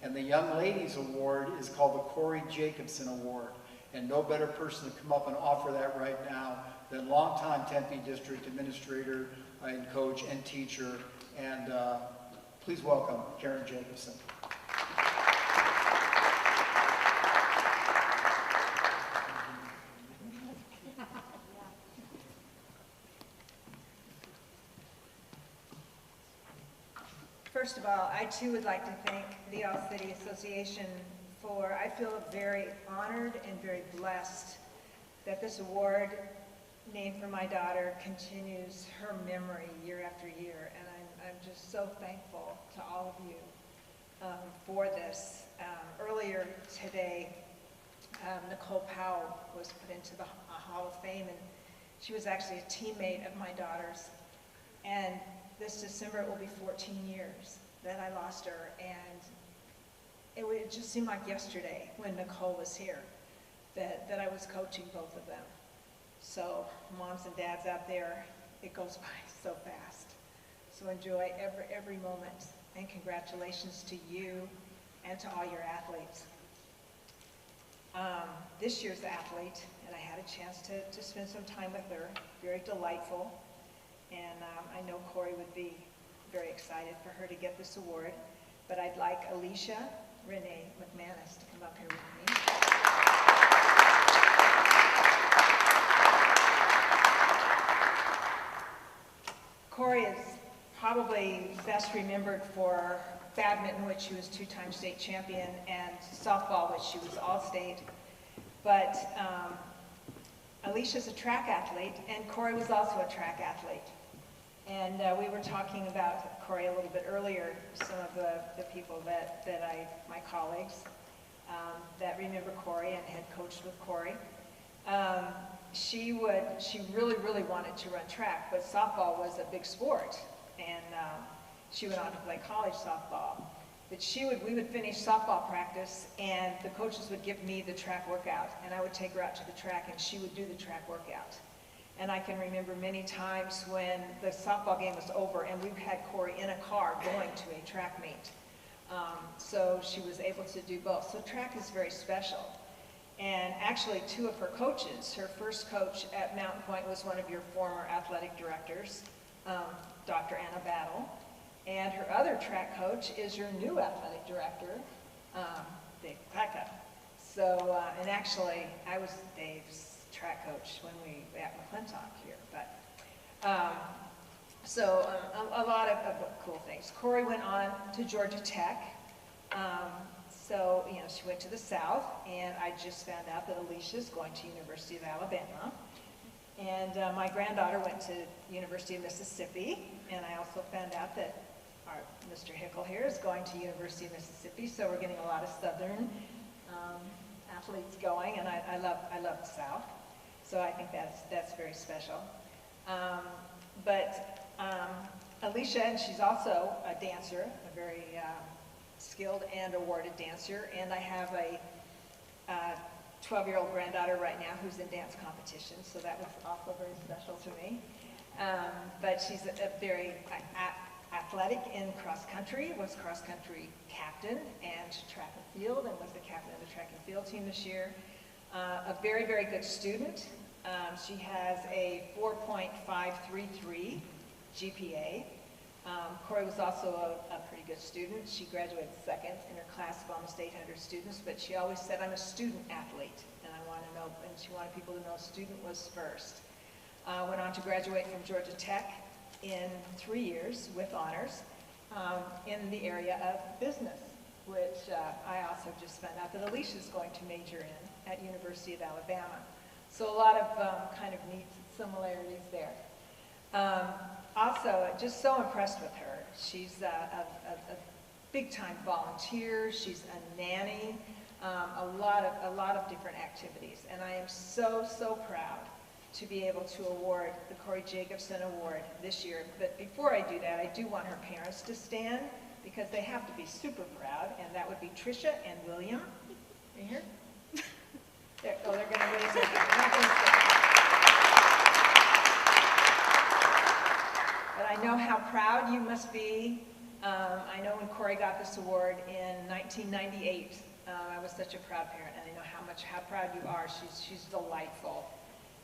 And the Young Ladies Award is called the Corey Jacobson Award. And no better person to come up and offer that right now than longtime Tempe District Administrator and Coach and Teacher. And please welcome Karen Jacobson. First of all, I too would like to thank the All-City Association I feel very honored and very blessed that this award named for my daughter continues her memory year after year. And I'm just so thankful to all of you for this. Earlier today, Nicole Powell was put into the Hall of Fame, and she was actually a teammate of my daughter's. And this December it will be 14 years that I lost her, and it just seemed like yesterday when Nicole was here that I was coaching both of them. So moms and dads out there, it goes by so fast. So enjoy every moment, and congratulations to you and to all your athletes. This year's athlete, and I had a chance to spend some time with her, very delightful. And I know Corey would be very excited for her to get this award. But I'd like Alicia Renee McManus to come up here with me. Corey is probably best remembered for badminton, which she was two-time state champion, and softball, which she was all-state. But Alicia's a track athlete, and Corey was also a track athlete. And we were talking about Corey a little bit earlier, some of the people my colleagues that remember Corey and had coached with Corey. She really wanted to run track, but softball was a big sport, and she went on to play college softball. But we would finish softball practice, and the coaches would give me the track workout, and I would take her out to the track, and she would do the track workout. And I can remember many times when the softball game was over and we had Corey in a car going to a track meet. So she was able to do both. So track is very special. And actually, two of her coaches, her first coach at Mountain Point was one of your former athletic directors, Dr. Anna Battle. And her other track coach is your new athletic director, Dave Klecka. So, and actually, I was Dave's track coach when we were at McClintock here. But, a lot of cool things. Corey went on to Georgia Tech. So, you know, she went to the South, and I just found out that Alicia's going to University of Alabama. And my granddaughter went to University of Mississippi, and I also found out that our Mr. Hickle here is going to University of Mississippi, so we're getting a lot of Southern athletes going, and I love the South. So I think that's very special. Alicia, and she's also a dancer, a very skilled and awarded dancer, and I have a 12-year-old granddaughter right now who's in dance competition, so that was also very special to me. But she's a very athletic in cross country, was cross country captain and track and field, and was the captain of the track and field team this year. A very, very good student. She has a 4.533 GPA. Corey was also a pretty good student. She graduated second in her class of almost 800 students, but she always said, I'm a student athlete, and I want to know, and she wanted people to know student was first. Went on to graduate from Georgia Tech in 3 years with honors in the area of business, which I also just found out that Alicia's going to major in at University of Alabama. So a lot of kind of neat similarities there. Also, just so impressed with her. She's a big-time volunteer. She's a nanny. A lot of different activities, and I am so proud to be able to award the Corey Jacobson Award this year. But before I do that, I do want her parents to stand because they have to be super proud, and that would be Tricia and William. Are you here? They're going to raise their hand. But I know how proud you must be. I know when Corey got this award in 1998, I was such a proud parent, and I know how proud you are. She's delightful.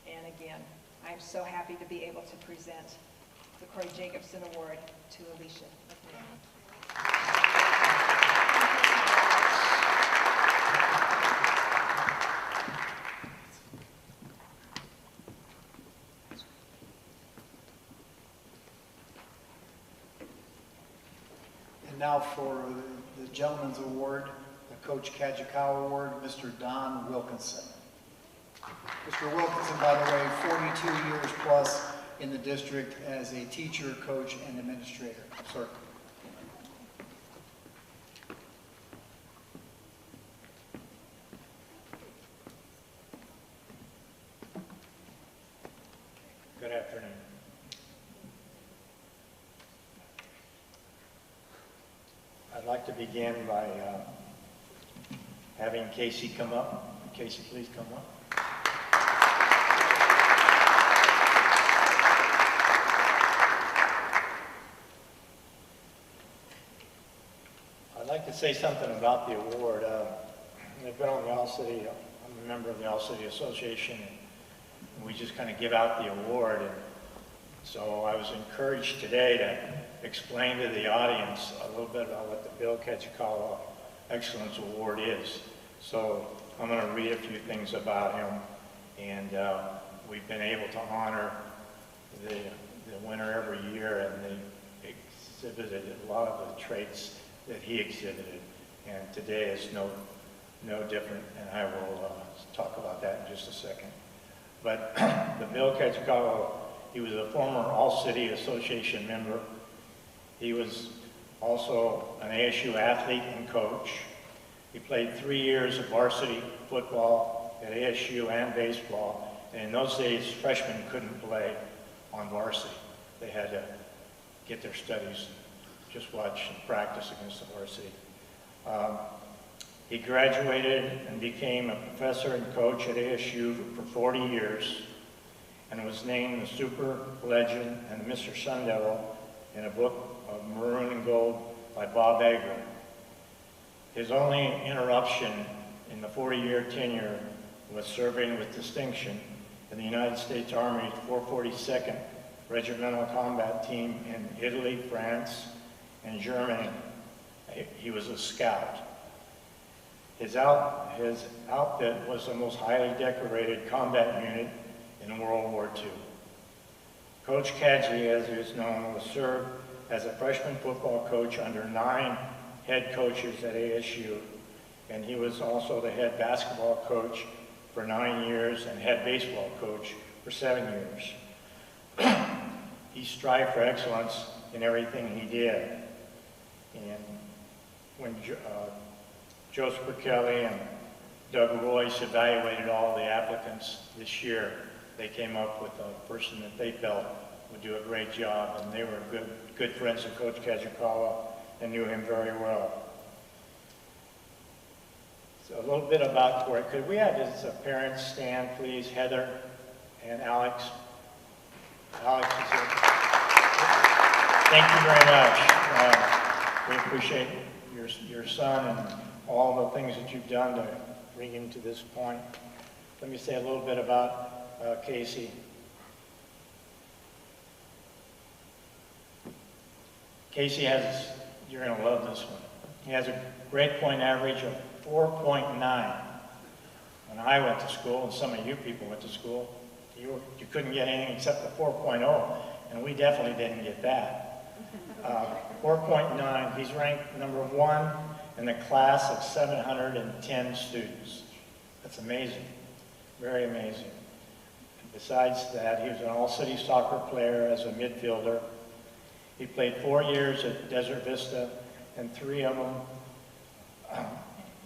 And again, I'm so happy to be able to present the Corey Jacobson Award to Alicia McMahon. And now for the Gentleman's Award, the Coach Kajikawa Award, Mr. Don Wilkinson. Mr. Wilkinson, by the way, 42 years plus in the district as a teacher, coach, and administrator. Sir. Good afternoon. I'd like to begin by having Casey come up. Casey, please come up. I'd like to say something about the award. I've been on the All-City, I'm a member of the All-City Association, and we just kind of give out the award. And so I was encouraged today to explain to the audience a little bit about what the Bill Kajikawa Excellence Award is. So I'm going to read a few things about him, and we've been able to honor the winner every year, and they exhibited a lot of the traits that he exhibited, and today is no different, and I will talk about that in just a second. But the Bill Kajikawa, he was a former All-City Association member. He was also an ASU athlete and coach. He played 3 years of varsity football at ASU and baseball, and in those days, freshmen couldn't play on varsity. They had to get their studies, just watch and practice against the varsity. He graduated and became a professor and coach at ASU for 40 years. and was named the Super Legend and the Mr. Sun Devil in a book of Maroon and Gold by Bob Wakefield. His only interruption in the 40-year tenure was serving with distinction in the United States Army's 442nd Regimental Combat Team in Italy, France, and Germany. He was a scout. His outfit was the most highly decorated combat unit in World War II. Coach Mckenzie, as he was known, was served as a freshman football coach under 9 head coaches at ASU, and he was also the head basketball coach for 9 years and head baseball coach for 7 years. He strived for excellence in everything he did. And when Joseph Kelly and Doug Royce evaluated all the applicants this year, they came up with a person that they felt would do a great job, and they were good friends of Coach Kajikawa and knew him very well. So a little bit about Corey. Could we have his parents stand, please? Heather and Alex. Alex is here. Thank you very much. We appreciate your son and all the things that you've done to bring him to this point. Let me say a little bit about Casey. Casey has, you're going to love this one. He has a grade point average of 4.9. When I went to school, and some of you people went to school, you couldn't get anything except the 4.0, and we definitely didn't get that. 4.9, he's ranked #1 in the class of 710 students. That's amazing, very amazing. Besides that, he was an all-city soccer player as a midfielder. He played 4 years at Desert Vista, and 3 of them,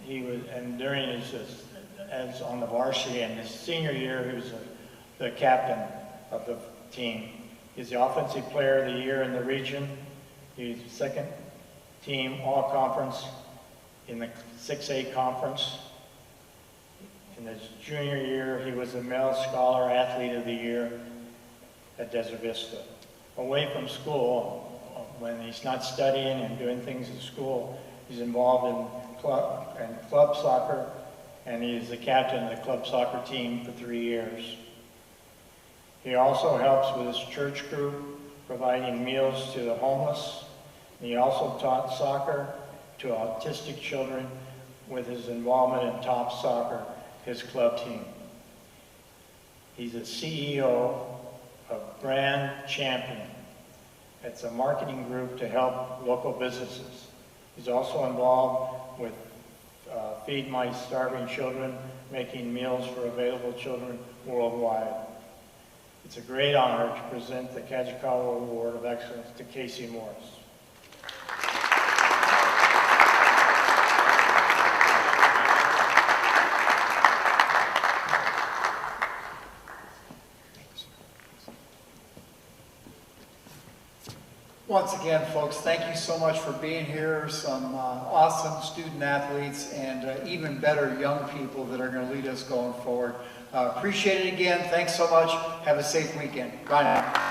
and during his, as on the varsity, and his senior year, he was the captain of the team. He's the offensive player of the year in the region. He's second team all-conference in the 6A conference. In his junior year, he was the male scholar athlete of the year at Desert Vista. Away from school, when he's not studying and doing things at school, he's involved in club soccer, and he is the captain of the club soccer team for 3 years. He also helps with his church group, providing meals to the homeless. And he also taught soccer to autistic children with his involvement in Top Soccer, his club team. He's the CEO of Brand Champion. It's a marketing group to help local businesses. He's also involved with Feed My Starving Children, making meals for available children worldwide. It's a great honor to present the Kajikawa Award of Excellence to Casey Morris. Once again, folks, thank you so much for being here. Some awesome student athletes and even better young people that are going to lead us going forward. Appreciate it again. Thanks so much. Have a safe weekend. Bye now.